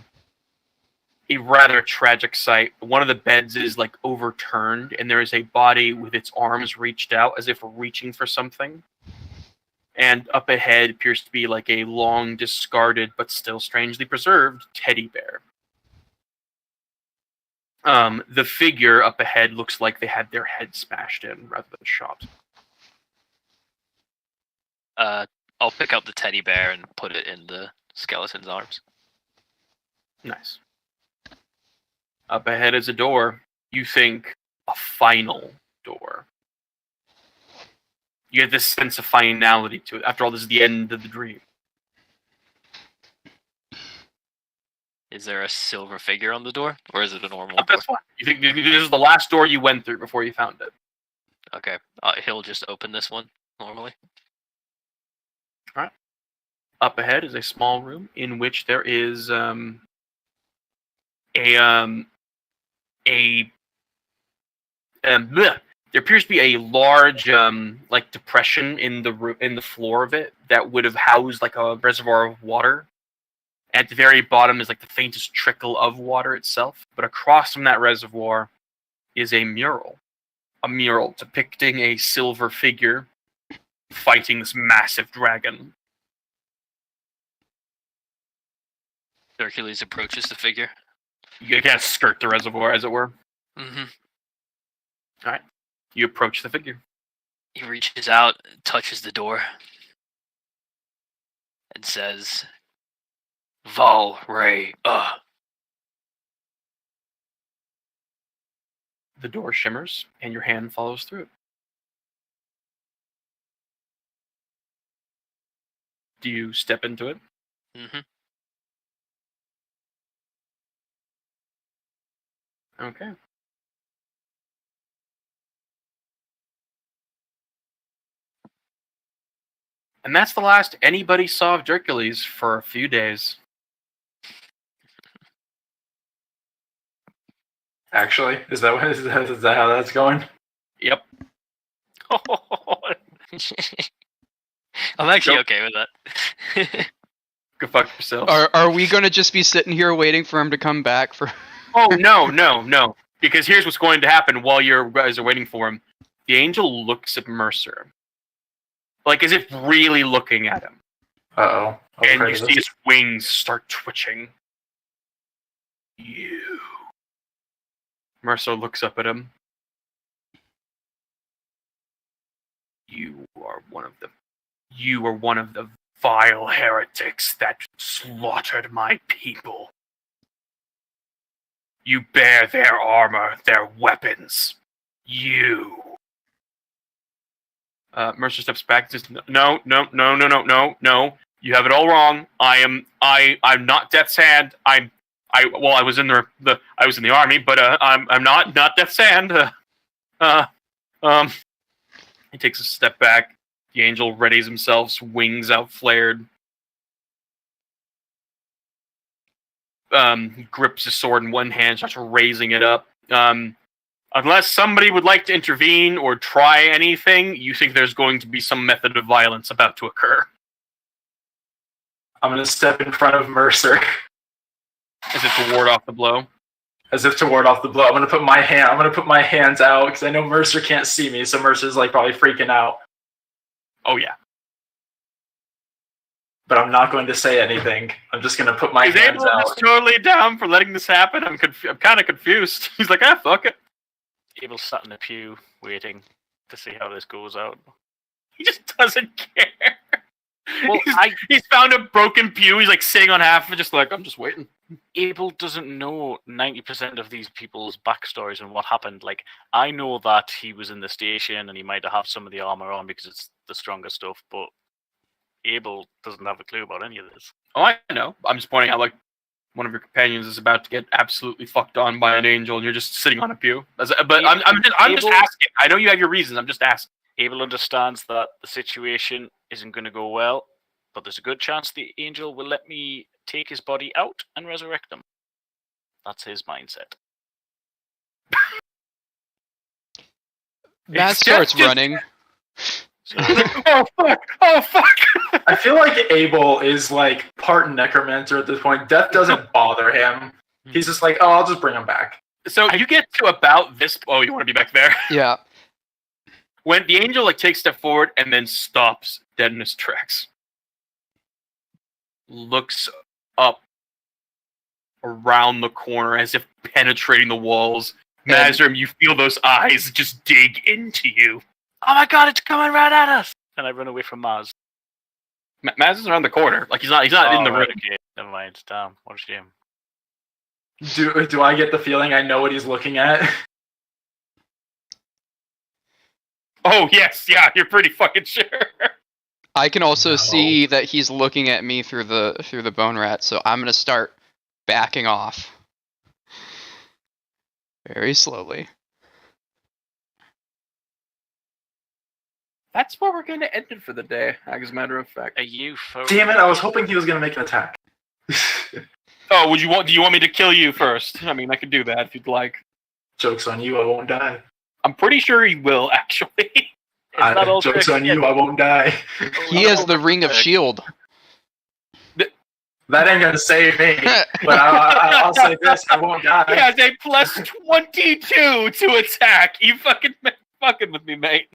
a rather tragic sight. One of the beds is like overturned, and there is a body with its arms reached out as if reaching for something. And up ahead appears to be like a long discarded but still strangely preserved teddy bear. The figure up ahead looks like they had their head smashed in rather than shot. I'll pick up the teddy bear and put it in the skeleton's arms. Nice. Up ahead is a door. You think a final door. You get this sense of finality to it. After all, this is the end of the dream. Is there a silver figure on the door, or is it a normal door? That's fine. You think this is the last door you went through before you found it? Okay, he'll just open this one normally. All right. Up ahead is a small room in which there is there appears to be a large like depression in the floor of it that would have housed like a reservoir of water. At the very bottom is like the faintest trickle of water itself, but across from that reservoir is a mural depicting a silver figure fighting this massive dragon. Hercules approaches the figure. You can't skirt the reservoir, as it were. Mm-hmm. All right. You approach the figure. He reaches out, touches the door, and says, Val Ray. The door shimmers, and your hand follows through it. Do you step into it? Mm-hmm. Okay. And that's the last anybody saw of Hercules for a few days. Actually, is that how that's going? Yep. I'm actually Nope. okay with that. Go fuck yourself. Are we gonna just be sitting here waiting for him to come back for? Oh, no. Because here's what's going to happen while you guys are waiting for him. The angel looks at Mercer. Like as if really looking at him. Uh-oh. And you see his wings start twitching. You. Mercer looks up at him. You are one of the vile heretics that slaughtered my people. You bear their armor, their weapons. You. Mercer steps back and says, No. You have it all wrong. I'm not Death's Hand. I was in the army, but I'm not Death's Hand. He takes a step back. The angel readies himself, wings out flared. Grips his sword in one hand, starts raising it up. Unless somebody would like to intervene or try anything, you think there's going to be some method of violence about to occur. I'm going to step in front of Mercer. As if to ward off the blow. I'm going to put my hands out because I know Mercer can't see me, so Mercer's like probably freaking out. Oh yeah. But I'm not going to say anything. I'm just going to put my hands Abel out. is totally down for letting this happen. I'm kind of confused. He's like, fuck it. Abel's sat in a pew waiting to see how this goes out. He just doesn't care. Well, he's found a broken pew. He's like sitting on half of it, just like, I'm just waiting. Abel doesn't know 90% of these people's backstories and what happened. Like, I know that he was in the station and he might have some of the armor on because it's the stronger stuff, but Abel doesn't have a clue about any of this. Oh, I know. I'm just pointing out, like, one of your companions is about to get absolutely fucked on by an angel, and you're just sitting on a pew. But I'm just asking. I know you have your reasons. I'm just asking. Abel understands that the situation isn't going to go well, but there's a good chance the angel will let me take his body out and resurrect him. That's his mindset. Matt starts running. So, Oh fuck! I feel like Abel is like part necromancer at this point. Death doesn't bother him. He's just like, oh, I'll just bring him back. So you get to about this. Oh, you want to be back there? Yeah. When the angel like takes a step forward and then stops dead in his tracks, looks up around the corner as if penetrating the walls. Mazrim, you feel those eyes just dig into you. Oh my god, it's coming right at us! And I run away from Maz. Maz is around the corner. Like he's not in the room. Okay. Never mind. Damn, what a shame. Do I get the feeling I know what he's looking at? Oh yes, yeah, you're pretty fucking sure. I can also see that he's looking at me through the bone rat, so I'm gonna start backing off. Very slowly. That's where we're going to end it for the day, as a matter of fact. Are you Damn it, I was hoping he was going to make an attack. Oh, do you want me to kill you first? I mean, I could do that if you'd like. Joke's on you, I won't die. I'm pretty sure he will, actually. Joke's on you, I won't die. He has the ring of shield. That ain't gonna save me, but I'll say this, I won't die. He has a plus 22 to attack. You fucking with me, mate.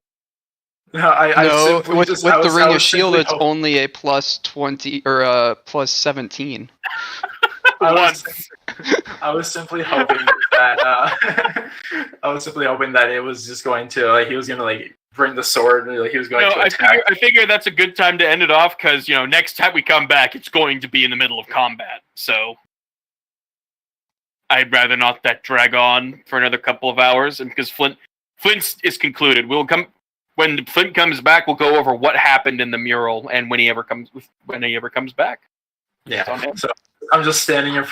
No, with the ring of shield, it's only a plus 20 or a plus 17. I was simply hoping that it was just going to he was gonna bring the sword and he was going to attack. I figure that's a good time to end it off because next time we come back, it's going to be in the middle of combat. So I'd rather not that drag on for another couple of hours, and because Flint is concluded, when Flint comes back, we'll go over what happened in the mural and when he ever comes back. Yeah. So I'm just standing in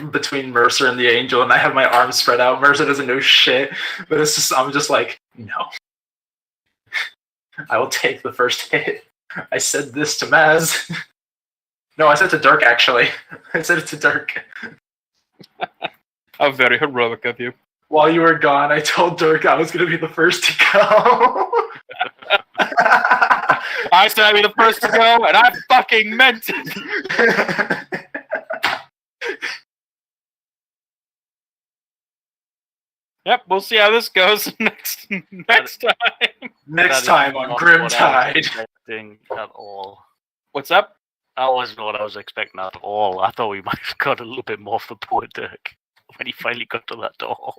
between Mercer and the Angel, and I have my arms spread out. Mercer doesn't know shit, but I'm just like, no. I will take the first hit. I said this to Maz. No, I said to Durc, actually. I said it to Durc. How very heroic of you. While you were gone, I told Durc I was going to be the first to go. I said I'd be the first to go, and I fucking meant it. Yep, we'll see how this goes next time. Next time on Grim Tide. At all. What's up? That wasn't what I was expecting at all. I thought we might have got a little bit more for poor Durc when he finally got to that door.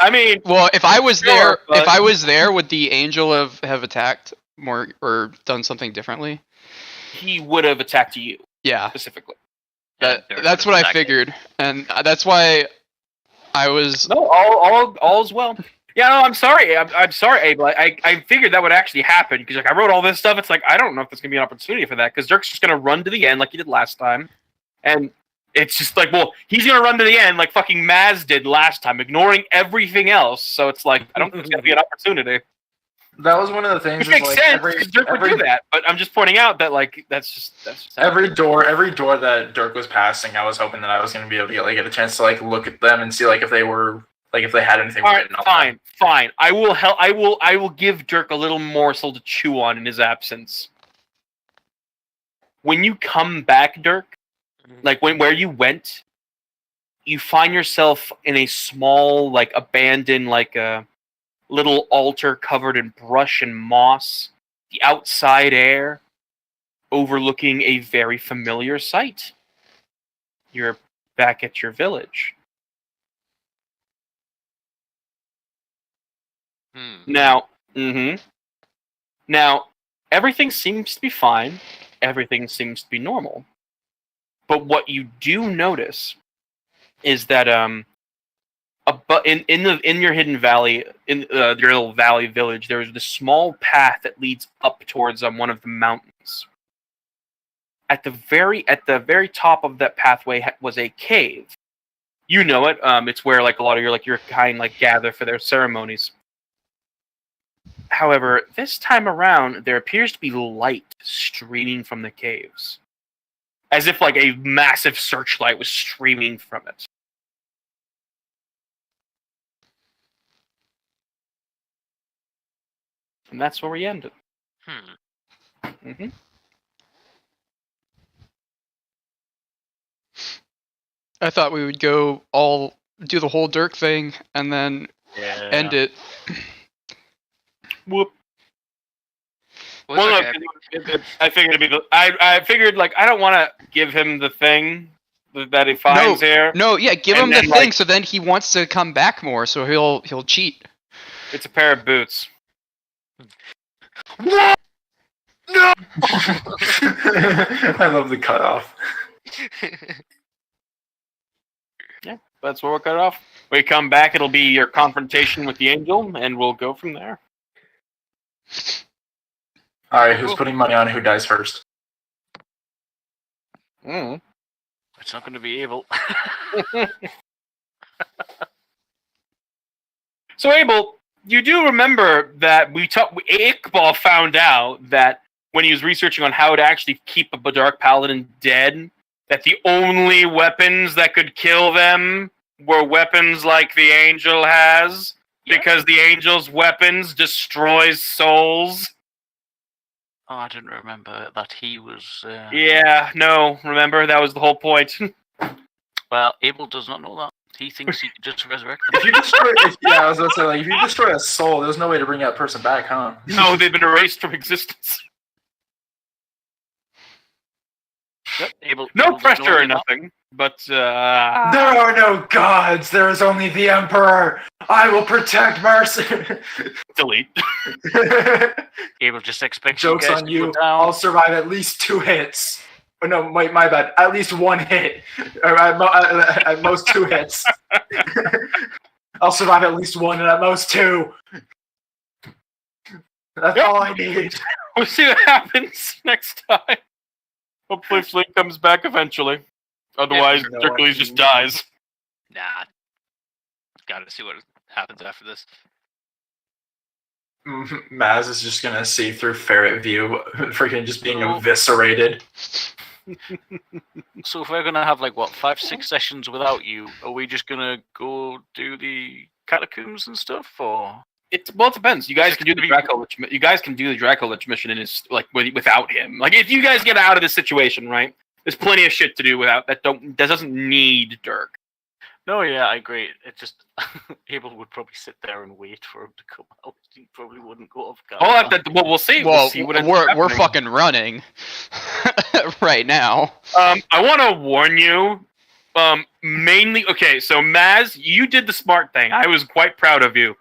I mean, well, if I was there, would the angel have attacked more or done something differently? He would have attacked you. Yeah, specifically. That's what I figured, and that's why I was. No, all is well. Yeah, no, I'm sorry. I'm sorry, Abel. I figured that would actually happen because I wrote all this stuff. It's I don't know if there's gonna be an opportunity for that because Durc's just gonna run to the end like he did last time, and it's just well, he's gonna run to the end like fucking Maz did last time, ignoring everything else. So it's I don't think there's gonna be an opportunity. That was one of the things. Which makes sense because Durc would do that, but I'm just pointing out that that's just every door that Durc was passing, I was hoping that I was gonna be able to get a chance to look at them and see if they were. If they had anything written on them. Fine. I will give Durc a little morsel to chew on in his absence. When you come back, Durc, where you went, you find yourself in a small, abandoned, a little altar covered in brush and moss. The outside air overlooking a very familiar sight. You're back at your village. Now, Now, everything seems to be fine. Everything seems to be normal. But what you do notice is that in your hidden valley, in your little valley village, there is this small path that leads up towards one of the mountains. At the very top of that pathway was a cave. You know it. It's where a lot of your kind gather for their ceremonies. However, this time around, there appears to be light streaming from the caves. As if a massive searchlight was streaming from it. And that's where we ended. I thought we would do the whole Durc thing and then end it. Whoop. Well, Well, okay. look, I figured it'd be I figured like I don't want to give him the thing that he finds here. No, yeah, give And him the then, thing like- so then he wants to come back more, so he'll cheat. It's a pair of boots. No! I love the cutoff. That's where we'll cut it off. We come back, it'll be your confrontation with the angel, and we'll go from there. Alright, who's putting money on who dies first? Mm. It's not going to be Abel. So, Abel, you do remember that Iqbal found out that when he was researching on how to actually keep a Dark Paladin dead, that the only weapons that could kill them were weapons like the angel has, because the angel's weapons destroys souls. Oh, I didn't remember that he was. Yeah, no, remember? That was the whole point. Well, Abel does not know that. He thinks he can just resurrect them. If you destroy, I was gonna say, like, if you destroy a soul, there's no way to bring that person back, huh? No, they've been erased from existence. Yep, Abel, No Abel doesn't know pressure or any of that. nothing, but There are no gods. There is only the Emperor. I will protect Mercer. delete. Abel just expects Joke's you guys on to you. go down. I'll survive at least 2 hits. Oh, no, my bad. At least 1 hit. Or at most 2 hits. I'll survive at least 1 and at most 2. That's all I need. We'll see what happens next time. Hopefully Flink comes back eventually. Otherwise, Yeah, Hercules just dies. Nah. Gotta see what happens after this. Maz is just gonna see through ferret view, freaking just being No. eviscerated. So if we're gonna have like what 5-6 sessions without you, are we just gonna go do the catacombs and stuff, or? It depends. You guys can do the Dracolich. You guys can do the Dracolich mission in his without him. Like if you guys get out of this situation, right? There's plenty of shit to do without that. That doesn't need Durc. No, yeah, I agree. It just Abel would probably sit there and wait for him to come out. He probably wouldn't go off camera. Well, we'll see. Well, We'll see what ends we're happening. fucking running right now. I want to warn you. Mainly, okay. So Maz, you did the smart thing. I was quite proud of you.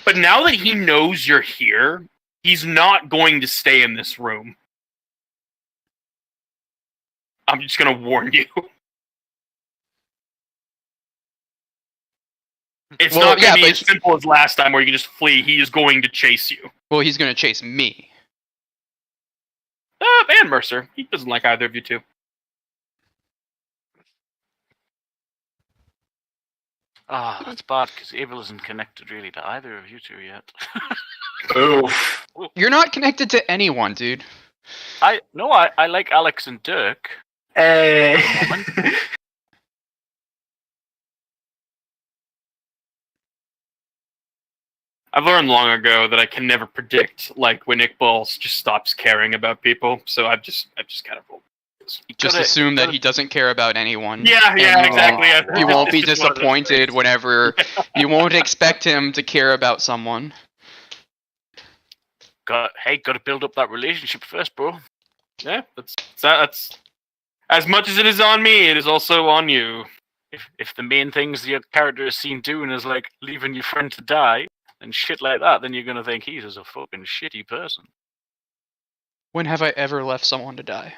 But now that he knows you're here, he's not going to stay in this room. I'm just going to warn you. It's not going to be as simple as last time where you can just flee. He is going to chase you. Well, he's gonna chase me. And Mercer. He doesn't like either of you two. Ah, that's bad because Abel isn't connected really to either of you two yet. Oof. You're not connected to anyone, dude. I like Alex and Durc. Hey. I've learned long ago that I can never predict like when Iqbal just stops caring about people. So I've just kind of rolled. Just assume that he doesn't care about anyone. Yeah, and exactly. You won't be It's just one of those disappointed things. whenever you won't expect him to care about someone. Got to build up that relationship first, bro. Yeah, that's as much as it is on me, it is also on you. If the main things your character is seen doing is like leaving your friend to die and shit like that, then you're gonna think he's just a fucking shitty person. When have I ever left someone to die?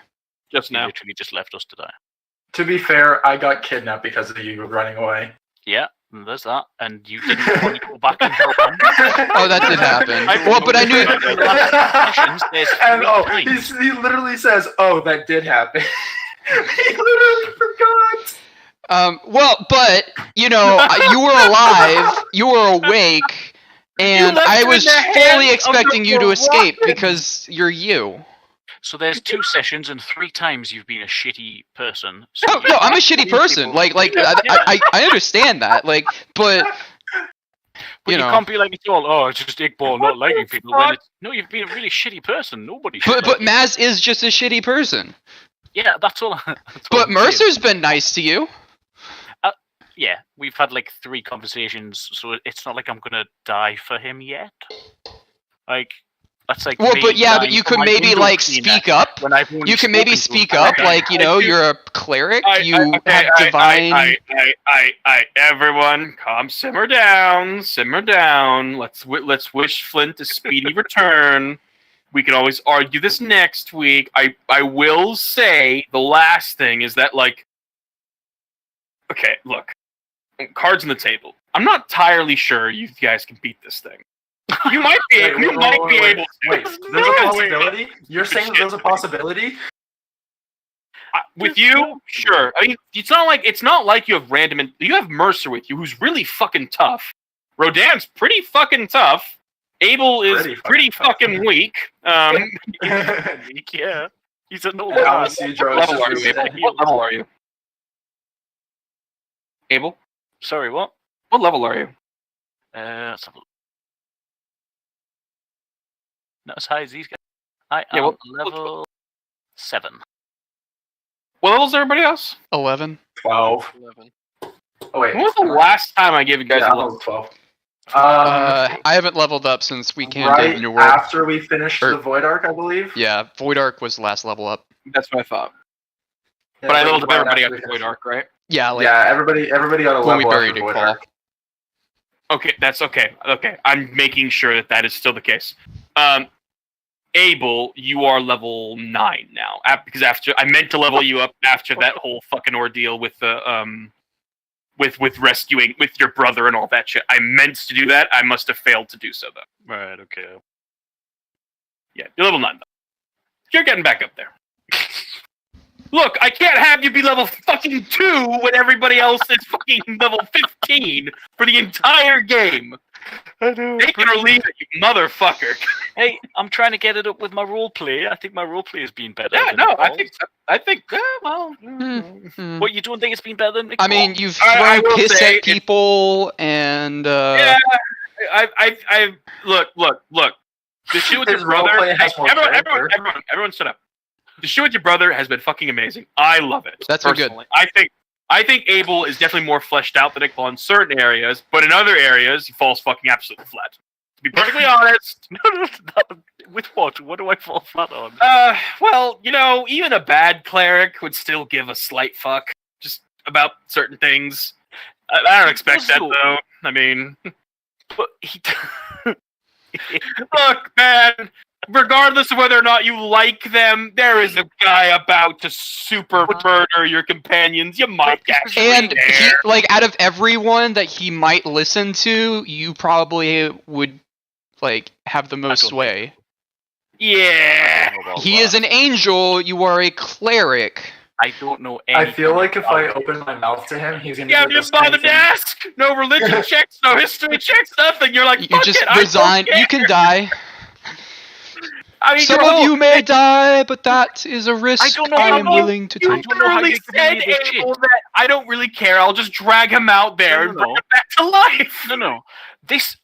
Just He now. literally just left us to die. To be fair, I got kidnapped because of you running away. Yeah, and there's that. And you didn't want to go back and help him. Oh, that did happen. Well, but I knew. And he literally says, "Oh, that did happen." He literally forgot. Well, but you know, you were alive, you were awake, and left I him in was the hands fully of expecting the you to escape Rocket. because you're you. So there's 2 sessions and 3 times you've been a shitty person. So No, you no, I'm a can't shitty blame person. people. Like Yeah. I understand that. Like, but But you know. can't be like it's all. Oh, it's just Iqbal not liking people. When it's, no, you've been a really shitty person. Nobody. Should but like you. Maz is just a shitty person. Yeah, that's all. That's all But I'm saying. Mercer's been nice to you. we've had like 3 conversations, so it's not like I'm gonna die for him yet. Like, that's like. Well, me but dying you for could my maybe window like cleaner speak up. when I've only You can maybe spoken to him speak up, like I do- you're a cleric. You Okay, have divine. Everyone, calm, simmer down. Let's wish Flint a speedy return. We can always argue this next week. I will say the last thing is that, like, okay, look, cards on the table. I'm not entirely sure you guys can beat this thing. You might be. Wait, You might be able to. Wait, there's a possibility? You're saying there's a possibility? With you, sure. I mean, it's not like you have random. You have Mercer with you, who's really fucking tough. Rodin's pretty fucking tough. Abel is pretty fucking weak. Yeah, he's an old And man. obviously, Joe is What level are just you, Abel? resetting. What level are you? Abel, Sorry, what? what level are you? Let's have a look. Not as high as these guys. I Yeah, am what- level 7. What level's everybody else? 11. 12. 11. Oh, wait. When was the last time I gave you guys Yeah, a I'm level? level 12. I haven't leveled up since we came to Right New World. after we finished Or- the Void Arc, I believe. Yeah, Void Arc was the last level up. That's what I thought. Yeah, But I right leveled up everybody after up we to Void finished- Arc, right? Yeah, like Yeah, everybody got a when we level buried after it, Void Paul. Arc. Okay, that's okay. Okay, I'm making sure that is still the case. Abel, you are level 9 now. Because after I meant to level you up after that whole fucking ordeal with the with rescuing with your brother and all that shit. I meant to do that. I must have failed to do so though. Right, okay. Yeah, you're level 9 though. You're getting back up there. Look, I can't have you be level fucking 2 when everybody else is fucking level 15 for the entire game. I know. Take it or leave it, you motherfucker. Hey, I'm trying to get it up with my roleplay. I think my roleplay has been better. Yeah, than no, I Paul's. think, well. Hmm. What, you don't think it's been better than I Nicole? mean, you've I thrown will piss say at people, and Yeah, I look. The shit with His your brother. roleplay has more character. Everyone, shut up. The shit with your brother has been fucking amazing. I love it. That's so good. personally. I think Abel is definitely more fleshed out than Nicole in certain areas, but in other areas he falls fucking absolutely flat. To be perfectly honest, No, with what? What do I fall flat on? well, even a bad cleric would still give a slight fuck just about certain things. I don't expect that though. I mean, But he. look, man. Regardless of whether or not you like them, there is a guy about to super murder your companions. You might actually and he, care. like, out of everyone that he might listen to, you probably would like have the most don't sway. Yeah. He is an angel. You are a cleric. I don't know I anything. feel like if I about open my mouth to him, he's gonna You do haven't the even same bothered to thing. ask. No religion checks, no history checks, nothing. You're like, You fuck just it, I don't resign. care. You can die. I mean, Some your of whole- you may die, but that is a risk don't know I how am you- willing to You take. don't know how literally you can said, be this Abel, that I don't really care. I'll just drag him out there No, and no, bring no. him back to life. No.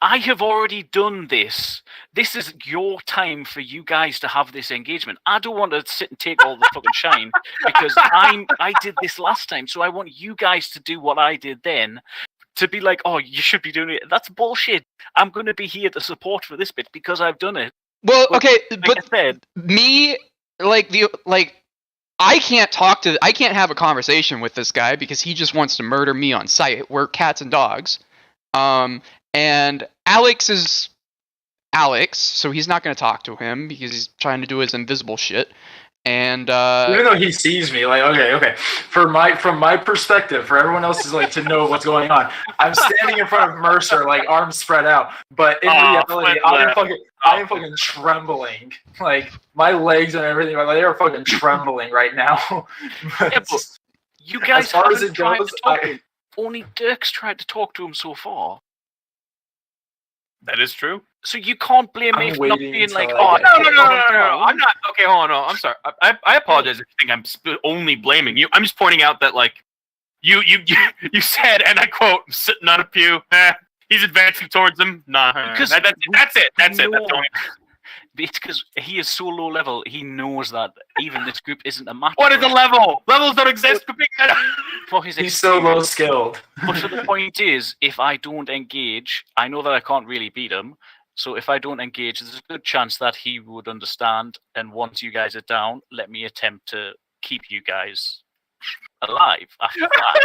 I have already done this. This is your time for you guys to have this engagement. I don't want to sit and take all the fucking shine because I did this last time, so I want you guys to do what I did then. To be like, oh, you should be doing it. That's bullshit. I'm going to be here to support for this bit because I've done it. Well, But- okay, Like but I said, me, I can't have a conversation with this guy because he just wants to murder me on sight. We're cats and dogs. And Alex is Alex, so he's not going to talk to him because he's trying to do his invisible shit. And Even though he sees me, like, okay. From my perspective, for everyone else is like to know what's going on. I'm standing in front of Mercer, like arms spread out, but in reality, I am fucking trembling. Like my legs and everything, like they are fucking trembling right now. But but you guys as far as haven't it tried goes, to talk to him. Only Durc's tried to talk to him so far. That is true. So you can't blame me I'm for not waiting being like, until oh, I get- No. I'm not. Okay, hold on. No, I'm sorry. I apologize if you think I'm only blaming you. I'm just pointing out that, like, you said, and I quote, sitting on a pew. He's advancing towards him. Nah, Because that's it. That's it. That's the only. It's because he is so low level. He knows that even this group isn't a match. What is for a him. level? Levels don't exist. For his He's so low experience. skilled. But the point is, if I don't engage, I know that I can't really beat him. So if I don't engage, there's a good chance that he would understand. And once you guys are down, let me attempt to keep you guys alive. After that,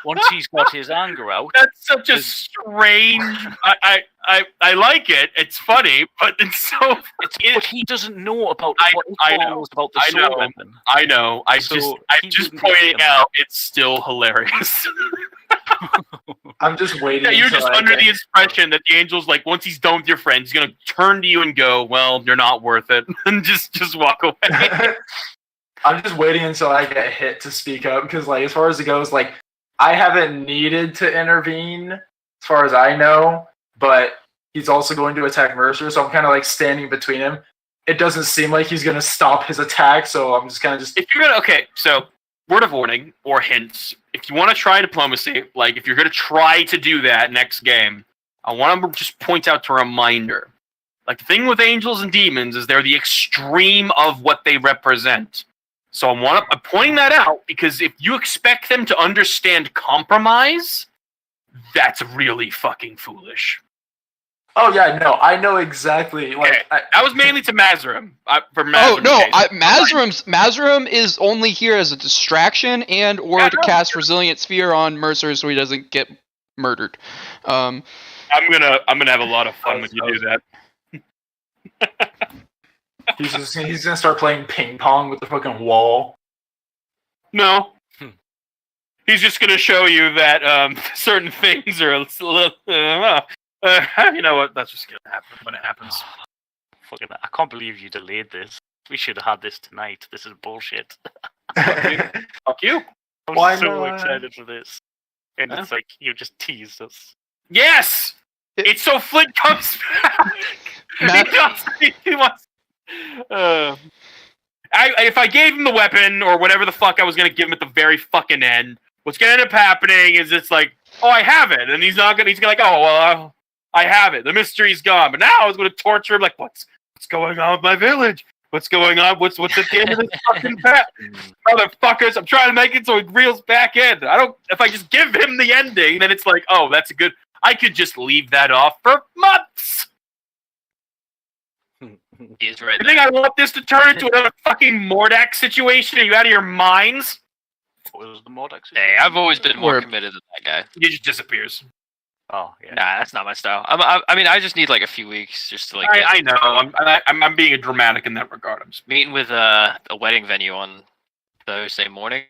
once he's got his anger out, That's such a strange. I like it. It's funny, but it's so. but he doesn't know about what I he know. knows about the I soul know. weapon. I know. I'm So he just wouldn't be pointing beaten. out. It's still hilarious. I'm just waiting. Yeah, you're until just I under get- the impression that the angel's like, once he's done with your friends, he's gonna turn to you and go, "Well, you're not worth it," and just walk away. I'm just waiting until I get hit to speak up because, like, as far as it goes, like, I haven't needed to intervene as far as I know, but he's also going to attack Mercer, so I'm kind of like standing between him. It doesn't seem like he's going to stop his attack, so I'm just kind of just. If you're gonna, okay, so word of warning or hints. If you want to try diplomacy, like if you're gonna try to do that next game, I want to just point out a reminder. Like the thing with angels and demons is they're the extreme of what they represent. So I'm pointing that out because if you expect them to understand compromise, that's really fucking foolish. Oh yeah, no, I know exactly. Like, That was mainly to Mazrim. For Mazrim's Oh no, case. Mazrim is only here as a distraction and or Yeah, to no. cast Resilient Sphere on Mercer so he doesn't get murdered. I'm gonna have a lot of fun when you do that. he's gonna start playing ping pong with the fucking wall. No. He's just going to show you that certain things are a little. You know what? That's just going to happen when it happens. Fucking, I can't believe you delayed this. We should have had this tonight. This is bullshit. Fuck you. I'm Why so not? excited for this. And Yeah. it's like, you just teased us. Yes! It's so Flint comes back! He wants. If I gave him the weapon or whatever the fuck I was going to give him at the very fucking end, what's going to end up happening is it's like, oh, I have it. And he's going to like, oh, well, I have it. The mystery's gone. But now I was going to torture him like, what's going on with my village? What's going on? What's at the end of this fucking path? Motherfuckers, I'm trying to make it so he reels back in. If I just give him the ending, then it's like, oh, that's a good, I could just leave that off for months. He is right You think I want this to turn into another fucking Mordak situation? Are you out of your minds? What was the Mordex? Hey, I've always been more Or- committed than that guy. He just disappears. Oh, yeah. Nah, that's not my style. I mean, I just need like a few weeks just to like. get- I know. I'm being dramatic in that regard. I'm just, meeting with a wedding venue on Thursday morning.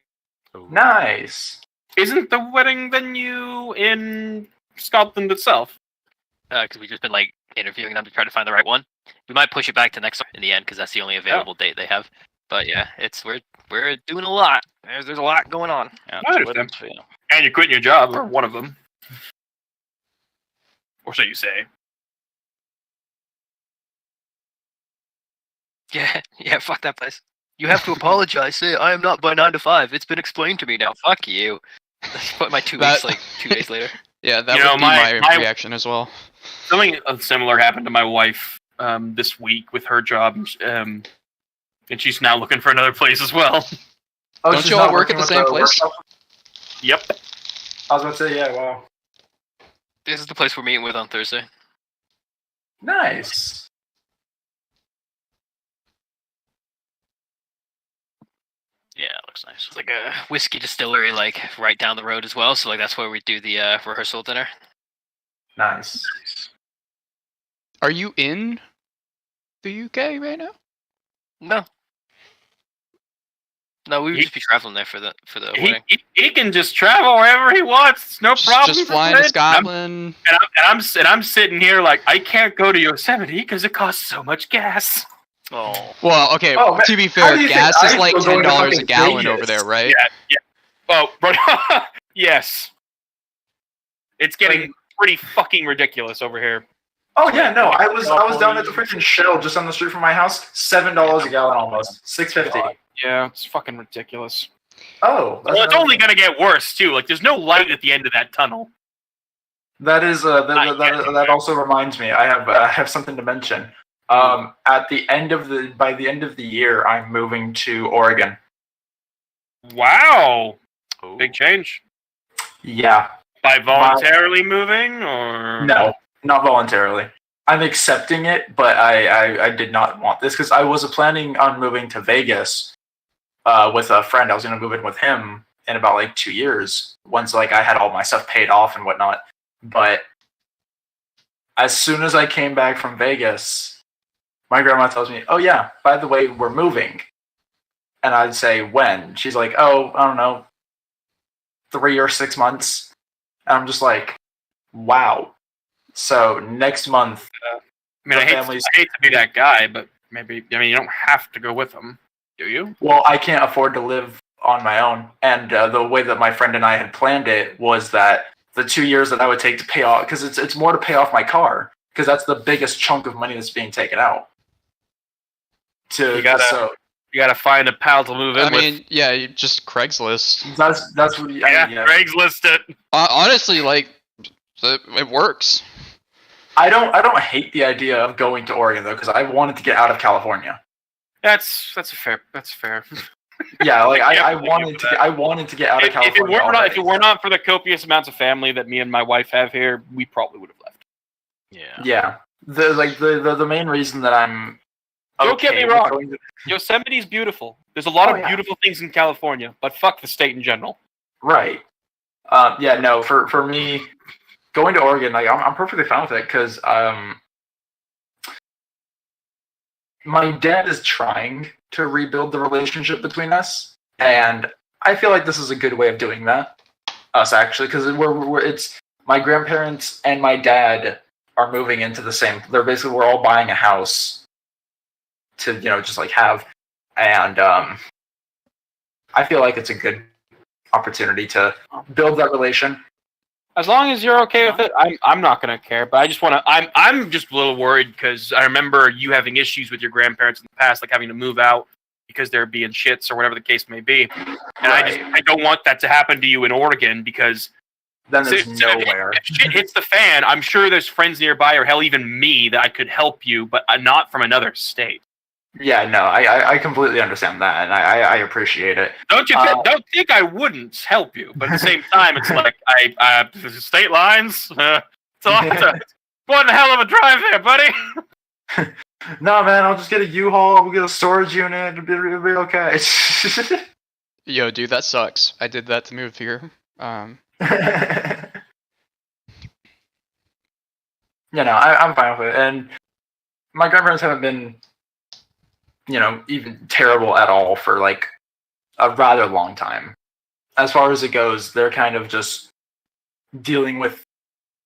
Nice. isn't the wedding venue in Scotland itself? Because we've just been like interviewing them to try to find the right one. We might push it back to next in the end because that's the only available date they have. But yeah, we're doing a lot. There's a lot going on. Yeah, I it's understand. weddings, yeah. And you're quitting your job, or one of them. Or so you say. Yeah, fuck that place. You have to apologize. Say I am not by 9 to 5. It's been explained to me now. Fuck you. Put my 2 weeks like 2 days later. Yeah, that You would know, be my- my my- reaction as well. Something similar happened to my wife this week with her job, and she's now looking for another place as well. Oh, Don't she's you all not work at working the with same place? workshop? Yep. I was about to say, yeah, wow. This is the place we're meeting with on Thursday. Nice. Yeah, it looks nice. It's like a whiskey distillery, like right down the road as well. So like that's where we do the rehearsal dinner. Nice. Are you in the UK right now? No, we would He- just be traveling there for the wedding. He can just travel wherever he wants. It's no problem. Just for flying to Flint. Scotland. And I'm sitting here like I can't go to Yosemite because it costs so much gas. Oh, Well, okay. Oh, man, to be how fair, do you gas think is I'm like still going to $10 a fucking gallon Vegas? over there, right? Yeah. Oh, but yes, it's getting pretty fucking ridiculous over here. Oh yeah, no, I was down at the freaking Shell just on the street from my house. $7 a gallon almost. $6.50. Yeah, it's fucking ridiculous. Oh, that's Well, it's another only thing. gonna get worse too. Like, there's no light at the end of that tunnel. That is that also reminds me. I have something to mention. By the end of the year, I'm moving to Oregon. Wow, Oh. big change. Yeah. By voluntarily moving, or No, not voluntarily. I'm accepting it, but I did not want this because I was planning on moving to Vegas with a friend. I was going to move in with him in about like 2 years once like I had all my stuff paid off and whatnot. But as soon as I came back from Vegas, my grandma tells me, "Oh yeah, by the way, we're moving." And I'd say, "When?" She's like, "Oh, I don't know, 3 or 6 months." And I'm just like, "Wow." So next month, I mean, I hate to be that guy, but maybe you don't have to go with them, do you? Well, I can't afford to live on my own, and the way that my friend and I had planned it was that the 2 years that I would take to pay off, because it's more to pay off my car, because that's the biggest chunk of money that's being taken out. You gotta find a pal to move in with. I mean, yeah, you just Craigslist. That's what. Yeah, Craigslist it. Honestly, like, it works. I don't hate the idea of going to Oregon though, because I wanted to get out of California. That's fair. Yeah, like Yeah, I wanted to get out of California. If it were not for the copious amounts of family that me and my wife have here, we probably would have left. Yeah. Yeah. The main reason that I'm Don't get me wrong. going to- Yosemite's beautiful. There's a lot of beautiful things in California, but fuck the state in general. Right. Yeah, no, for me, going to Oregon, like I'm perfectly fine with it because my dad is trying to rebuild the relationship between us, and I feel like this is a good way of doing that. Us actually, because it's my grandparents and my dad are moving into the same. We're all buying a house to just like have, and I feel like it's a good opportunity to build that relation. As long as you're okay with it, I'm not gonna care. But I just want to. I'm just a little worried because I remember you having issues with your grandparents in the past, like having to move out because they're being shits or whatever the case may be. And I don't want that to happen to you in Oregon because then there's nowhere. If shit hits the fan, I'm sure there's friends nearby or hell even me that I could help you, but not from another state. Yeah, no, I completely understand that, and I appreciate it. Don't think I wouldn't help you, but at the same time, it's like state lines. It's one hell of a drive there, buddy. No, man, I'll just get a U-Haul. We'll get a storage unit. It'll be okay. Yo, dude, that sucks. I did that to move here. I'm fine with it, and my grandparents haven't been even terrible at all for like a rather long time. As far as it goes, they're kind of just dealing with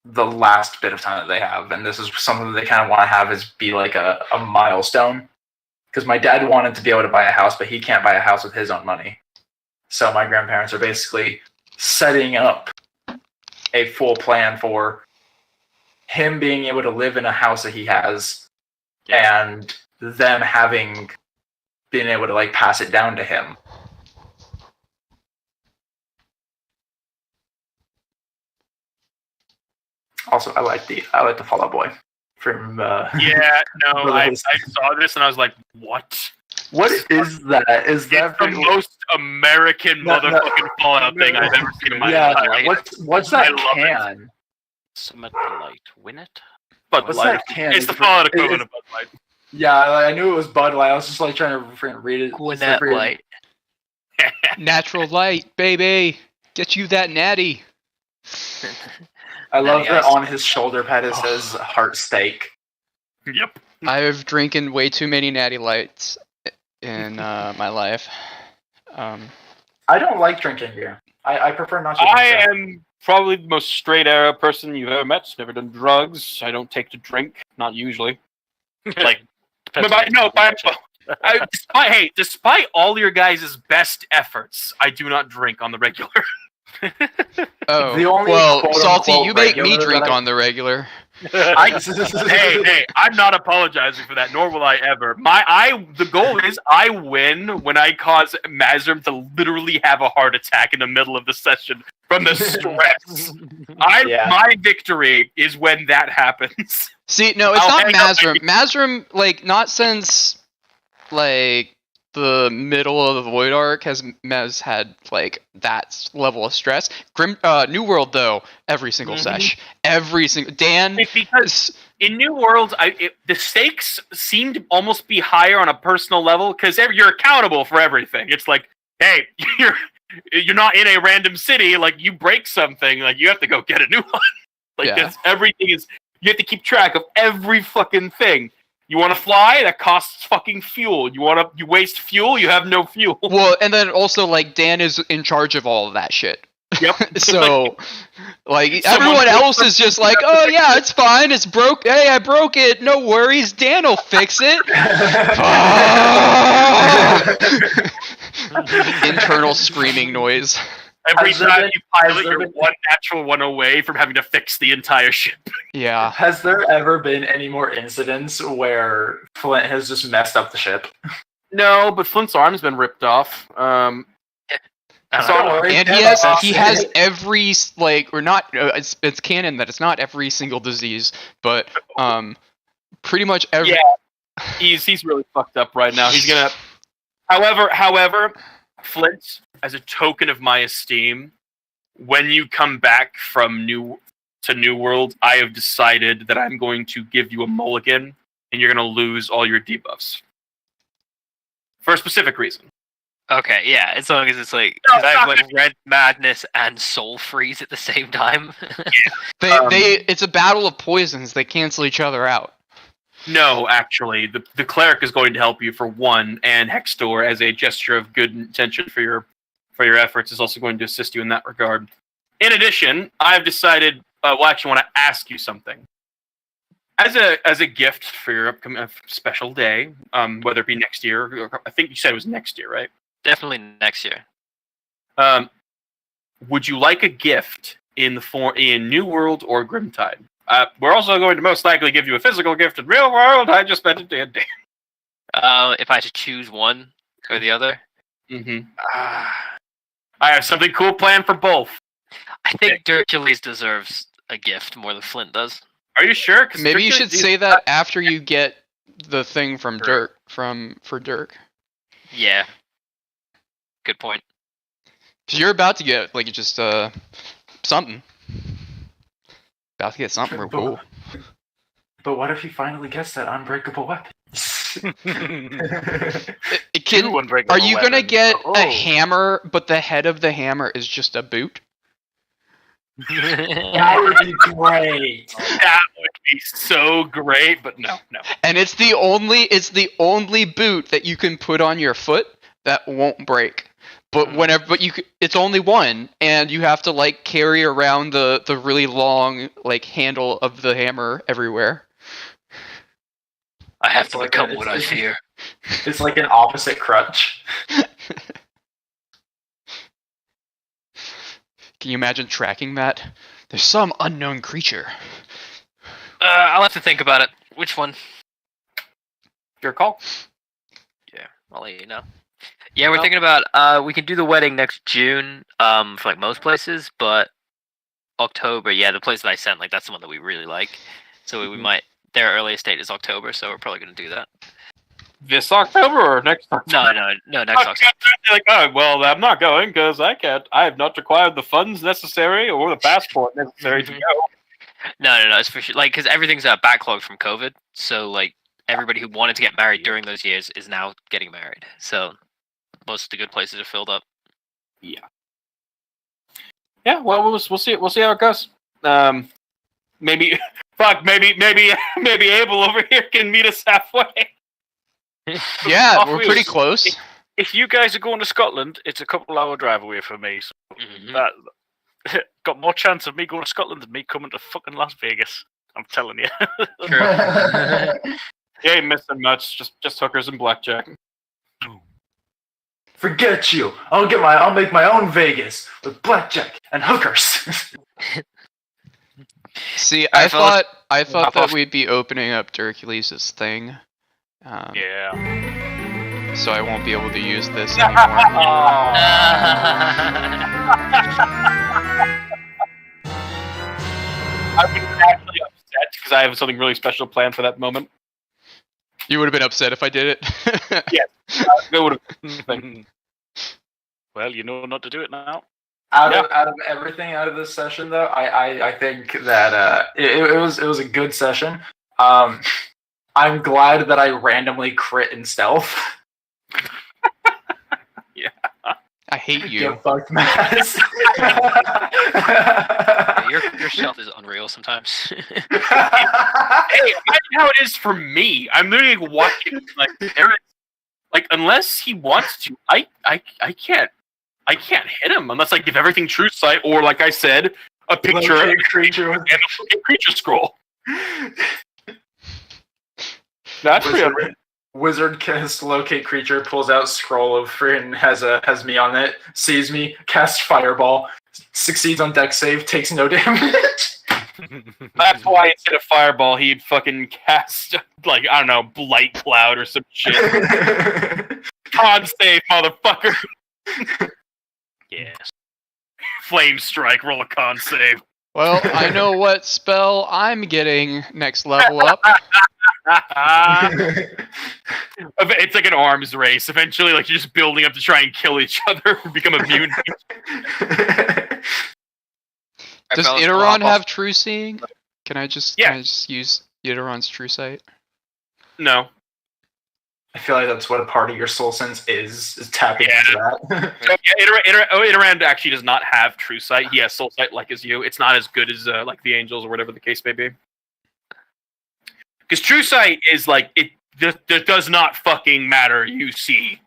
the last bit of time that they have, and this is something that they kind of want to have is be like a milestone. Because my dad wanted to be able to buy a house, but he can't buy a house with his own money. So my grandparents are basically setting up a full plan for him being able to live in a house that he has, and them being able to like pass it down to him. Also, I like the Fall Out Boy from. I saw this and I was like, what? What is that? Is that the most American motherfucking Fallout thing I've ever seen in my entire life? What's that can? Summit Light. Win it? Bud Light. It's the Fallout equivalent of Bud Light. Yeah, I knew it was Bud Light. I was just like trying to read it. Gwinnett Light. Natural light, baby. Get you that natty. I love that on his shoulder pad it says heart steak. Yep. I've drinking way too many natty lights in my life. I don't like drinking beer. I prefer not to drink. I am probably the most straight arrow person you've ever met. Never done drugs. I don't take to drink. Not usually. Like, despite all your guys' best efforts, I do not drink on the regular. Oh, Salty, you make me drink on the regular. Hey, I'm not apologizing for that, nor will I ever. The goal is I win when I cause Mazrim to literally have a heart attack in the middle of the session from the stress. My victory is when that happens. See, no, it's I'll not hang up Mazrim. Mazrim, like, not since, like, the middle of the Void Arc has Mez had, like, that level of stress. New World, though, every single sesh. Every single... Dan... Because in New World, the stakes seem to almost be higher on a personal level, because you're accountable for everything. It's like, hey, you're not in a random city, like, you break something, like, you have to go get a new one. Like, everything is... You have to keep track of every fucking thing. You want to fly? That costs fucking fuel. You waste fuel? You have no fuel. Well, and then also, like, Dan is in charge of all of that shit. Yep. So, like, everyone else is just like, oh yeah, it's fine, it's broke. Hey, I broke it. No worries, Dan will fix it. Internal screaming noise. Every time you pilot, you're one natural one away from having to fix the entire ship. Yeah. Has there ever been any more incidents where Flint has just messed up the ship? No, but Flint's arm's been ripped off. And he has every, like, or not, it's canon that it's not every single disease, but pretty much every... Yeah, he's really fucked up right now. He's gonna... However, Flint, as a token of my esteem, when you come back from New World, I have decided that I'm going to give you a mulligan, and you're going to lose all your debuffs. For a specific reason. Okay, yeah, as long as it's like... Because I have, like, Red Madness and Soul Freeze at the same time. It's a battle of poisons. They cancel each other out. No, actually, the cleric is going to help you for one, and Hextor, as a gesture of good intention for your efforts, is also going to assist you in that regard. In addition, I've decided. I actually want to ask you something. As a gift for your upcoming special day, whether it be next year, or I think you said it was next year, right? Definitely next year. Would you like a gift in New World or Grimtide? We're also going to most likely give you a physical gift in real world. I just meant it did. If I had to choose one or the other, I have something cool planned for both. I think Durc deserves a gift more than Flint does. Are you sure? 'Cause maybe you should say that after you get the thing from Durc for Durc. Yeah. Good point. Because you're about to get like just something. About to get something real cool. But what if he finally gets that unbreakable weapon? Are you gonna get a hammer, but the head of the hammer is just a boot? That would be great. That would be so great, but no. And it's the only boot that you can put on your foot that won't break. But it's only one, and you have to like carry around the really long like handle of the hammer everywhere. I have to become what I fear. It's like an opposite crutch. Can you imagine tracking that? There's some unknown creature. I'll have to think about it. Which one? Your call. Yeah, I'll let you know. Yeah, we're thinking about we can do the wedding next June, for like most places, but October, yeah, the place that I sent, like that's the one that we really like. So we might their earliest date is October, so we're probably gonna do that. This October or next October? No, next October. Like, oh, well, I'm not going because I can't. I have not acquired the funds necessary or the passport necessary to go. No, it's for sure. Like, because everything's backlogged from COVID, so like everybody who wanted to get married during those years is now getting married. So most of the good places are filled up. Yeah. Yeah. Well, we'll see. We'll see how it goes. Maybe Abel over here can meet us halfway. Yeah, we're pretty close. If you guys are going to Scotland, it's a couple-hour drive away from me. So that got more chance of me going to Scotland than me coming to fucking Las Vegas. I'm telling you. True. You ain't missing much. Just hookers and blackjack. Forget you. I'll make my own Vegas with blackjack and hookers. See, I thought that we'd be opening up Durcules' thing. Yeah. So I won't be able to use this anymore. I was actually upset because I have something really special planned for that moment. You would have been upset if I did it. Yes. It would have. Well, you know not to do it now. Out of everything out of this session, though, I think that it was a good session. I'm glad that I randomly crit in stealth. Yeah. I hate you. Get fucked, Mass. Your stealth is unreal sometimes. Hey, imagine how it is for me. I'm literally watching like Eric. Like, unless he wants to, I can't hit him unless I give everything true sight or, like I said, a picture of a creature and a fucking creature scroll. That's real. Wizard casts locate creature, pulls out scroll of freaking has me on it, sees me, casts fireball, succeeds on dex save, takes no damage. That's why instead of fireball, he'd fucking cast, like, I don't know, blight cloud or some shit. Con save, motherfucker. Yes. Flame strike, roll a con save. Well, I know what spell I'm getting next level up. It's like an arms race. Eventually, like, you're just building up to try and kill each other, become immune. Does Iteron have true seeing? Can I just use Iteron's true sight? No. I feel like that's what a part of your soul sense is tapping into that. So, Iteran actually does not have true sight. He has soul sight like as you. It's not as good as like the angels or whatever the case may be. Because true sight is like it does not fucking matter. You see,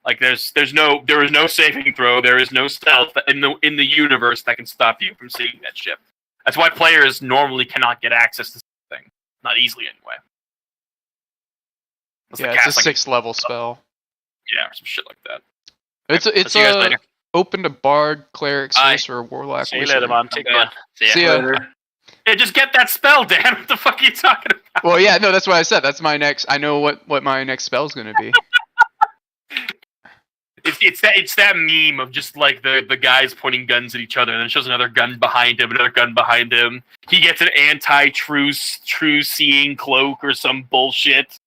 like there is no saving throw. There is no stealth in the universe that can stop you from seeing that shit. That's why players normally cannot get access to something. Not easily anyway. Yeah, it's a 6th level spell. Yeah, or some shit like that. It's open to bard, cleric, sorcerer, warlock. See you later, man. Take care. See ya. Later. Yeah, just get that spell, Dan. What the fuck are you talking about? Well, yeah, no, that's what I said. That's my next. I know what my next spell's gonna be. It's that meme of just like the guys pointing guns at each other, and then it shows another gun behind him, another gun behind him. He gets an true seeing cloak or some bullshit.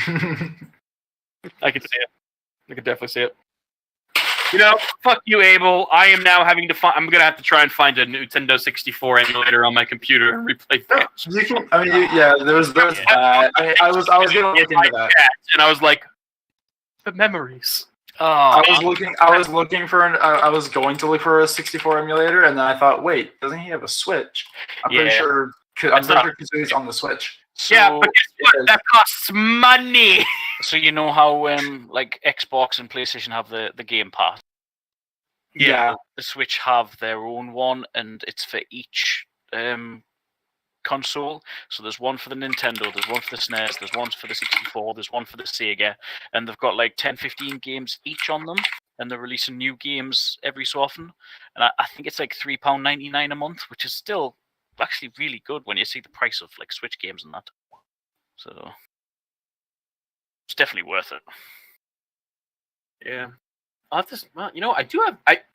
I can see it. I can definitely see it. You know, fuck you, Abel. I am now having to find. I'm gonna have to try and find a Nintendo 64 emulator on my computer and replay that. You can. I mean, there's that. I was gonna look into that, and I was like, the memories. Oh, I was looking for I was going to look for a 64 emulator, and then I thought, wait, doesn't he have a Switch? I'm pretty sure it's on the Switch. So, yeah, but guess what? That costs money. So you know how like Xbox and PlayStation have the Game Pass? Yeah. The Switch have their own one, and it's for each console. So there's one for the Nintendo, there's one for the SNES, there's one for the 64, there's one for the Sega, and they've got like 10-15 games each on them, and they're releasing new games every so often. And I think it's like £3.99 a month, which is still actually really good when you see the price of like Switch games and that. So it's definitely worth it. Yeah. I'll have to, well, you know,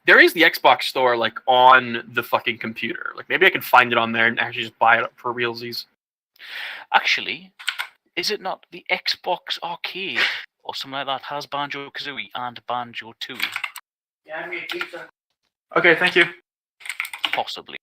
there is the Xbox store like on the fucking computer. Like maybe I can find it on there and actually just buy it up for realsies. Actually, is it not the Xbox Arcade or something like that has Banjo-Kazooie and Banjo-Tooie? Yeah, I mean pizza. Okay, thank you. Possibly.